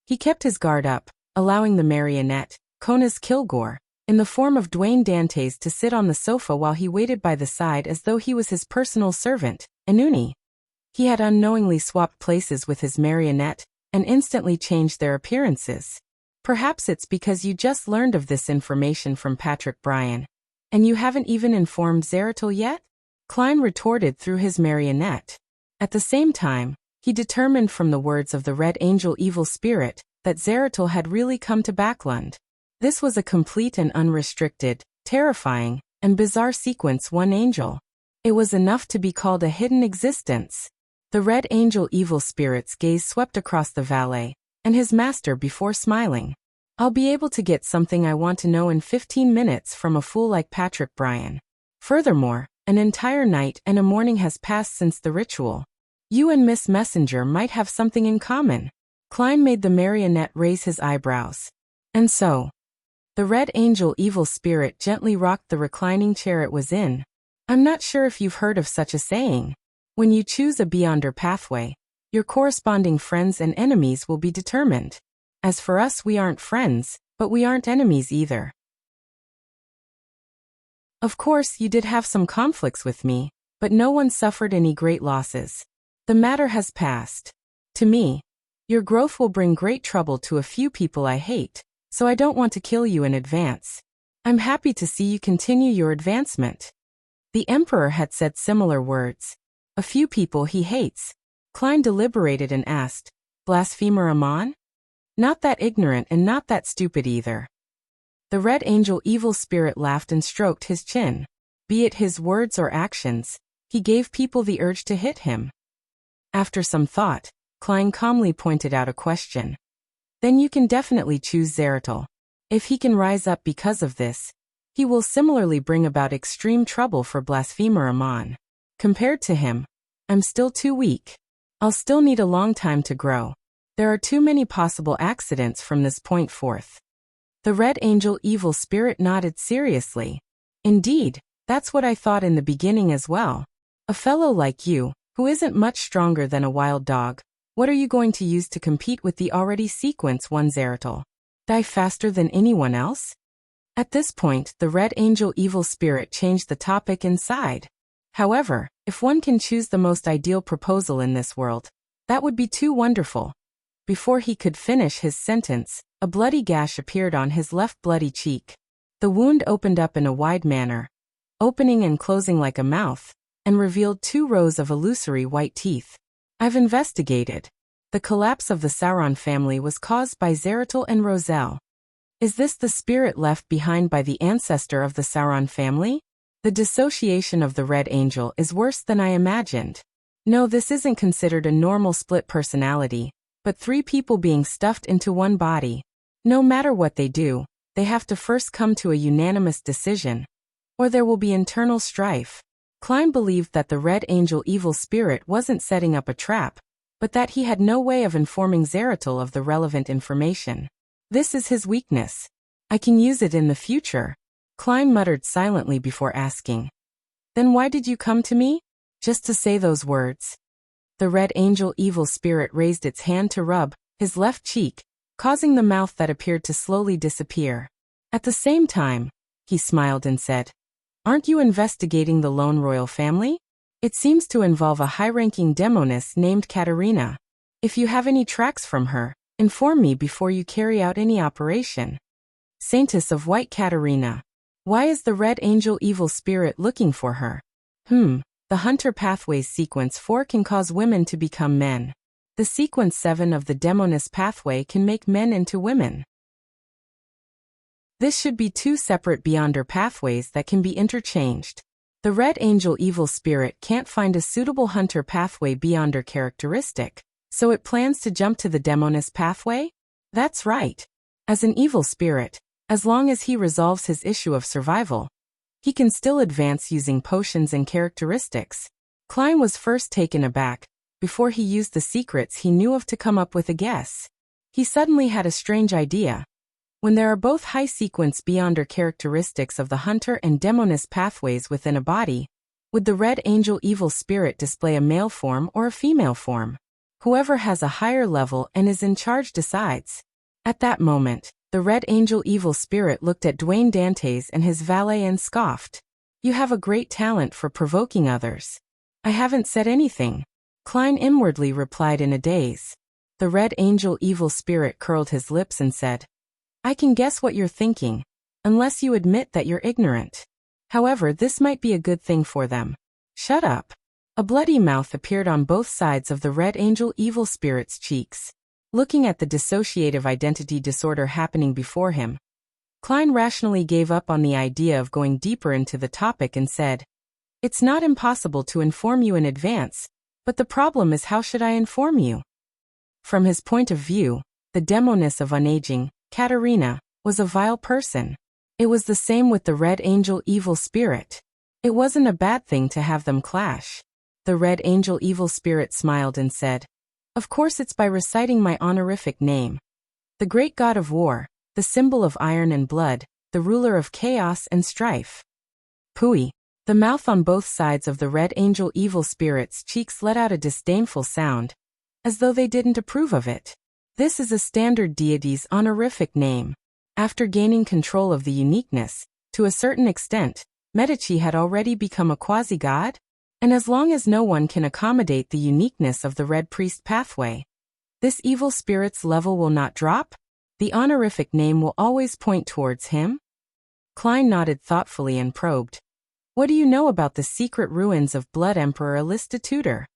He kept his guard up, allowing the marionette, Kona's Kilgore, in the form of Dwayne Dantes to sit on the sofa while he waited by the side as though he was his personal servant, Inuni. He had unknowingly swapped places with his marionette, and instantly changed their appearances. Perhaps it's because you just learned of this information from Patrick Bryan, and you haven't even informed Zeratul yet? Klein retorted through his marionette. At the same time, he determined from the words of the Red Angel evil spirit that Zeratul had really come to Backlund. This was a complete and unrestricted, terrifying, and bizarre sequence one angel. It was enough to be called a hidden existence. The Red Angel evil spirit's gaze swept across the valet and his master before smiling. I'll be able to get something I want to know in 15 minutes from a fool like Patrick Bryan. Furthermore, an entire night and a morning has passed since the ritual. You and Miss Messenger might have something in common. Klein made the marionette raise his eyebrows. And so, the Red Angel evil spirit gently rocked the reclining chair it was in. I'm not sure if you've heard of such a saying. When you choose a Beyonder pathway, your corresponding friends and enemies will be determined. As for us, we aren't friends, but we aren't enemies either. Of course, you did have some conflicts with me, but no one suffered any great losses. The matter has passed. To me, your growth will bring great trouble to a few people I hate, so I don't want to kill you in advance. I'm happy to see you continue your advancement. The Emperor had said similar words. A few people he hates. Klein deliberated and asked, Blasphemer Amon? Not that ignorant and not that stupid either. The Red Angel evil spirit laughed and stroked his chin. Be it his words or actions, he gave people the urge to hit him. After some thought, Klein calmly pointed out a question. Then you can definitely choose Zeratul. If he can rise up because of this, he will similarly bring about extreme trouble for Blasphemer Amon. Compared to him, I'm still too weak. I'll still need a long time to grow. There are too many possible accidents from this point forth. The Red Angel evil spirit nodded seriously. Indeed, that's what I thought in the beginning as well. A fellow like you, who isn't much stronger than a wild dog, what are you going to use to compete with the already sequence 1 Zeratul? Die faster than anyone else? At this point, the Red Angel evil spirit changed the topic and sighed. However, if one can choose the most ideal proposal in this world, that would be too wonderful. Before he could finish his sentence, a bloody gash appeared on his left bloody cheek. The wound opened up in a wide manner, opening and closing like a mouth, and revealed 2 rows of illusory white teeth. I've investigated. The collapse of the Sauron family was caused by Zeratul and Roselle. Is this the spirit left behind by the ancestor of the Sauron family? The dissociation of the Red Angel is worse than I imagined. No, this isn't considered a normal split personality, but 3 people being stuffed into one body. No matter what they do, they have to first come to a unanimous decision, or there will be internal strife. Klein believed that the Red Angel evil spirit wasn't setting up a trap, but that he had no way of informing Zeratul of the relevant information. This is his weakness. I can use it in the future. Klein muttered silently before asking. Then why did you come to me? Just to say those words. The Red Angel evil spirit raised its hand to rub his left cheek, causing the mouth that appeared to slowly disappear. At the same time, he smiled and said, Aren't you investigating the lone royal family? It seems to involve a high-ranking demoness named Katarina. If you have any tracks from her, inform me before you carry out any operation. Saintess of White Katarina. Why is the Red Angel evil spirit looking for her? The Hunter Pathways Sequence 4 can cause women to become men. The Sequence 7 of the Demoness Pathway can make men into women. This should be 2 separate Beyonder pathways that can be interchanged. The Red Angel evil spirit can't find a suitable Hunter Pathway Beyonder characteristic, so it plans to jump to the Demoness Pathway? That's right. As an evil spirit, as long as he resolves his issue of survival, he can still advance using potions and characteristics. Klein was first taken aback, before he used the secrets he knew of to come up with a guess. He suddenly had a strange idea. When there are both high-sequence Beyonder characteristics of the Hunter and Demoness pathways within a body, Would the Red Angel Evil Spirit display a male form or a female form? Whoever has a higher level and is in charge decides. At that moment, the Red Angel Evil Spirit looked at Dwayne Dantes and his valet and scoffed. You have a great talent for provoking others. I haven't said anything. Klein inwardly replied in a daze. The Red Angel Evil Spirit curled his lips and said, I can guess what you're thinking, unless you admit that you're ignorant. However, this might be a good thing for them. Shut up. A bloody mouth appeared on both sides of the Red Angel Evil Spirit's cheeks. Looking at the dissociative identity disorder happening before him, Klein rationally gave up on the idea of going deeper into the topic and said, It's not impossible to inform you in advance, but the problem is how should I inform you? From his point of view, the demoness of unaging, Katerina, was a vile person. It was the same with the Red Angel Evil Spirit. It wasn't a bad thing to have them clash. The Red Angel Evil Spirit smiled and said, Of course it's by reciting my honorific name. The great god of war, the symbol of iron and blood, the ruler of chaos and strife. Pooey. The mouth on both sides of the Red Angel Evil Spirit's cheeks let out a disdainful sound, as though they didn't approve of it. This is a standard deity's honorific name. After gaining control of the uniqueness, to a certain extent, Medici had already become a quasi-god, and as long as no one can accommodate the uniqueness of the Red Priest pathway, this evil spirit's level will not drop? The honorific name will always point towards him? Klein nodded thoughtfully and probed. What do you know about the secret ruins of Blood Emperor Alista Tudor?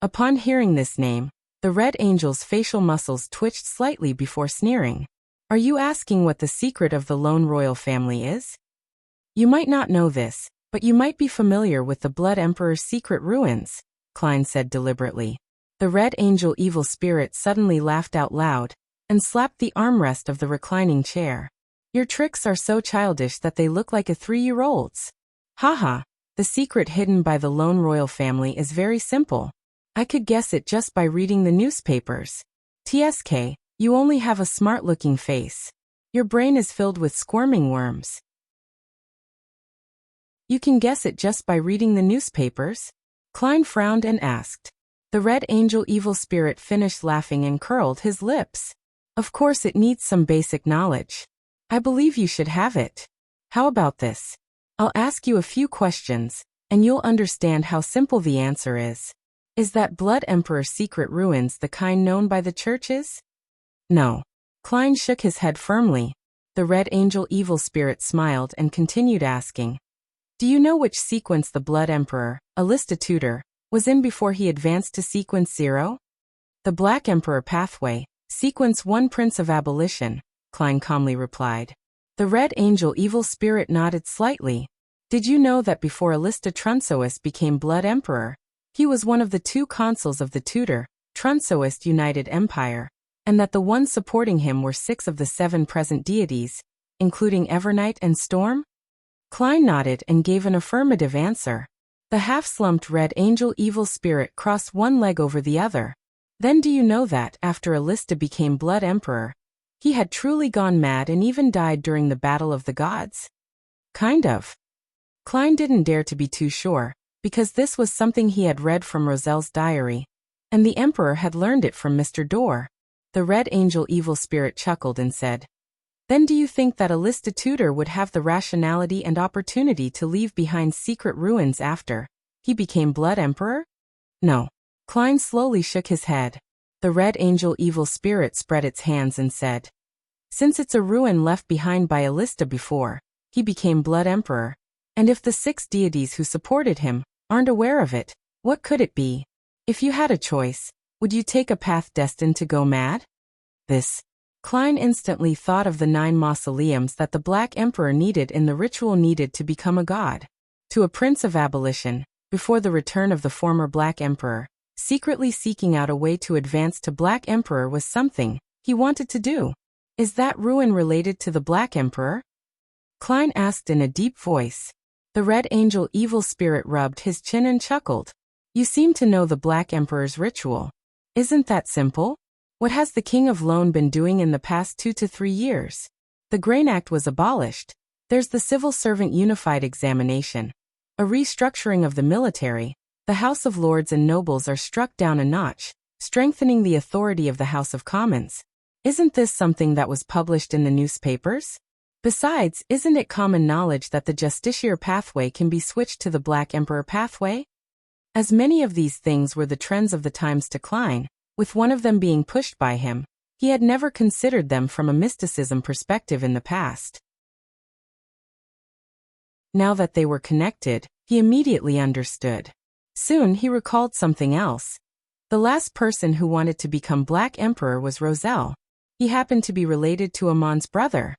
Upon hearing this name, the Red Angel's facial muscles twitched slightly before sneering. Are you asking what the secret of the lone royal family is? You might not know this, but you might be familiar with the Blood Emperor's secret ruins, Klein said deliberately. The Red Angel Evil Spirit suddenly laughed out loud and slapped the armrest of the reclining chair. Your tricks are so childish that they look like a 3-year-old's. Haha, the secret hidden by the lone royal family is very simple. I could guess it just by reading the newspapers. TSK, you only have a smart-looking face. Your brain is filled with squirming worms. You can guess it just by reading the newspapers? Klein frowned and asked. The Red Angel Evil Spirit finished laughing and curled his lips. Of course it needs some basic knowledge. I believe you should have it. How about this? I'll ask you a few questions, and you'll understand how simple the answer is. Is that Blood Emperor secret ruins the kind known by the churches? No. Klein shook his head firmly. The Red Angel Evil Spirit smiled and continued asking. Do you know which sequence the Blood Emperor, Alista Tudor, was in before he advanced to Sequence 0? The Black Emperor pathway, Sequence 1 Prince of Abolition, Klein calmly replied. The Red Angel Evil Spirit nodded slightly. Did you know that before Alista Trunsoist became Blood Emperor, he was one of the 2 consuls of the Tudor, Trunsoist United Empire, and that the ones supporting him were 6 of the 7 present deities, including Evernight and Storm? Klein nodded and gave an affirmative answer. The half-slumped Red Angel Evil Spirit crossed one leg over the other. Then do you know that, after Alista became Blood Emperor, he had truly gone mad and even died during the Battle of the Gods? Kind of. Klein didn't dare to be too sure, because this was something he had read from Roselle's diary, and the Emperor had learned it from Mr. Dor. The Red Angel Evil Spirit chuckled and said, Then do you think that Alista Tudor would have the rationality and opportunity to leave behind secret ruins after he became Blood Emperor? No. Klein slowly shook his head. The Red Angel Evil Spirit spread its hands and said, Since it's a ruin left behind by Alista before he became Blood Emperor, and if the 6 deities who supported him aren't aware of it, what could it be? If you had a choice, would you take a path destined to go mad? This. Klein instantly thought of the 9 mausoleums that the Black Emperor needed in the ritual needed to become a god. To a Prince of Abolition, before the return of the former Black Emperor, secretly seeking out a way to advance to Black Emperor was something he wanted to do. Is that ruin related to the Black Emperor? Klein asked in a deep voice. The Red Angel Evil Spirit rubbed his chin and chuckled. You seem to know the Black Emperor's ritual. Isn't that simple? What has the King of Lone been doing in the past 2 to 3 years? The Grain Act was abolished. There's the Civil Servant Unified Examination. A restructuring of the military. The House of Lords and Nobles are struck down a notch, strengthening the authority of the House of Commons. Isn't this something that was published in the newspapers? Besides, isn't it common knowledge that the Justiciar pathway can be switched to the Black Emperor pathway? As many of these things were the trends of the time's decline, with one of them being pushed by him, he had never considered them from a mysticism perspective in the past. Now that they were connected, he immediately understood. Soon he recalled something else. The last person who wanted to become Black Emperor was Roselle. He happened to be related to Amon's brother.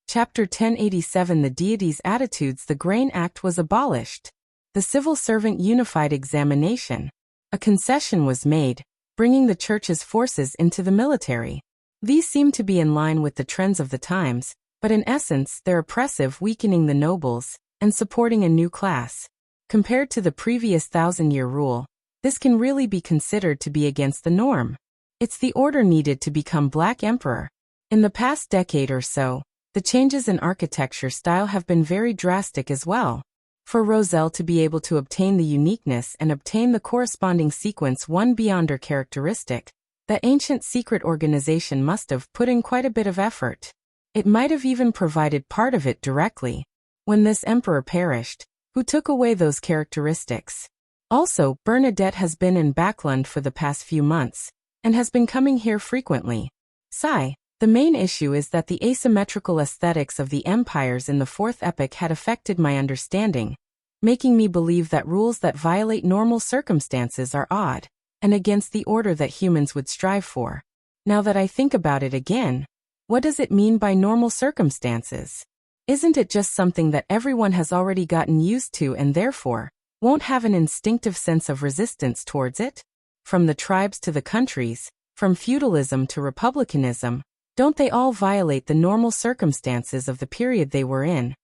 Chapter 1087 The Deities' Attitudes. The Grain Act was abolished. The civil servant unified examination. A concession was made, bringing the church's forces into the military. These seem to be in line with the trends of the times, but in essence they're oppressive, weakening the nobles, and supporting a new class. Compared to the previous 1,000-year rule, this can really be considered to be against the norm. It's the order needed to become Black Emperor. In the past decade or so, the changes in architecture style have been very drastic as well. For Roselle to be able to obtain the uniqueness and obtain the corresponding sequence one beyonder characteristic, the ancient secret organization must have put in quite a bit of effort. It might have even provided part of it directly. When this emperor perished, who took away those characteristics? Also, Bernadette has been in Backlund for the past few months, and has been coming here frequently. Sigh. The main issue is that the asymmetrical aesthetics of the empires in the Fourth Epoch had affected my understanding, making me believe that rules that violate normal circumstances are odd, and against the order that humans would strive for. Now that I think about it again, what does it mean by normal circumstances? Isn't it just something that everyone has already gotten used to and therefore won't have an instinctive sense of resistance towards it? From the tribes to the countries, from feudalism to republicanism, don't they all violate the normal circumstances of the period they were in,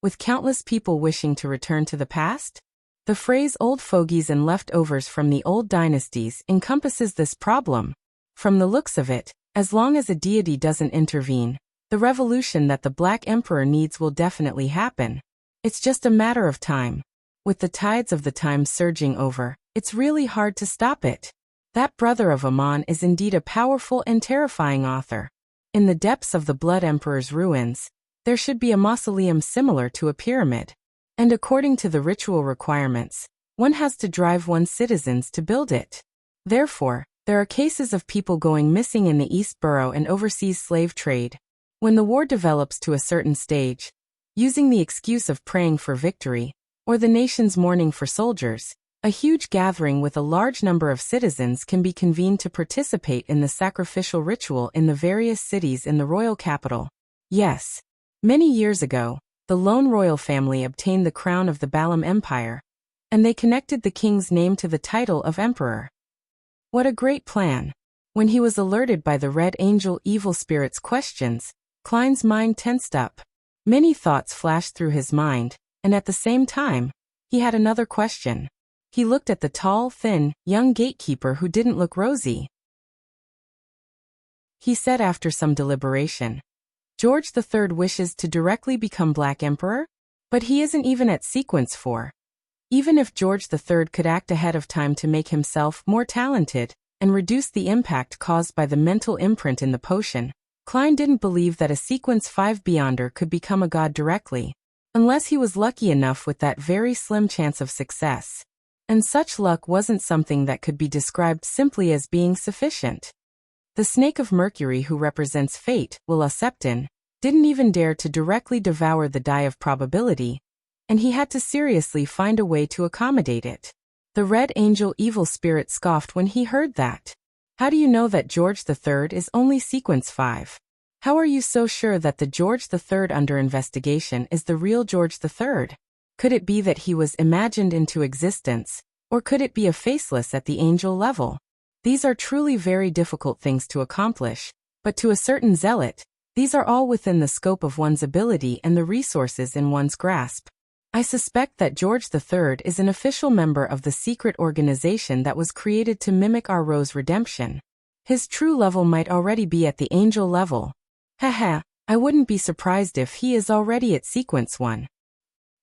with countless people wishing to return to the past? The phrase old fogies and leftovers from the old dynasties encompasses this problem. From the looks of it, as long as a deity doesn't intervene, the revolution that the Black Emperor needs will definitely happen. It's just a matter of time. With the tides of the times surging over, it's really hard to stop it. That brother of Amon is indeed a powerful and terrifying author. In the depths of the Blood Emperor's ruins, there should be a mausoleum similar to a pyramid. And according to the ritual requirements, one has to drive one's citizens to build it. Therefore, there are cases of people going missing in the East Borough and overseas slave trade. When the war develops to a certain stage, using the excuse of praying for victory, or the nation's mourning for soldiers, a huge gathering with a large number of citizens can be convened to participate in the sacrificial ritual in the various cities in the royal capital. Yes. Many years ago, the lone royal family obtained the crown of the Balam Empire, and they connected the king's name to the title of emperor. What a great plan! When he was alerted by the Red Angel evil spirit's questions, Klein's mind tensed up. Many thoughts flashed through his mind, and at the same time, he had another question. He looked at the tall, thin, young gatekeeper who didn't look rosy. He said after some deliberation, George III wishes to directly become Black Emperor? But he isn't even at sequence 4. Even if George III could act ahead of time to make himself more talented and reduce the impact caused by the mental imprint in the potion, Klein didn't believe that a sequence 5 Beyonder could become a god directly, unless he was lucky enough with that very slim chance of success. And such luck wasn't something that could be described simply as being sufficient. The Snake of Mercury, who represents fate, Willa Septon, didn't even dare to directly devour the die of probability, and he had to seriously find a way to accommodate it. The Red Angel evil spirit scoffed when he heard that. How do you know that George III is only sequence 5? How are you so sure that the George III under investigation is the real George III? Could it be that he was imagined into existence, or could it be a faceless at the angel level? These are truly very difficult things to accomplish, but to a certain zealot, these are all within the scope of one's ability and the resources in one's grasp. I suspect that George III is an official member of the secret organization that was created to mimic our Rose redemption. His true level might already be at the angel level. Haha, I wouldn't be surprised if he is already at sequence 1.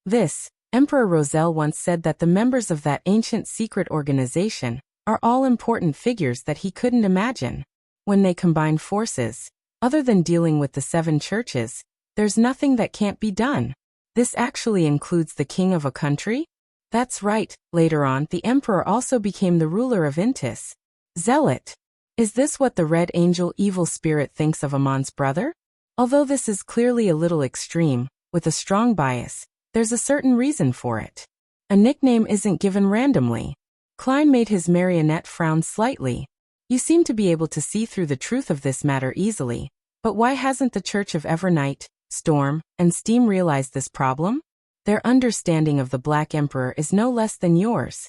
This, Emperor Roselle once said that the members of that ancient secret organization are all important figures that he couldn't imagine. When they combine forces, other than dealing with the 7 churches, there's nothing that can't be done. This actually includes the king of a country? That's right. Later on, the emperor also became the ruler of Intis. Zealot. Is this what the Red Angel evil spirit thinks of Amon's brother? Although this is clearly a little extreme, with a strong bias, there's a certain reason for it. A nickname isn't given randomly. Klein made his marionette frown slightly. You seem to be able to see through the truth of this matter easily, but why hasn't the Church of Evernight, Storm, and Steam realized this problem? Their understanding of the Black Emperor is no less than yours.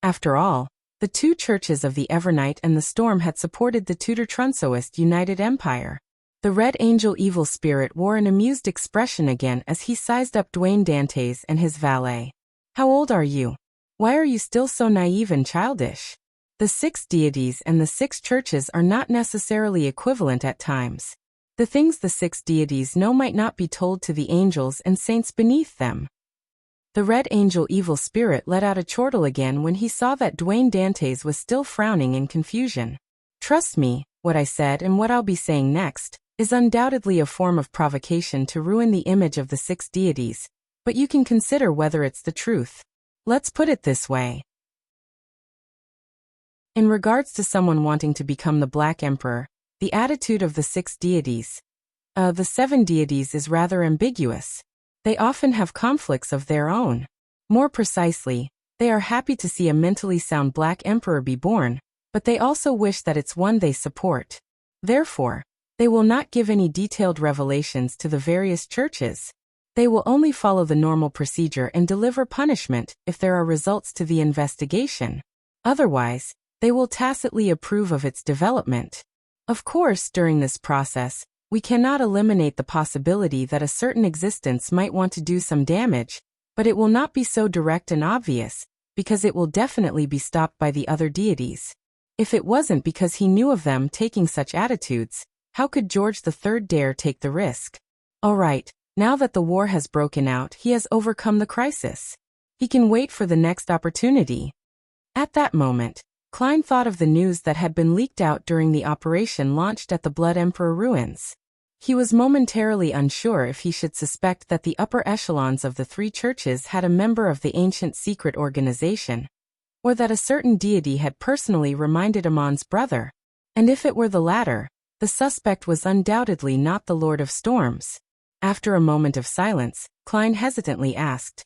After all, the 2 churches of the Evernight and the Storm had supported the Tudor Trunsoist United Empire. The Red Angel evil spirit wore an amused expression again as he sized up Dwayne Dantes and his valet. How old are you? Why are you still so naive and childish? The 6 deities and the 6 churches are not necessarily equivalent at times. The things the 6 deities know might not be told to the angels and saints beneath them. The Red Angel evil spirit let out a chortle again when he saw that Dwayne Dantes was still frowning in confusion. Trust me, what I said and what I'll be saying next is undoubtedly a form of provocation to ruin the image of the 6 deities, but you can consider whether it's the truth. Let's put it this way. In regards to someone wanting to become the Black Emperor, the attitude of the 6 deities, the 7 deities is rather ambiguous. They often have conflicts of their own. More precisely, they are happy to see a mentally sound Black Emperor be born, but they also wish that it's one they support. Therefore, they will not give any detailed revelations to the various churches. They will only follow the normal procedure and deliver punishment if there are results to the investigation. Otherwise, they will tacitly approve of its development. Of course, during this process, we cannot eliminate the possibility that a certain existence might want to do some damage, but it will not be so direct and obvious, because it will definitely be stopped by the other deities. If it wasn't because he knew of them taking such attitudes, how could George III dare take the risk? All right, now that the war has broken out, he has overcome the crisis. He can wait for the next opportunity. At that moment, Klein thought of the news that had been leaked out during the operation launched at the Blood Emperor ruins. He was momentarily unsure if he should suspect that the upper echelons of the 3 churches had a member of the ancient secret organization, or that a certain deity had personally reminded Amon's brother. And if it were the latter, the suspect was undoubtedly not the Lord of Storms. After a moment of silence, Klein hesitantly asked,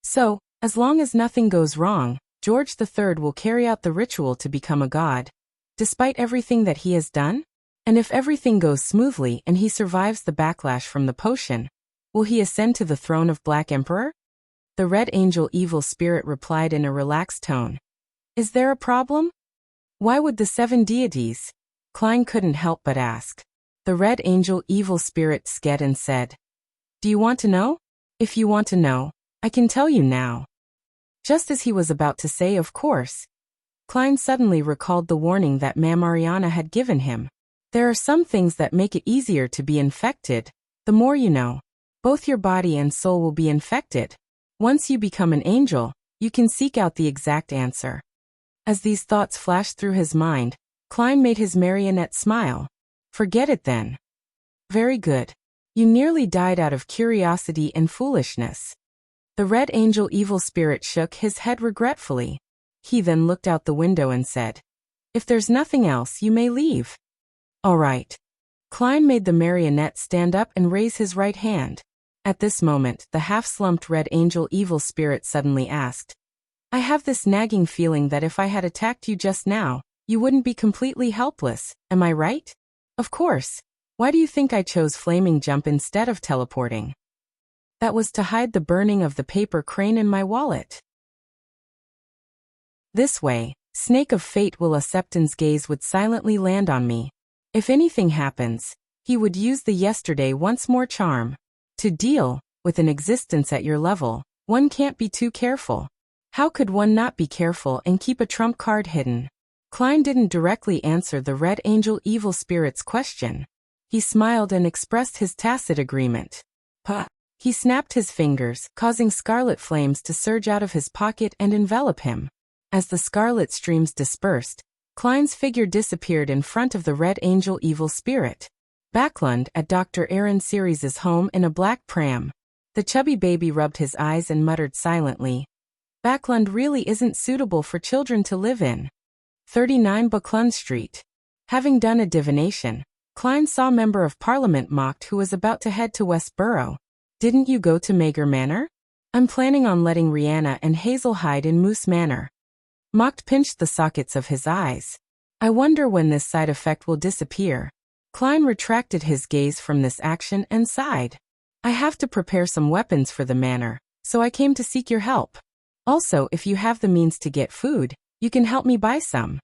"So, as long as nothing goes wrong, George III will carry out the ritual to become a god, despite everything that he has done? And if everything goes smoothly and he survives the backlash from the potion, will he ascend to the throne of Black Emperor?" The Red Angel evil spirit replied in a relaxed tone. "Is there a problem? Why would the 7 deities?" Klein couldn't help but ask. The Red Angel evil spirit sked and said, "Do you want to know? If you want to know, I can tell you now." Just as he was about to say of course, Klein suddenly recalled the warning that Ma'am Ariana had given him. There are some things that make it easier to be infected. The more you know, both your body and soul will be infected. Once you become an angel, you can seek out the exact answer. As these thoughts flashed through his mind, Klein made his marionette smile. "Forget it then." "Very good. You nearly died out of curiosity and foolishness." The Red Angel evil spirit shook his head regretfully. He then looked out the window and said, "If there's nothing else, you may leave." "All right." Klein made the marionette stand up and raise his right hand. At this moment, the half-slumped Red Angel evil spirit suddenly asked, "I have this nagging feeling that if I had attacked you just now, you wouldn't be completely helpless, am I right?" "Of course. Why do you think I chose flaming jump instead of teleporting?" "That was to hide the burning of the paper crane in my wallet." This way, Snake of Fate Will Acceptance gaze would silently land on me. If anything happens, he would use the yesterday once more charm. To deal with an existence at your level, one can't be too careful. How could one not be careful and keep a trump card hidden? Klein didn't directly answer the Red Angel evil spirit's question. He smiled and expressed his tacit agreement. Puh! He snapped his fingers, causing scarlet flames to surge out of his pocket and envelop him. As the scarlet streams dispersed, Klein's figure disappeared in front of the Red Angel evil spirit. Backlund at Dr. Aaron Series's home in a black pram. The chubby baby rubbed his eyes and muttered silently. Backlund really isn't suitable for children to live in. 39 Backlund Street. Having done a divination, Klein saw Member of Parliament Mocked who was about to head to Westborough. Didn't you go to Mager Manor? I'm planning on letting Rihanna and Hazel hide in Moose Manor. Mocked pinched the sockets of his eyes. I wonder when this side effect will disappear. Klein retracted his gaze from this action and sighed. I have to prepare some weapons for the manor, so I came to seek your help. Also, if you have the means to get food, you can help me buy some.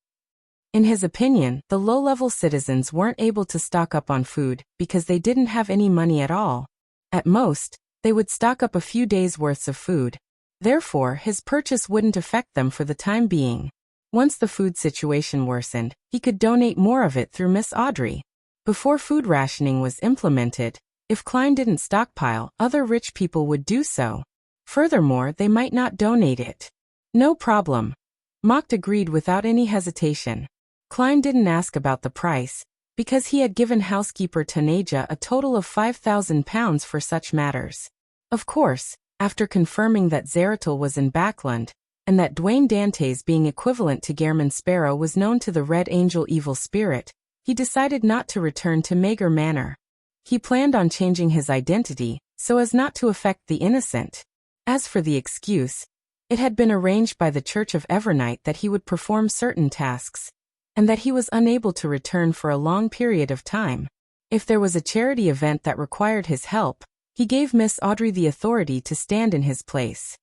In his opinion, the low-level citizens weren't able to stock up on food because they didn't have any money at all. At most, they would stock up a few days' worths of food. Therefore, his purchase wouldn't affect them for the time being. Once the food situation worsened, he could donate more of it through Miss Audrey. Before food rationing was implemented, if Klein didn't stockpile, other rich people would do so. Furthermore, they might not donate it. No problem. Mocked agreed without any hesitation. Klein didn't ask about the price, because he had given housekeeper Tanaja a total of £5,000 for such matters. Of course, after confirming that Zeratul was in Backlund, and that Dwayne Dantes being equivalent to Gehrman Sparrow was known to the Red Angel evil spirit, he decided not to return to Mager Manor. He planned on changing his identity, so as not to affect the innocent. As for the excuse, it had been arranged by the Church of Evernight that he would perform certain tasks, and that he was unable to return for a long period of time. If there was a charity event that required his help, he gave Miss Audrey the authority to stand in his place.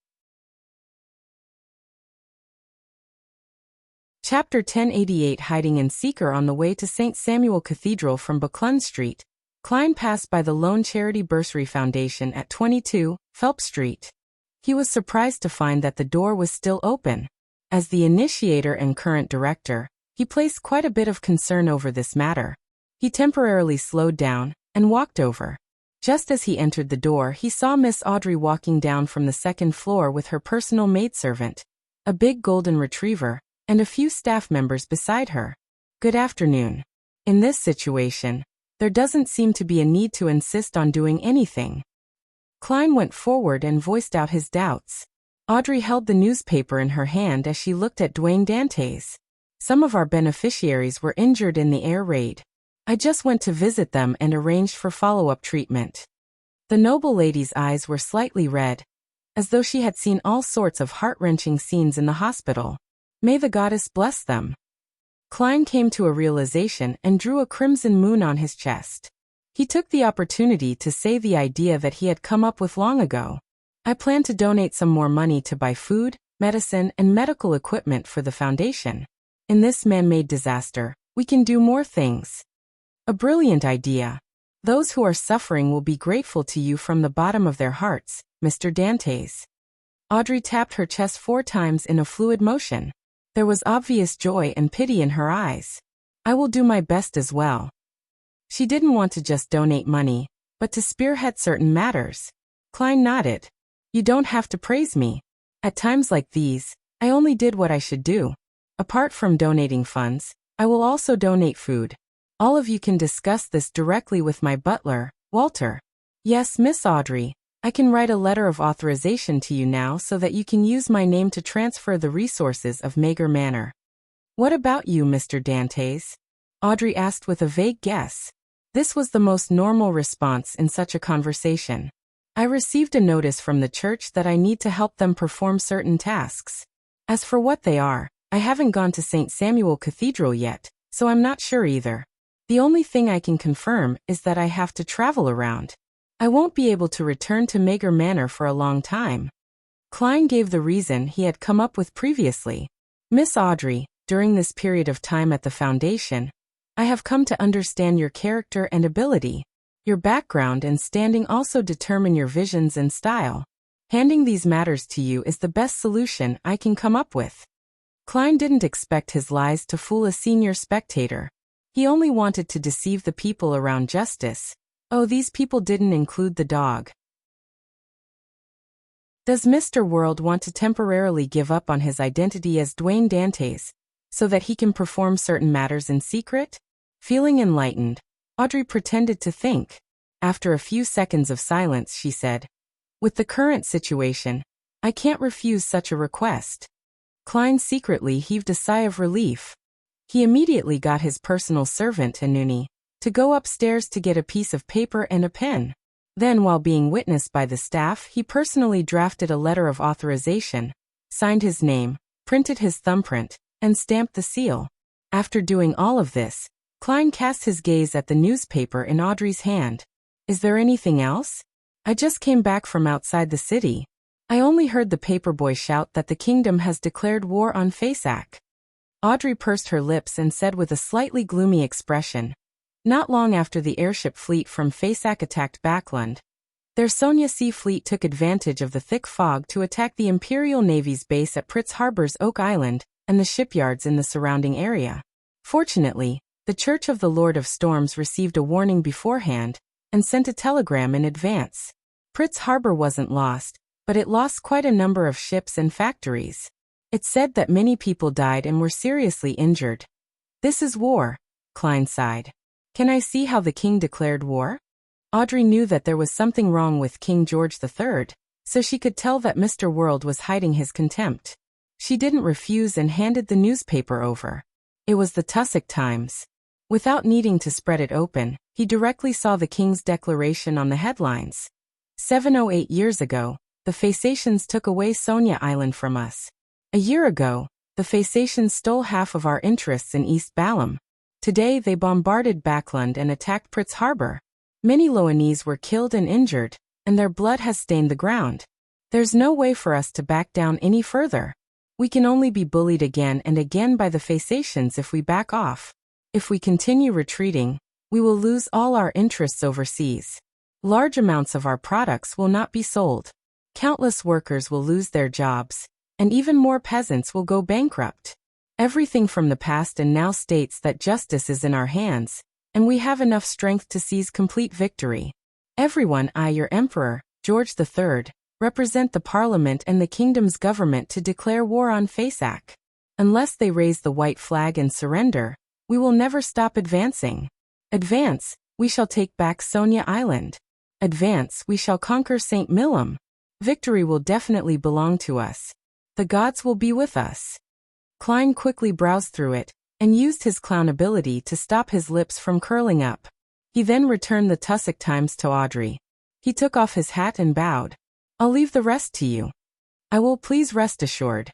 Chapter 1088 Hiding in Secre. On the way to St. Samuel Cathedral from Backlund Street, Klein passed by the Lone Charity Bursary Foundation at 22 Phelps Street. He was surprised to find that the door was still open. As the initiator and current director, he placed quite a bit of concern over this matter. He temporarily slowed down and walked over. Just as he entered the door, he saw Miss Audrey walking down from the second floor with her personal maidservant, a big golden retriever, and a few staff members beside her. Good afternoon. In this situation, there doesn't seem to be a need to insist on doing anything. Klein went forward and voiced out his doubts. Audrey held the newspaper in her hand as she looked at Dwayne Dantes. Some of our beneficiaries were injured in the air raid. I just went to visit them and arranged for follow-up treatment. The noble lady's eyes were slightly red, as though she had seen all sorts of heart-wrenching scenes in the hospital. May the goddess bless them. Klein came to a realization and drew a crimson moon on his chest. He took the opportunity to say the idea that he had come up with long ago. I plan to donate some more money to buy food, medicine, and medical equipment for the foundation. In this man-made disaster, we can do more things. A brilliant idea. Those who are suffering will be grateful to you from the bottom of their hearts, Mr. Dantes. Audrey tapped her chest 4 times in a fluid motion. There was obvious joy and pity in her eyes. I will do my best as well. She didn't want to just donate money, but to spearhead certain matters. Klein nodded. You don't have to praise me. At times like these, I only did what I should do. Apart from donating funds, I will also donate food. All of you can discuss this directly with my butler, Walter. Yes, Miss Audrey, I can write a letter of authorization to you now so that you can use my name to transfer the resources of Mager Manor. What about you, Mr. Dantes? Audrey asked with a vague guess. This was the most normal response in such a conversation. I received a notice from the church that I need to help them perform certain tasks. As for what they are, I haven't gone to St. Samuel Cathedral yet, so I'm not sure either. The only thing I can confirm is that I have to travel around. I won't be able to return to Mager Manor for a long time. Klein gave the reason he had come up with previously. Miss Audrey, during this period of time at the Foundation, I have come to understand your character and ability. Your background and standing also determine your visions and style. Handing these matters to you is the best solution I can come up with. Klein didn't expect his lies to fool a senior spectator. He only wanted to deceive the people around justice. Oh, these people didn't include the dog. Does Mr. World want to temporarily give up on his identity as Dwayne Dantes, so that he can perform certain matters in secret? Feeling enlightened, Audrey pretended to think. After a few seconds of silence, she said, "With the current situation, I can't refuse such a request." Klein secretly heaved a sigh of relief. He immediately got his personal servant, Anuni, to go upstairs to get a piece of paper and a pen. Then, while being witnessed by the staff, he personally drafted a letter of authorization, signed his name, printed his thumbprint, and stamped the seal. After doing all of this, Klein cast his gaze at the newspaper in Audrey's hand. "Is there anything else? I just came back from outside the city. I only heard the paperboy shout that the kingdom has declared war on Faceac." Audrey pursed her lips and said with a slightly gloomy expression, "Not long after the airship fleet from Faceac attacked Backlund, their Sonia Sea fleet took advantage of the thick fog to attack the Imperial Navy's base at Pritz Harbor's Oak Island and the shipyards in the surrounding area. Fortunately, the Church of the Lord of Storms received a warning beforehand and sent a telegram in advance. Pritz Harbor wasn't lost, but it lost quite a number of ships and factories. It said that many people died and were seriously injured. This is war," Klein sighed. "Can I see how the king declared war?" Audrey knew that there was something wrong with King George III, so she could tell that Mr. World was hiding his contempt. She didn't refuse and handed the newspaper over. It was the Tussock Times. Without needing to spread it open, he directly saw the king's declaration on the headlines. 708 years ago, the Phasacians took away Sonia Island from us. A year ago, the Phasacians stole half of our interests in East Balam. Today they bombarded Backlund and attacked Pritz Harbor. Many Loanese were killed and injured, and their blood has stained the ground. There's no way for us to back down any further. We can only be bullied again and again by the Phasacians if we back off. If we continue retreating, we will lose all our interests overseas. Large amounts of our products will not be sold. Countless workers will lose their jobs, and even more peasants will go bankrupt. Everything from the past and now states that justice is in our hands, and we have enough strength to seize complete victory. Everyone, I, your Emperor, George III, represent the Parliament and the kingdom's government to declare war on Faceac. Unless they raise the white flag and surrender, we will never stop advancing. Advance, we shall take back Sonia Island. Advance, we shall conquer St. Millum. Victory will definitely belong to us. The gods will be with us." Klein quickly browsed through it and used his clown ability to stop his lips from curling up. He then returned the Tussock Times to Audrey. He took off his hat and bowed. "I'll leave the rest to you. I will, please rest assured."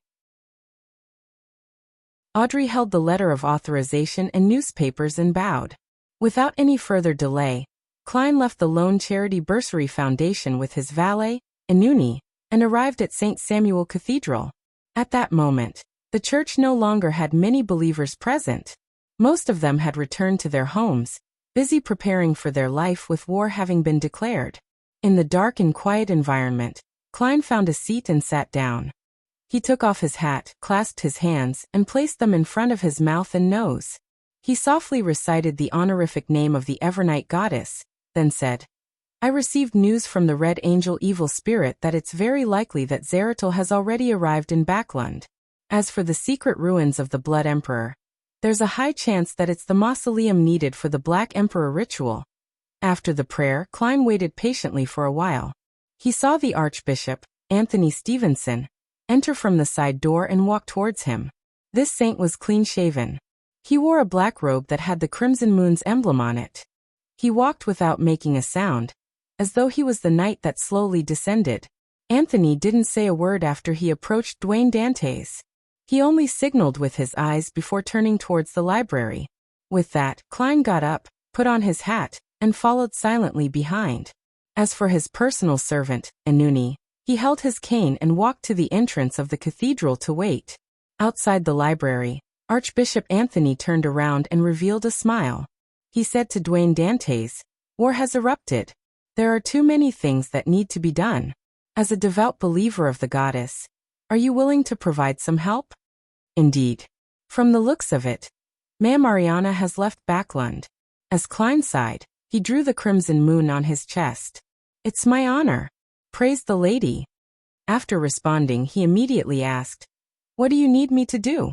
Audrey held the letter of authorization and newspapers and bowed. Without any further delay, Klein left the Lone Charity Bursary Foundation with his valet, Inuni, and arrived at St. Samuel Cathedral. At that moment, the church no longer had many believers present. Most of them had returned to their homes, busy preparing for their life with war having been declared. In the dark and quiet environment, Klein found a seat and sat down. He took off his hat, clasped his hands, and placed them in front of his mouth and nose. He softly recited the honorific name of the Evernight goddess, then said, "I received news from the Red Angel Evil Spirit that it's very likely that Zeratul has already arrived in Backlund. As for the secret ruins of the Blood Emperor, there's a high chance that it's the mausoleum needed for the Black Emperor ritual." After the prayer, Klein waited patiently for a while. He saw the Archbishop, Anthony Stevenson, enter from the side door and walk towards him. This saint was clean-shaven. He wore a black robe that had the Crimson Moon's emblem on it. He walked without making a sound, as though he was the night that slowly descended. Anthony didn't say a word after he approached Dwayne Dantes. He only signaled with his eyes before turning towards the library. With that, Klein got up, put on his hat, and followed silently behind. As for his personal servant, Inuni, he held his cane and walked to the entrance of the cathedral to wait. Outside the library, Archbishop Anthony turned around and revealed a smile. He said to Dwayne Dantes, "War has erupted. There are too many things that need to be done. As a devout believer of the goddess, are you willing to provide some help?" Indeed. From the looks of it, Mea Mariana has left Backlund. As Klein sighed, he drew the crimson moon on his chest. It's my honor. Praised the lady. After responding, he immediately asked, What do you need me to do?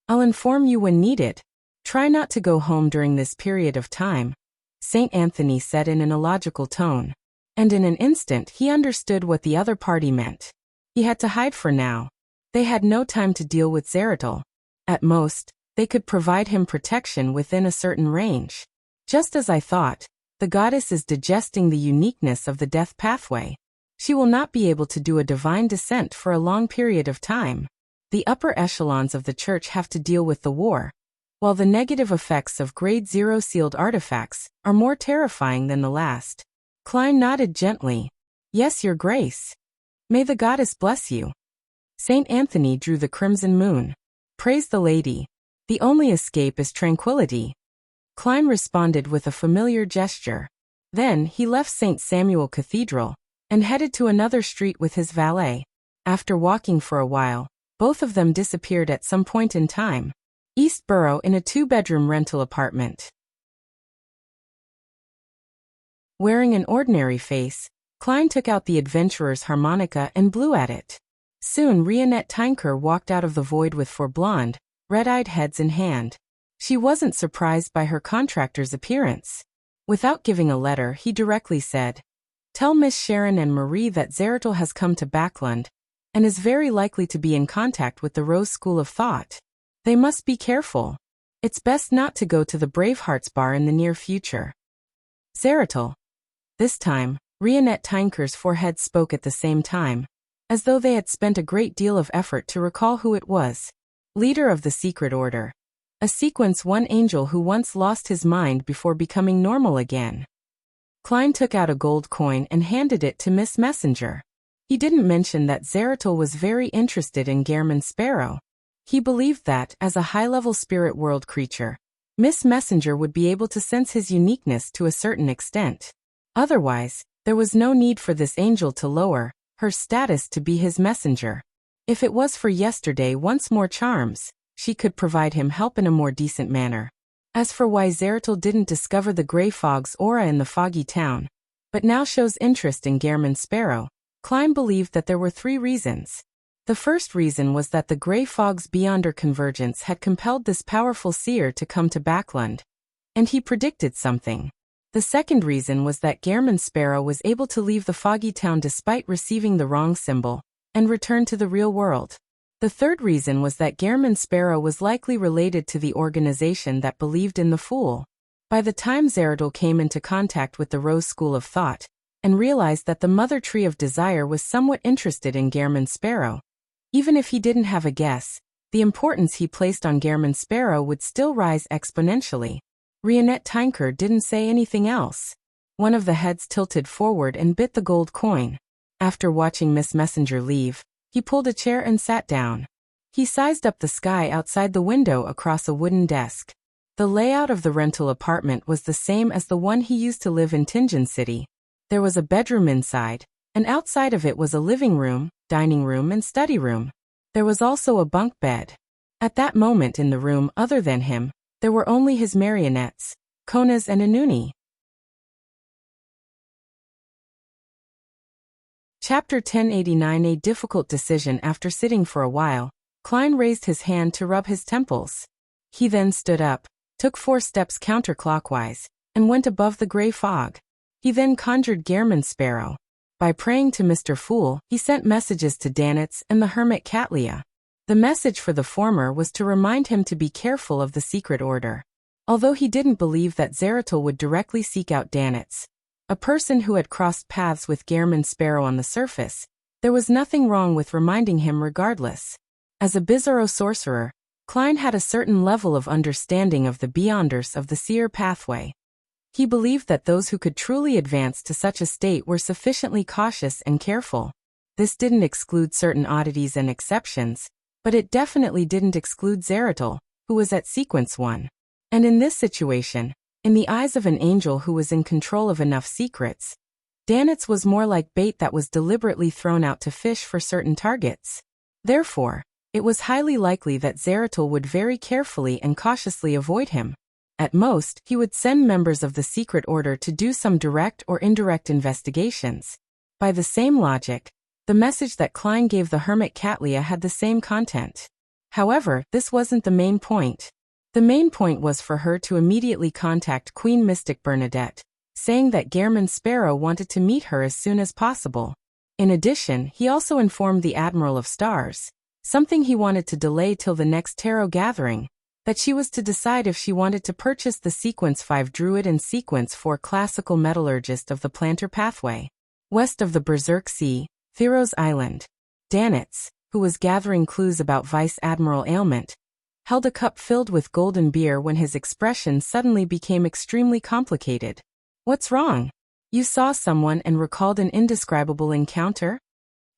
I'll inform you when needed. Try not to go home during this period of time, St. Anthony said in an illogical tone. And in an instant he understood what the other party meant. He had to hide for now. They had no time to deal with Zeratul. At most, they could provide him protection within a certain range. Just as I thought, the goddess is digesting the uniqueness of the death pathway. She will not be able to do a divine descent for a long period of time. The upper echelons of the church have to deal with the war, while the negative effects of Grade 0 sealed artifacts are more terrifying than the last. Klein nodded gently. Yes, your grace. May the goddess bless you. St. Anthony drew the crimson moon. Praise the lady. The only escape is tranquility. Klein responded with a familiar gesture. Then he left St. Samuel Cathedral and headed to another street with his valet. After walking for a while, both of them disappeared at some point in time. East Borough in a 2-bedroom rental apartment. Wearing an ordinary face, Klein took out the adventurer's harmonica and blew at it. Soon Rionette Tinker walked out of the void with 4 blonde, red-eyed heads in hand. She wasn't surprised by her contractor's appearance. Without giving a letter, he directly said, Tell Miss Sharon and Marie that Zeratul has come to Backlund and is very likely to be in contact with the Rose School of Thought. They must be careful. It's best not to go to the Bravehearts bar in the near future. Zeratul. This time, Rionette Tinker's 4 heads spoke at the same time, as though they had spent a great deal of effort to recall who it was. Leader of the Secret Order. A Sequence 1 angel who once lost his mind before becoming normal again. Klein took out a gold coin and handed it to Miss Messenger. He didn't mention that Zeratul was very interested in Gehrman Sparrow. He believed that, as a high-level spirit world creature, Miss Messenger would be able to sense his uniqueness to a certain extent. Otherwise, there was no need for this angel to lower her status to be his messenger. If it was for yesterday once more charms, she could provide him help in a more decent manner. As for why Zeratul didn't discover the Grey Fog's aura in the foggy town, but now shows interest in Gehrman Sparrow, Klein believed that there were 3 reasons. The first reason was that the Grey Fog's Beyonder convergence had compelled this powerful seer to come to Backlund, and he predicted something. The second reason was that Gehrman Sparrow was able to leave the foggy town despite receiving the wrong symbol, and return to the real world. The third reason was that Gehrman Sparrow was likely related to the organization that believed in the Fool. By the time Zeratul came into contact with the Rose School of Thought, and realized that the Mother Tree of Desire was somewhat interested in Gehrman Sparrow, even if he didn't have a guess, the importance he placed on Gehrman Sparrow would still rise exponentially. Rionette Tinker didn't say anything else. One of the heads tilted forward and bit the gold coin. After watching Miss Messenger leave, he pulled a chair and sat down. He sized up the sky outside the window across a wooden desk. The layout of the rental apartment was the same as the one he used to live in Tingen City. There was a bedroom inside, and outside of it was a living room, dining room and study room. There was also a bunk bed. At that moment in the room other than him, there were only his marionettes, Konas and Anuni. Chapter 1089. A difficult decision. After sitting for a while, Klein raised his hand to rub his temples. He then stood up, took 4 steps counterclockwise, and went above the grey fog. He then conjured Gehrman Sparrow. By praying to Mr. Fool, he sent messages to Danitz and the hermit Catlia. The message for the former was to remind him to be careful of the secret order. Although he didn't believe that Zeratul would directly seek out Danitz, a person who had crossed paths with Gehrman Sparrow on the surface, there was nothing wrong with reminding him regardless. As a Bizarro sorcerer, Klein had a certain level of understanding of the Beyonders of the seer pathway. He believed that those who could truly advance to such a state were sufficiently cautious and careful. This didn't exclude certain oddities and exceptions, but it definitely didn't exclude Zeratul, who was at Sequence 1. And in this situation, in the eyes of an angel who was in control of enough secrets, Danitz was more like bait that was deliberately thrown out to fish for certain targets. Therefore, it was highly likely that Zeratul would very carefully and cautiously avoid him. At most, he would send members of the secret order to do some direct or indirect investigations. By the same logic, the message that Klein gave the hermit Katlia had the same content. However, this wasn't the main point. The main point was for her to immediately contact Queen Mystic Bernadette, saying that Gehrman Sparrow wanted to meet her as soon as possible. In addition, he also informed the Admiral of Stars, something he wanted to delay till the next tarot gathering, that she was to decide if she wanted to purchase the Sequence 5 Druid and Sequence 4 Classical Metallurgist of the Planter Pathway. West of the Berserk Sea, Theros Island. Danitz, who was gathering clues about Vice Admiral Ailment, held a cup filled with golden beer when his expression suddenly became extremely complicated. What's wrong? You saw someone and recalled an indescribable encounter?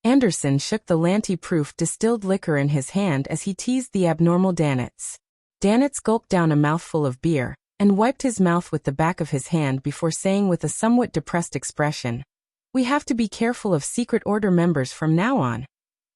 Anderson shook the Lanty-proof distilled liquor in his hand as he teased the abnormal Danitz. Danitz gulped down a mouthful of beer, and wiped his mouth with the back of his hand before saying with a somewhat depressed expression, "We have to be careful of Secret Order members from now on."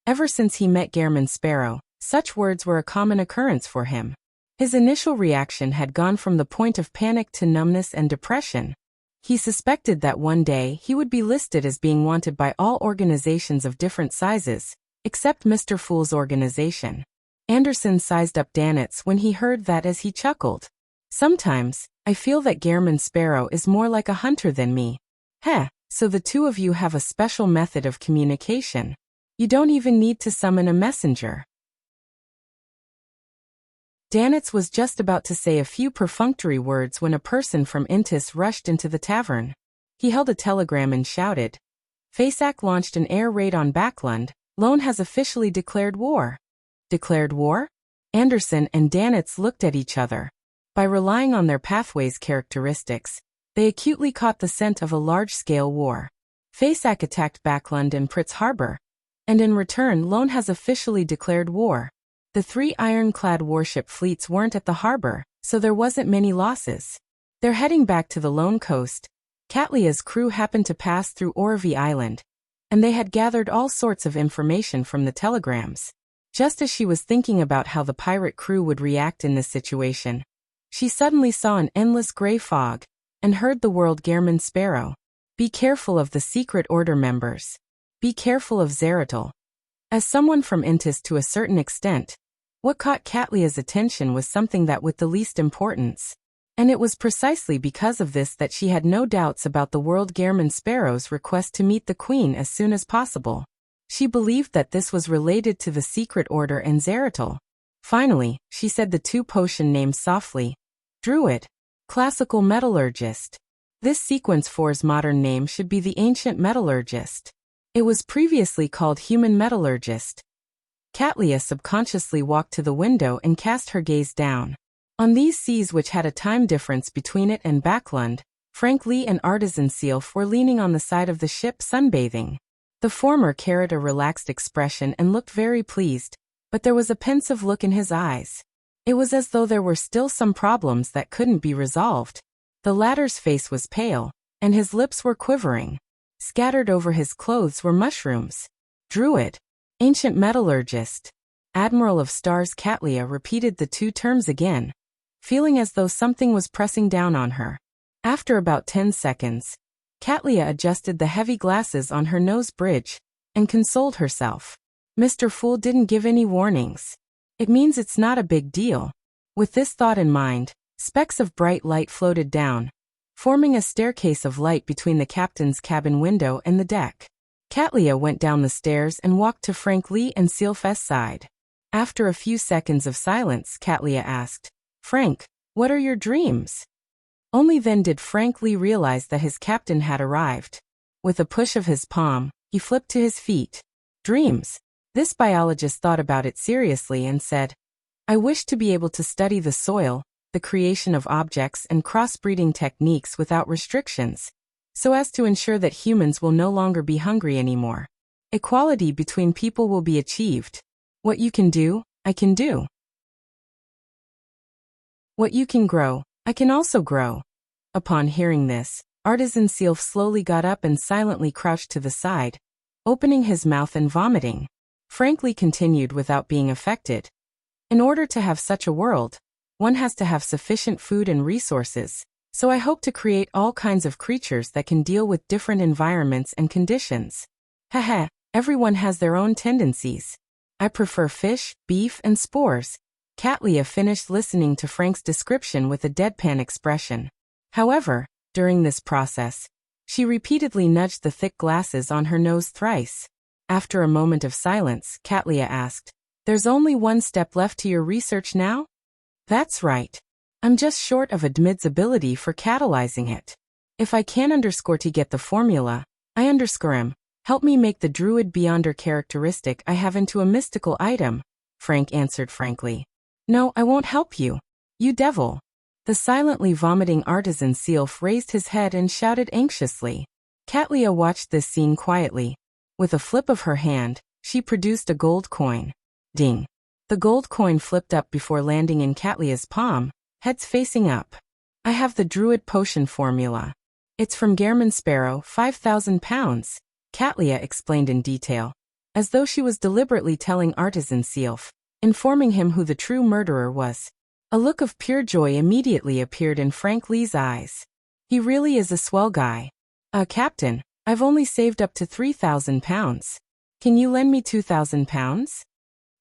Ever since he met Gehrman Sparrow, such words were a common occurrence for him. His initial reaction had gone from the point of panic to numbness and depression. He suspected that one day he would be listed as being wanted by all organizations of different sizes, except Mr. Fool's organization. Anderson sized up Danitz when he heard that as he chuckled. "Sometimes, I feel that Gehrman Sparrow is more like a hunter than me." "Heh, so the two of you have a special method of communication. You don't even need to summon a messenger." Danitz was just about to say a few perfunctory words when a person from Intis rushed into the tavern. He held a telegram and shouted, "Fasak launched an air raid on Backlund. Lone has officially declared war." Declared war? Anderson and Danitz looked at each other. By relying on their pathways characteristics, they acutely caught the scent of a large-scale war. Fasak attacked Backlund and Pritz Harbor, and in return Lone has officially declared war. The 3 ironclad warship fleets weren't at the harbor, so there wasn't many losses. They're heading back to the Lone Coast. Katlia's crew happened to pass through Orvie Island, and they had gathered all sorts of information from the telegrams. Just as she was thinking about how the pirate crew would react in this situation, she suddenly saw an endless gray fog, and heard the word Gehrman Sparrow. "Be careful of the Secret Order members. Be careful of Zeratul." As someone from Intis to a certain extent, what caught Katlia's attention was something that with the least importance. And it was precisely because of this that she had no doubts about the world Gehrman Sparrow's request to meet the Queen as soon as possible. She believed that this was related to the Secret Order and Zeratul. Finally, she said the 2 potion names softly. "Druid. Classical Metallurgist. This Sequence 4's modern name should be the Ancient Metallurgist. It was previously called Human Metallurgist." Katlia subconsciously walked to the window and cast her gaze down. On these seas, which had a time difference between it and Backlund, Frank Lee and Artisan Sealf were leaning on the side of the ship sunbathing. The former carried a relaxed expression and looked very pleased, but there was a pensive look in his eyes. It was as though there were still some problems that couldn't be resolved. The latter's face was pale, and his lips were quivering. Scattered over his clothes were mushrooms. "Druid. Ancient Metallurgist." Admiral of Stars Katlia repeated the 2 terms again, feeling as though something was pressing down on her. After about 10 seconds, Katlia adjusted the heavy glasses on her nose bridge, and consoled herself. "Mr. Fool didn't give any warnings. It means it's not a big deal." With this thought in mind, specks of bright light floated down, forming a staircase of light between the captain's cabin window and the deck. Katlia went down the stairs and walked to Frank Lee and Sealf's side. After a few seconds of silence, Katlia asked, "Frank, what are your dreams?" Only then did Frank Lee realize that his captain had arrived. With a push of his palm, he flipped to his feet. "Dreams?" This biologist thought about it seriously and said, "I wish to be able to study the soil, the creation of objects and crossbreeding techniques without restrictions, so as to ensure that humans will no longer be hungry anymore. Equality between people will be achieved. What you can do, I can do. What you can grow, I can also grow." Upon hearing this, Artisan Sealf slowly got up and silently crouched to the side, opening his mouth and vomiting. Frankly continued without being affected. In order to have such a world, one has to have sufficient food and resources, so I hope to create all kinds of creatures that can deal with different environments and conditions. Haha, everyone has their own tendencies. I prefer fish, beef, and spores. Katlia finished listening to Frank's description with a deadpan expression. However, during this process, she repeatedly nudged the thick glasses on her nose thrice. After a moment of silence, Katlia asked, "There's only one step left to your research now?" "That's right. I'm just short of Admid's ability for catalyzing it. If I can underscore to get the formula, I underscore him. Help me make the druid beyonder characteristic I have into a mystical item," Frank answered frankly. "No, I won't help you. You devil." The silently vomiting artisan Sealf raised his head and shouted anxiously. Katlia watched this scene quietly. With a flip of her hand, she produced a gold coin. Ding. The gold coin flipped up before landing in Katlia's palm, heads facing up. "I have the druid potion formula. It's from Gairman Sparrow, 5,000 pounds, Katlia explained in detail, as though she was deliberately telling artisan Sealf, informing him who the true murderer was. A look of pure joy immediately appeared in Frank Lee's eyes. He really is a swell guy. Captain, I've only saved up to 3,000 pounds. Can you lend me 2,000 pounds?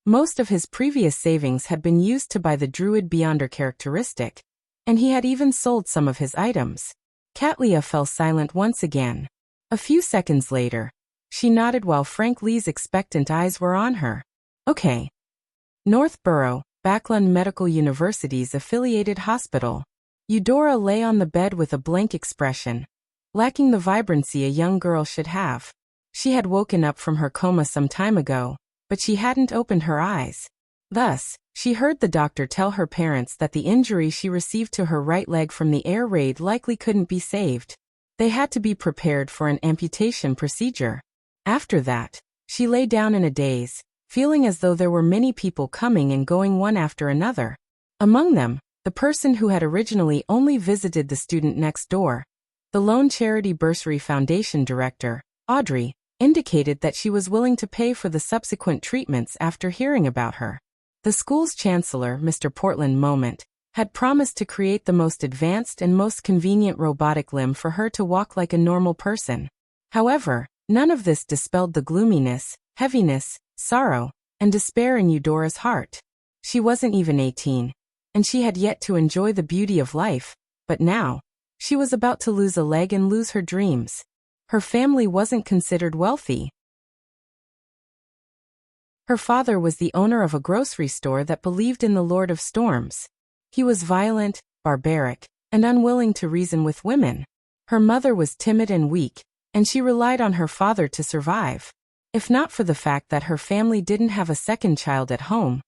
Most of his previous savings had been used to buy the druid beyonder characteristic, and he had even sold some of his items. Katlia fell silent once again. A few seconds later, she nodded while Frank Lee's expectant eyes were on her. Okay. Northborough, Backlund Medical University's affiliated hospital. Eudora lay on the bed with a blank expression, lacking the vibrancy a young girl should have. She had woken up from her coma some time ago, but she hadn't opened her eyes. Thus, she heard the doctor tell her parents that the injury she received to her right leg from the air raid likely couldn't be saved. They had to be prepared for an amputation procedure. After that, she lay down in a daze, feeling as though there were many people coming and going one after another. Among them, the person who had originally only visited the student next door, the Lone Charity Bursary Foundation director, Audrey, indicated that she was willing to pay for the subsequent treatments after hearing about her. The school's chancellor, Mr. Portland Moment, had promised to create the most advanced and most convenient robotic limb for her to walk like a normal person. However, none of this dispelled the gloominess, heaviness, sorrow, and despair in Eudora's heart. She wasn't even 18, and she had yet to enjoy the beauty of life, but now, she was about to lose a leg and lose her dreams. Her family wasn't considered wealthy. Her father was the owner of a grocery store that believed in the Lord of Storms. He was violent, barbaric, and unwilling to reason with women. Her mother was timid and weak, and she relied on her father to survive. If not for the fact that her family didn't have a second child at home,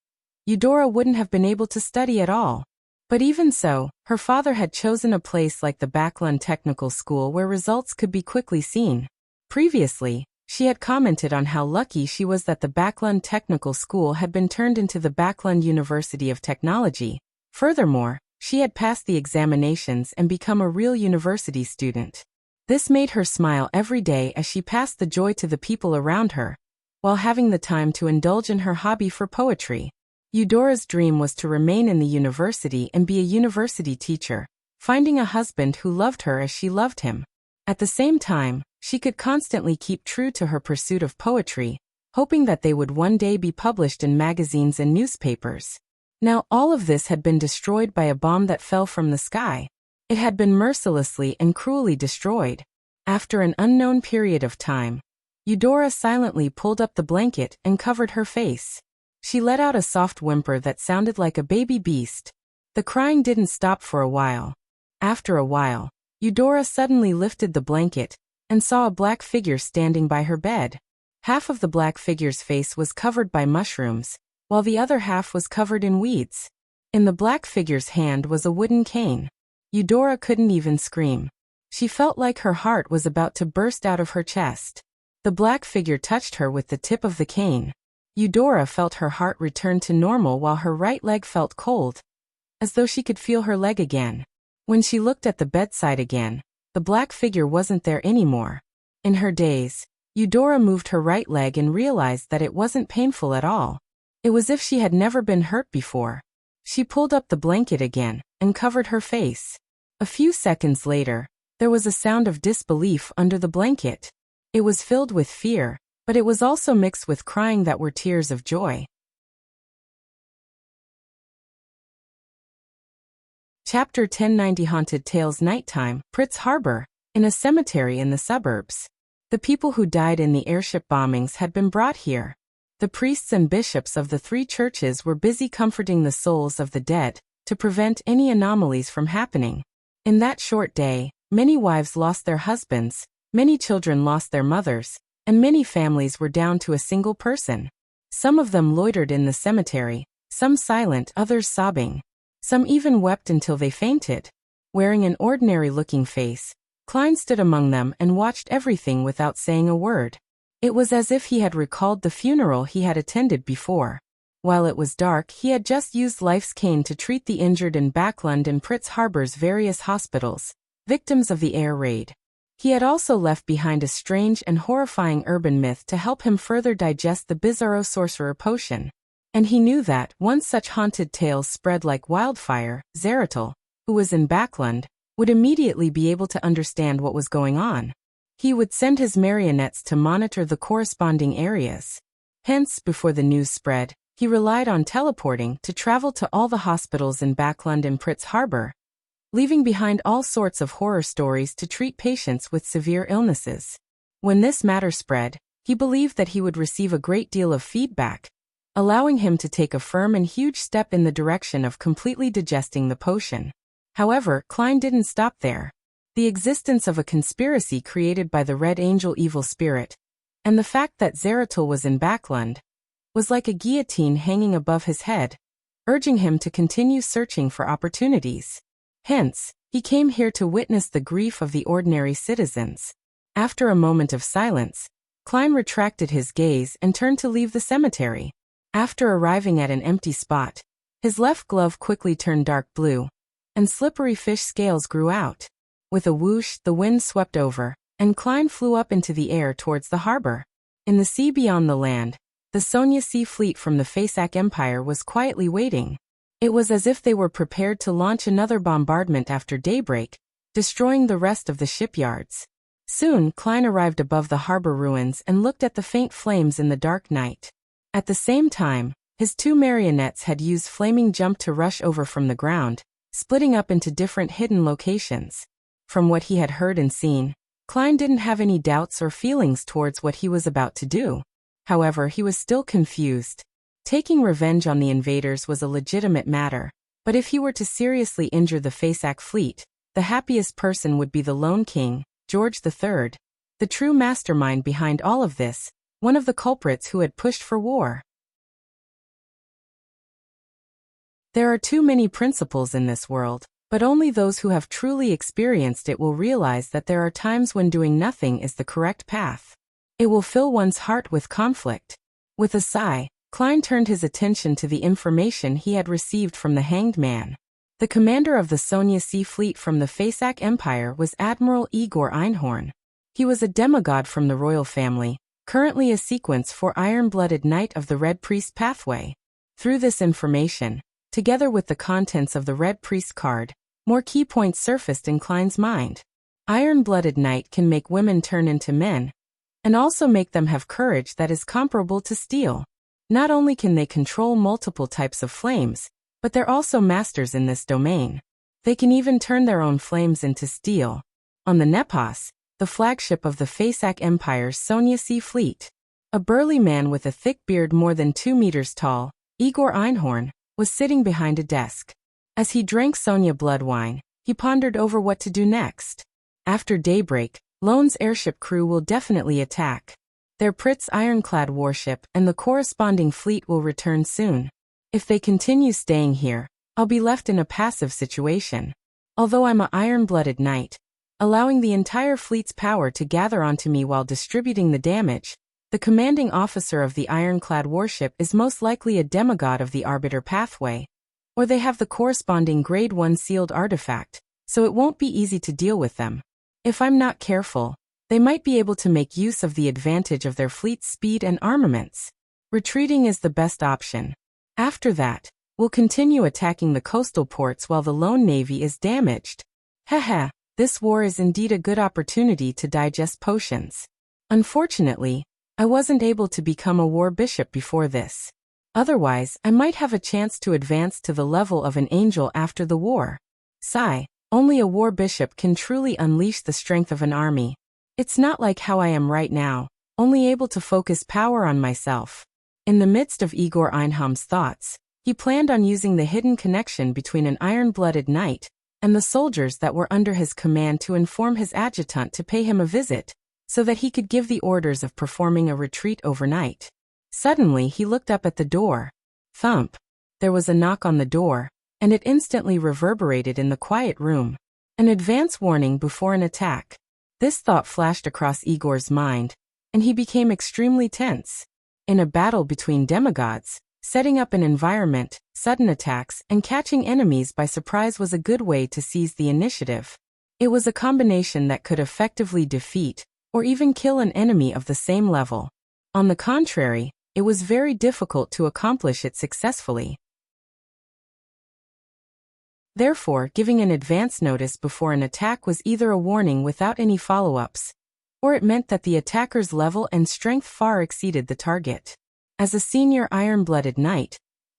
Eudora wouldn't have been able to study at all. But even so, her father had chosen a place like the Backlund Technical School where results could be quickly seen. Previously, she had commented on how lucky she was that the Backlund Technical School had been turned into the Backlund University of Technology. Furthermore, she had passed the examinations and become a real university student. This made her smile every day as she passed the joy to the people around her, while having the time to indulge in her hobby for poetry. Eudora's dream was to remain in the university and be a university teacher, finding a husband who loved her as she loved him. At the same time, she could constantly keep true to her pursuit of poetry, hoping that they would one day be published in magazines and newspapers. Now all of this had been destroyed by a bomb that fell from the sky. It had been mercilessly and cruelly destroyed. After an unknown period of time, Eudora silently pulled up the blanket and covered her face. She let out a soft whimper that sounded like a baby beast. The crying didn't stop for a while. After a while, Eudora suddenly lifted the blanket and saw a black figure standing by her bed. Half of the black figure's face was covered by mushrooms, while the other half was covered in weeds. In the black figure's hand was a wooden cane. Eudora couldn't even scream. She felt like her heart was about to burst out of her chest. The black figure touched her with the tip of the cane. Eudora felt her heart return to normal while her right leg felt cold, as though she could feel her leg again. When she looked at the bedside again, the black figure wasn't there anymore. In her daze, Eudora moved her right leg and realized that it wasn't painful at all. It was as if she had never been hurt before. She pulled up the blanket again and covered her face. A few seconds later, there was a sound of disbelief under the blanket. It was filled with fear, but it was also mixed with crying that were tears of joy. Chapter 1090 Haunted Tales Nighttime, Pritz Harbor, in a cemetery in the suburbs. The people who died in the airship bombings had been brought here. The priests and bishops of the 3 churches were busy comforting the souls of the dead to prevent any anomalies from happening. In that short day, many wives lost their husbands, many children lost their mothers, and many families were down to a single person. Some of them loitered in the cemetery, some silent, others sobbing. Some even wept until they fainted. Wearing an ordinary-looking face, Klein stood among them and watched everything without saying a word. It was as if he had recalled the funeral he had attended before. While it was dark, he had just used life's cane to treat the injured in Backlund and Pritz Harbor's various hospitals, victims of the air raid. He had also left behind a strange and horrifying urban myth to help him further digest the bizarro sorcerer potion. And he knew that, once such haunted tales spread like wildfire, Zeratul, who was in Backlund, would immediately be able to understand what was going on. He would send his marionettes to monitor the corresponding areas. Hence, before the news spread, he relied on teleporting to travel to all the hospitals in Backlund and Pritz Harbor, leaving behind all sorts of horror stories to treat patients with severe illnesses. When this matter spread, he believed that he would receive a great deal of feedback, allowing him to take a firm and huge step in the direction of completely digesting the potion. However, Klein didn't stop there. The existence of a conspiracy created by the Red Angel evil spirit, and the fact that Zeratul was in Backlund, was like a guillotine hanging above his head, urging him to continue searching for opportunities. Hence, he came here to witness the grief of the ordinary citizens. After a moment of silence, Klein retracted his gaze and turned to leave the cemetery. After arriving at an empty spot, his left glove quickly turned dark blue, and slippery fish scales grew out. With a whoosh, the wind swept over, and Klein flew up into the air towards the harbor. In the sea beyond the land, the Sonia Sea fleet from the Fasak Empire was quietly waiting. It was as if they were prepared to launch another bombardment after daybreak, destroying the rest of the shipyards. Soon, Klein arrived above the harbor ruins and looked at the faint flames in the dark night. At the same time, his 2 marionettes had used flaming jump to rush over from the ground, splitting up into different hidden locations. From what he had heard and seen, Klein didn't have any doubts or feelings towards what he was about to do. However, he was still confused. Taking revenge on the invaders was a legitimate matter, but if he were to seriously injure the Fasak fleet, the happiest person would be the Lone King, George III, the true mastermind behind all of this, one of the culprits who had pushed for war. There are too many principles in this world, but only those who have truly experienced it will realize that there are times when doing nothing is the correct path. It will fill one's heart with conflict. With a sigh, Klein turned his attention to the information he had received from the Hanged Man. The commander of the Sonia Sea fleet from the Fasak Empire was Admiral Igor Einhorn. He was a demigod from the royal family, currently a sequence for Iron-Blooded Knight of the Red Priest pathway. Through this information, together with the contents of the Red Priest card, more key points surfaced in Klein's mind. Iron-Blooded Knight can make women turn into men, and also make them have courage that is comparable to steel. Not only can they control multiple types of flames, but they're also masters in this domain. They can even turn their own flames into steel. On the Nepos, the flagship of the Fasak Empire's Sonia Sea fleet, a burly man with a thick beard more than 2 meters tall, Igor Einhorn, was sitting behind a desk. As he drank Sonia blood wine, he pondered over what to do next. After daybreak, Lone's airship crew will definitely attack. Their Pritz ironclad warship and the corresponding fleet will return soon. If they continue staying here, I'll be left in a passive situation. Although I'm an iron-blooded knight, allowing the entire fleet's power to gather onto me while distributing the damage, the commanding officer of the ironclad warship is most likely a demigod of the Arbiter pathway, or they have the corresponding Grade 1 sealed artifact, so it won't be easy to deal with them. If I'm not careful, They might be able to make use of the advantage of their fleet's speed and armaments. Retreating is the best option. After that, we'll continue attacking the coastal ports while the lone navy is damaged. Haha, this war is indeed a good opportunity to digest potions. Unfortunately, I wasn't able to become a war bishop before this. Otherwise, I might have a chance to advance to the level of an angel after the war. Sigh, only a war bishop can truly unleash the strength of an army. It's not like how I am right now, only able to focus power on myself. In the midst of Igor Einham's thoughts, he planned on using the hidden connection between an iron-blooded knight and the soldiers that were under his command to inform his adjutant to pay him a visit, so that he could give the orders of performing a retreat overnight. Suddenly he looked up at the door. Thump! There was a knock on the door, and it instantly reverberated in the quiet room. An advance warning before an attack. This thought flashed across Igor's mind, and he became extremely tense. In a battle between demigods, setting up an environment, sudden attacks, and catching enemies by surprise was a good way to seize the initiative. It was a combination that could effectively defeat, or even kill an enemy of the same level. On the contrary, it was very difficult to accomplish it successfully. Therefore, giving an advance notice before an attack was either a warning without any follow-ups, or it meant that the attacker's level and strength far exceeded the target. As a senior iron-blooded knight,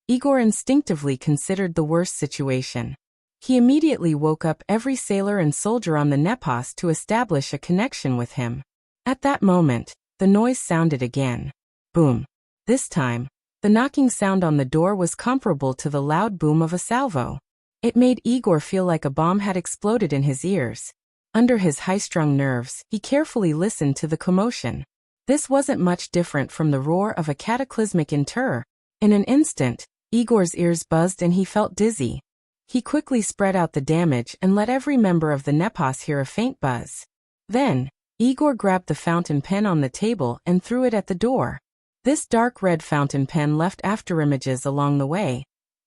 Igor instinctively considered the worst situation. He immediately woke up every sailor and soldier on the Nepos to establish a connection with him. At that moment, the noise sounded again. Boom. This time, the knocking sound on the door was comparable to the loud boom of a salvo. It made Igor feel like a bomb had exploded in his ears. Under his high-strung nerves, he carefully listened to the commotion. This wasn't much different from the roar of a cataclysmic interruption. In an instant, Igor's ears buzzed and he felt dizzy. He quickly spread out the damage and let every member of the Nepos hear a faint buzz. Then, Igor grabbed the fountain pen on the table and threw it at the door. This dark red fountain pen left afterimages along the way,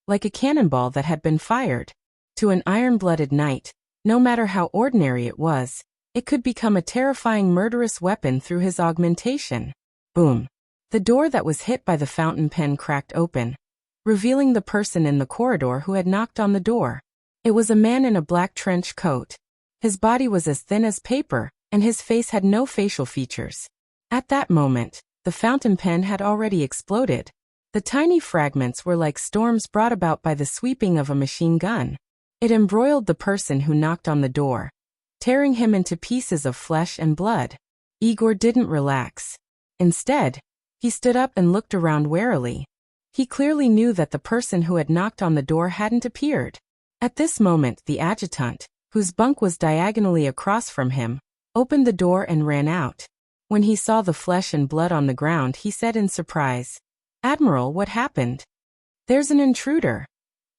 like a cannonball that had been fired. To an iron-blooded knight, no matter how ordinary it was, it could become a terrifying murderous weapon through his augmentation. Boom. The door that was hit by the fountain pen cracked open, revealing the person in the corridor who had knocked on the door. It was a man in a black trench coat. His body was as thin as paper, and his face had no facial features. At that moment, the fountain pen had already exploded. The tiny fragments were like storms brought about by the sweeping of a machine gun. It embroiled the person who knocked on the door, tearing him into pieces of flesh and blood. Igor didn't relax. Instead, he stood up and looked around warily. He clearly knew that the person who had knocked on the door hadn't appeared. At this moment, the adjutant, whose bunk was diagonally across from him, opened the door and ran out. When he saw the flesh and blood on the ground, he said in surprise, "Admiral, what happened?" "There's an intruder."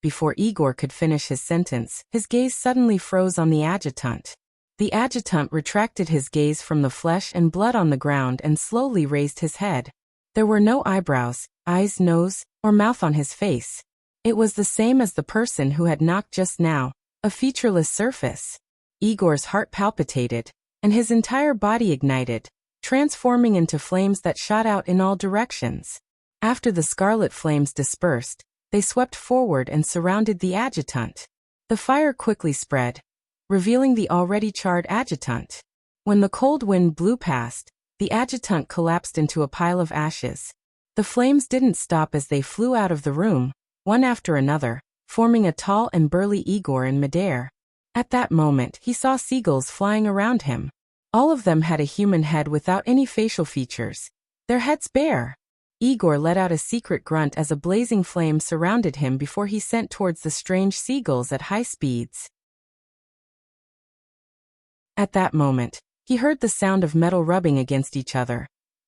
Before Igor could finish his sentence, his gaze suddenly froze on the adjutant. The adjutant retracted his gaze from the flesh and blood on the ground and slowly raised his head. There were no eyebrows, eyes, nose, or mouth on his face. It was the same as the person who had knocked just now, a featureless surface. Igor's heart palpitated, and his entire body ignited, transforming into flames that shot out in all directions. After the scarlet flames dispersed, they swept forward and surrounded the adjutant. The fire quickly spread, revealing the already charred adjutant. When the cold wind blew past, the adjutant collapsed into a pile of ashes. The flames didn't stop as they flew out of the room, one after another, forming a tall and burly Igor in midair. At that moment, he saw seagulls flying around him. All of them had a human head without any facial features, their heads bare. Igor let out a secret grunt as a blazing flame surrounded him before he sent towards the strange seagulls at high speeds. At that moment, he heard the sound of metal rubbing against each other,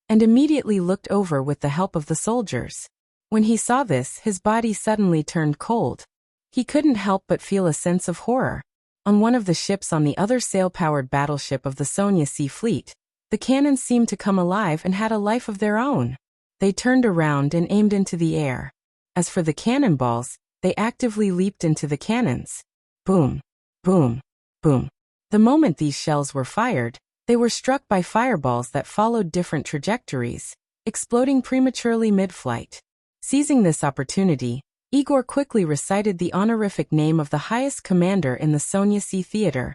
and immediately looked over with the help of the soldiers. When he saw this, his body suddenly turned cold. He couldn't help but feel a sense of horror. On one of the ships on the other sail-powered battleship of the Sonia Sea Fleet, the cannons seemed to come alive and had a life of their own. They turned around and aimed into the air. As for the cannonballs, they actively leaped into the cannons. Boom, boom, boom. The moment these shells were fired, They were struck by fireballs that followed different trajectories, exploding prematurely mid-flight. Seizing this opportunity, Igor quickly recited the honorific name of the highest commander in the Sonia Sea Theater,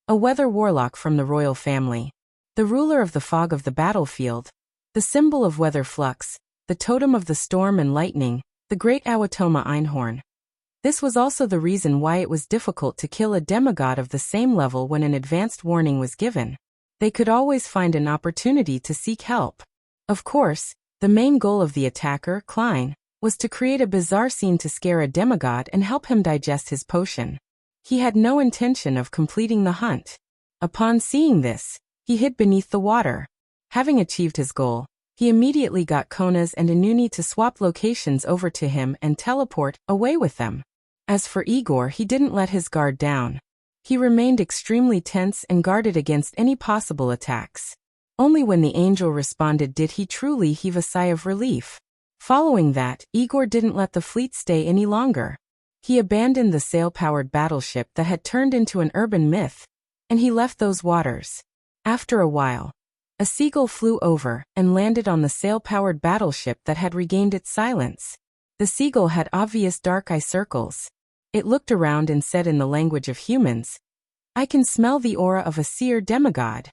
a weather warlock from the royal family, the ruler of the fog of the battlefield, the symbol of weather flux, the totem of the storm and lightning, the great Awatoma Einhorn. This was also the reason why it was difficult to kill a demigod of the same level when an advanced warning was given. They could always find an opportunity to seek help. Of course, the main goal of the attacker, Klein, was to create a bizarre scene to scare a demigod and help him digest his potion. He had no intention of completing the hunt. Upon seeing this, he hid beneath the water. Having achieved his goal, he immediately got Konas and Inuni to swap locations over to him and teleport away with them. As for Igor, he didn't let his guard down. He remained extremely tense and guarded against any possible attacks. Only when the angel responded did he truly heave a sigh of relief. Following that, Igor didn't let the fleet stay any longer. He abandoned the sail-powered battleship that had turned into an urban myth, and he left those waters. After a while, a seagull flew over and landed on the sail-powered battleship that had regained its silence. The seagull had obvious dark eye circles. It looked around and said in the language of humans, "I can smell the aura of a seer demigod."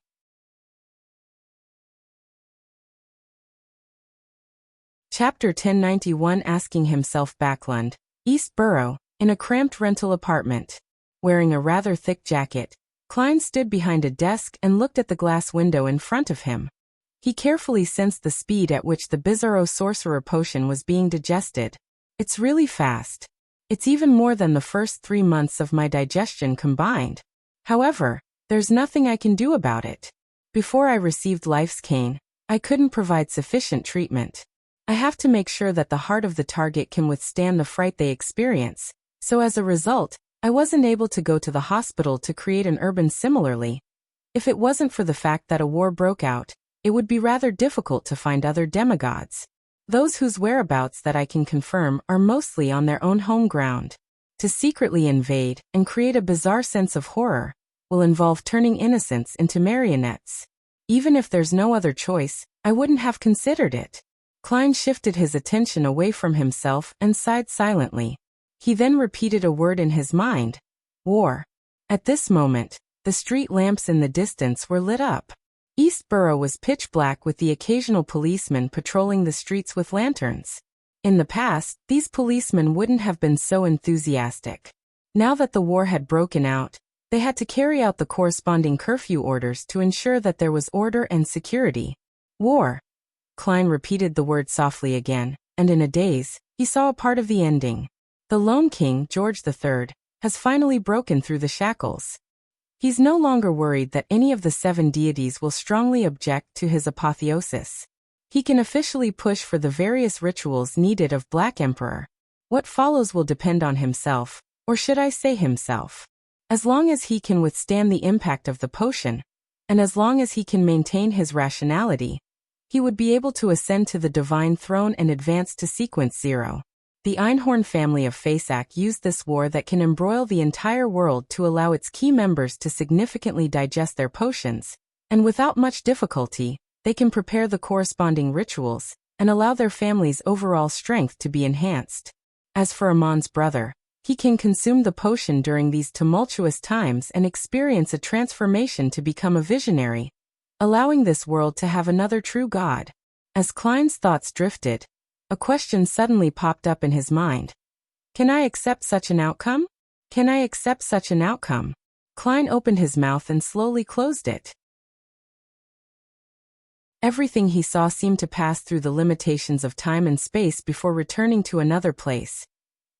Chapter 1091. Asking himself. Backlund, East Borough, in a cramped rental apartment. Wearing a rather thick jacket, Klein stood behind a desk and looked at the glass window in front of him. He carefully sensed the speed at which the Bizarro Sorcerer potion was being digested. It's really fast. It's even more than the first 3 months of my digestion combined. However, there's nothing I can do about it. Before I received Life's Cane, I couldn't provide sufficient treatment. I have to make sure that the heart of the target can withstand the fright they experience, so as a result, I wasn't able to go to the hospital to create an urban similarly. If it wasn't for the fact that a war broke out, it would be rather difficult to find other demigods. Those whose whereabouts that I can confirm are mostly on their own home ground. To secretly invade and create a bizarre sense of horror will involve turning innocents into marionettes. Even if there's no other choice, I wouldn't have considered it. Klein shifted his attention away from himself and sighed silently. He then repeated a word in his mind: war. At this moment, the street lamps in the distance were lit up. East Borough was pitch black with the occasional policeman patrolling the streets with lanterns. In the past, these policemen wouldn't have been so enthusiastic. Now that the war had broken out, they had to carry out the corresponding curfew orders to ensure that there was order and security. War. Klein repeated the word softly again, and in a daze, he saw a part of the ending. The lone king, George III, has finally broken through the shackles. He's no longer worried that any of the 7 deities will strongly object to his apotheosis. He can officially push for the various rituals needed of Black Emperor. What follows will depend on himself, or should I say himself. As long as he can withstand the impact of the potion, and as long as he can maintain his rationality, he would be able to ascend to the divine throne and advance to sequence 0. The Einhorn family of Faceac used this war that can embroil the entire world to allow its key members to significantly digest their potions, and without much difficulty, they can prepare the corresponding rituals, and allow their family's overall strength to be enhanced. As for Amon's brother, he can consume the potion during these tumultuous times and experience a transformation to become a visionary, allowing this world to have another true god. As Klein's thoughts drifted, a question suddenly popped up in his mind. Can I accept such an outcome? Can I accept such an outcome? Klein opened his mouth and slowly closed it. Everything he saw seemed to pass through the limitations of time and space before returning to another place.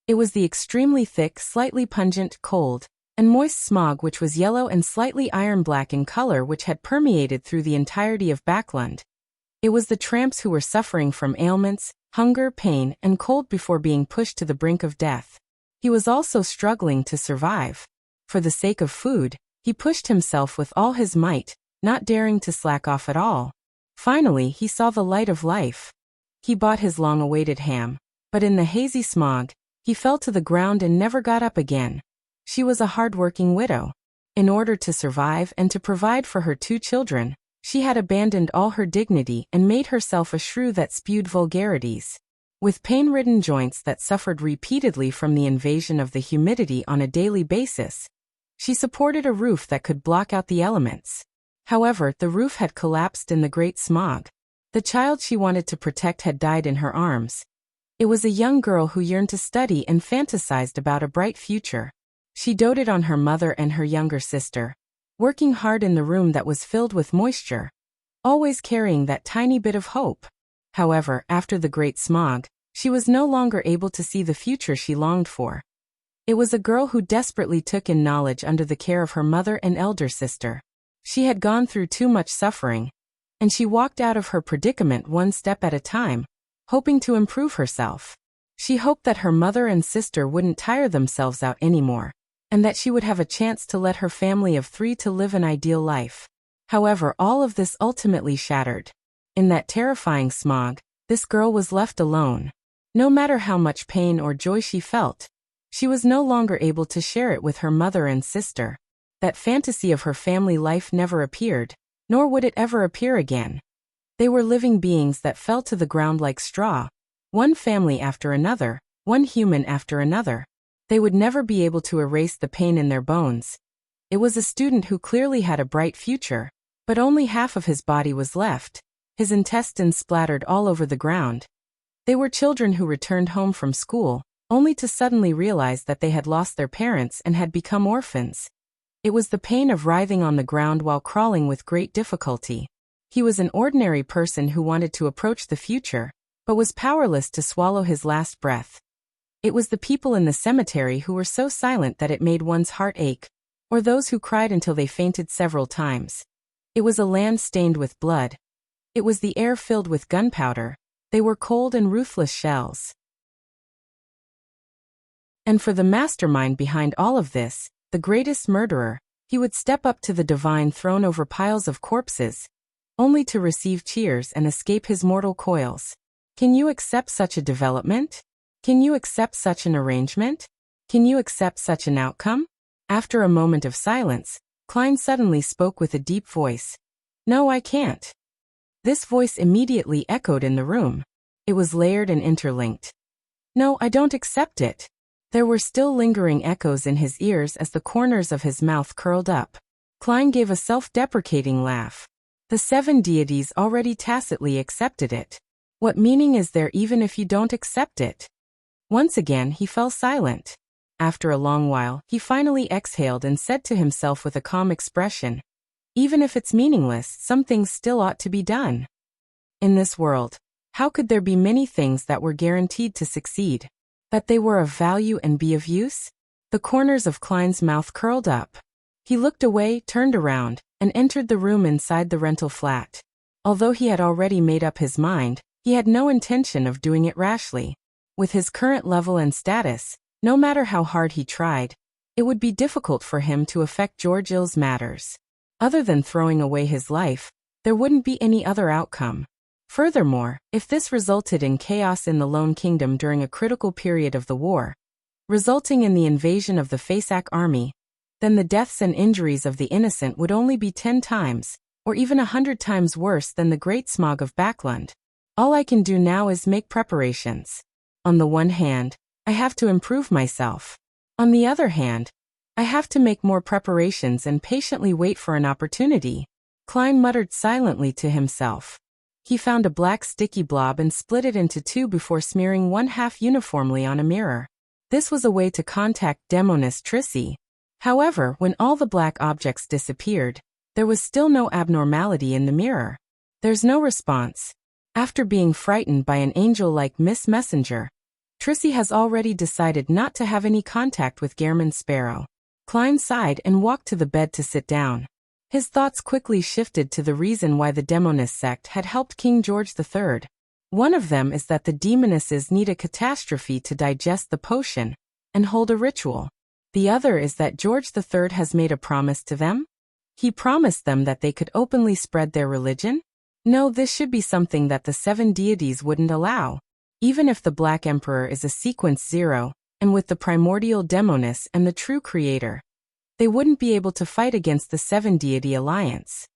It was the extremely thick, slightly pungent, cold, and moist smog which was yellow and slightly iron-black in color which had permeated through the entirety of Backlund. It was the tramps who were suffering from ailments, hunger, pain, and cold before being pushed to the brink of death. He was also struggling to survive. For the sake of food, he pushed himself with all his might, not daring to slack off at all. Finally, he saw the light of life. He bought his long-awaited ham, but in the hazy smog, he fell to the ground and never got up again. She was a hardworking widow. In order to survive and to provide for her 2 children, she had abandoned all her dignity and made herself a shrew that spewed vulgarities. With pain-ridden joints that suffered repeatedly from the invasion of the humidity on a daily basis, she supported a roof that could block out the elements. However, the roof had collapsed in the great smog. The child she wanted to protect had died in her arms. It was a young girl who yearned to study and fantasized about a bright future. She doted on her mother and her younger sister, working hard in the room that was filled with moisture, always carrying that tiny bit of hope. However, after the great smog, she was no longer able to see the future she longed for. It was a girl who desperately took in knowledge under the care of her mother and elder sister. She had gone through too much suffering, and she walked out of her predicament one step at a time, hoping to improve herself. She hoped that her mother and sister wouldn't tire themselves out anymore, and that she would have a chance to let her family of 3 to live an ideal life. However, all of this ultimately shattered. In that terrifying smog, this girl was left alone. No matter how much pain or joy she felt, she was no longer able to share it with her mother and sister. That fantasy of her family life never appeared, nor would it ever appear again. They were living beings that fell to the ground like straw, one family after another, one human after another. They would never be able to erase the pain in their bones. It was a student who clearly had a bright future, but only half of his body was left, his intestines splattered all over the ground. They were children who returned home from school, only to suddenly realize that they had lost their parents and had become orphans. It was the pain of writhing on the ground while crawling with great difficulty. He was an ordinary person who wanted to approach the future, but was powerless to swallow his last breath. It was the people in the cemetery who were so silent that it made one's heart ache, or those who cried until they fainted several times. It was a land stained with blood. It was the air filled with gunpowder. They were cold and ruthless shells. And for the mastermind behind all of this, the greatest murderer, he would step up to the divine throne over piles of corpses, only to receive cheers and escape his mortal coils. Can you accept such a development? Can you accept such an arrangement? Can you accept such an outcome? After a moment of silence, Klein suddenly spoke with a deep voice. No, I can't. This voice immediately echoed in the room. It was layered and interlinked. No, I don't accept it. There were still lingering echoes in his ears as the corners of his mouth curled up. Klein gave a self-deprecating laugh. The 7 deities already tacitly accepted it. What meaning is there even if you don't accept it? Once again he fell silent. After a long while, he finally exhaled and said to himself with a calm expression, even if it's meaningless, some things still ought to be done. In this world, how could there be many things that were guaranteed to succeed? That they were of value and be of use? The corners of Klein's mouth curled up. He looked away, turned around, and entered the room inside the rental flat. Although he had already made up his mind, he had no intention of doing it rashly. With his current level and status, no matter how hard he tried, it would be difficult for him to affect George Ill's matters. Other than throwing away his life, there wouldn't be any other outcome. Furthermore, if this resulted in chaos in the Lone Kingdom during a critical period of the war, resulting in the invasion of the Fasak army, then the deaths and injuries of the innocent would only be 10 times, or even 100 times worse than the great smog of Backlund. All I can do now is make preparations. On the one hand, I have to improve myself. On the other hand, I have to make more preparations and patiently wait for an opportunity. Klein muttered silently to himself. He found a black sticky blob and split it into 2 before smearing 1/2 uniformly on a mirror. This was a way to contact Demoness Trissy. However, when all the black objects disappeared, there was still no abnormality in the mirror. There's no response. After being frightened by an angel like Miss Messenger, Trissy has already decided not to have any contact with Gehrman Sparrow. Klein sighed and walked to the bed to sit down. His thoughts quickly shifted to the reason why the Demoness sect had helped King George III. One of them is that the demonesses need a catastrophe to digest the potion and hold a ritual. The other is that George III has made a promise to them. He promised them that they could openly spread their religion. No, this should be something that the 7 deities wouldn't allow. Even if the Black Emperor is a sequence 0, and with the primordial Demoness and the true creator, they wouldn't be able to fight against the Seven Deity Alliance.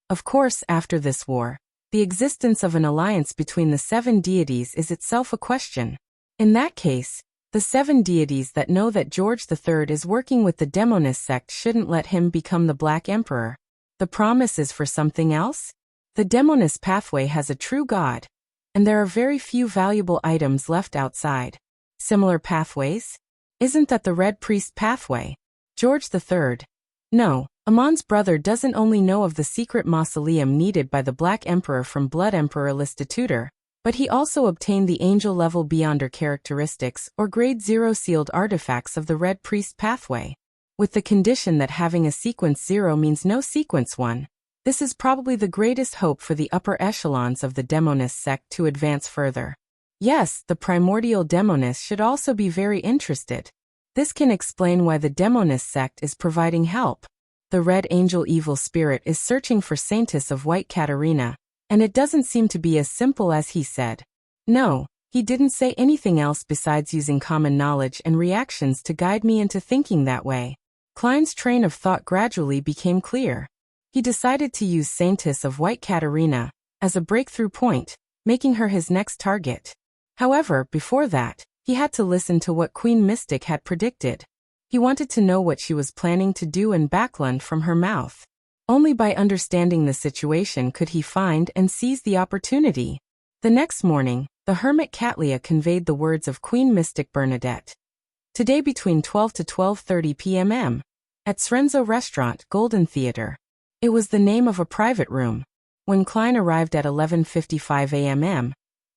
Of course, after this war, the existence of an alliance between the seven deities is itself a question. In that case, the seven deities that know that George III is working with the Demonist sect shouldn't let him become the Black Emperor. The promise is for something else? The Demonist pathway has a true god, and there are very few valuable items left outside. Similar pathways? Isn't that the Red Priest pathway? George III. No, Amon's brother doesn't only know of the secret mausoleum needed by the Black Emperor from Blood Emperor Listitutor, but he also obtained the angel-level Beyonder characteristics or Grade 0 sealed artifacts of the Red Priest pathway. With the condition that having a sequence 0 means no sequence 1, this is probably the greatest hope for the upper echelons of the Demonist sect to advance further. Yes, the primordial Demonists should also be very interested. This can explain why the Demonist sect is providing help. The Red Angel Evil Spirit is searching for Saintess of White Katarina, and it doesn't seem to be as simple as he said. No, he didn't say anything else besides using common knowledge and reactions to guide me into thinking that way. Klein's train of thought gradually became clear. He decided to use Saintess of White Katarina as a breakthrough point, making her his next target. However, before that, he had to listen to what Queen Mystic had predicted. He wanted to know what she was planning to do in Backlund from her mouth. Only by understanding the situation could he find and seize the opportunity. The next morning, the hermit Catlia conveyed the words of Queen Mystic Bernadette. Today between 12 to 12:30 p.m. at Srenzo Restaurant, Golden Theater. It was the name of a private room. When Klein arrived at 11:55 a.m.,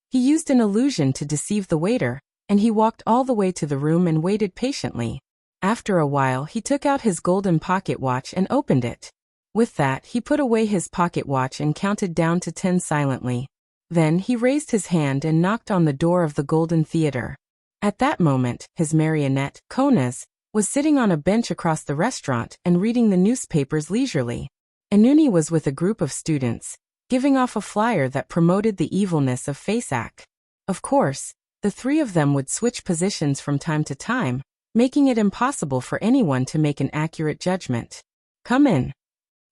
he used an illusion to deceive the waiter, and he walked all the way to the room and waited patiently. After a while, he took out his golden pocket watch and opened it. With that, he put away his pocket watch and counted down to 10 silently. Then he raised his hand and knocked on the door of the Golden Theater. At that moment, his marionette, Konas, was sitting on a bench across the restaurant and reading the newspapers leisurely. Anuni was with a group of students, giving off a flyer that promoted the evilness of Faceac. Of course, the three of them would switch positions from time to time, making it impossible for anyone to make an accurate judgment. Come in.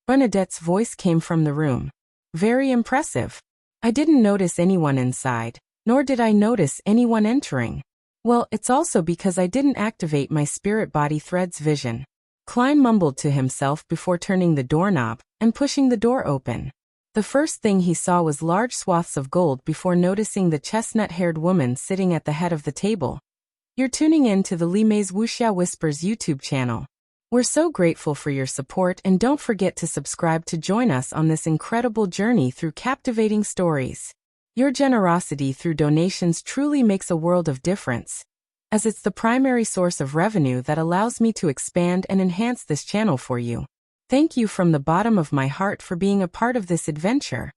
Bernadette's voice came from the room. Very impressive. I didn't notice anyone inside, nor did I notice anyone entering. Well, it's also because I didn't activate my spirit body thread's vision. Klein mumbled to himself before turning the doorknob and pushing the door open. The first thing he saw was large swaths of gold before noticing the chestnut-haired woman sitting at the head of the table. You're tuning in to the Lime's Wuxia Whispers YouTube channel. We're so grateful for your support, and don't forget to subscribe to join us on this incredible journey through captivating stories. Your generosity through donations truly makes a world of difference, as it's the primary source of revenue that allows me to expand and enhance this channel for you. Thank you from the bottom of my heart for being a part of this adventure.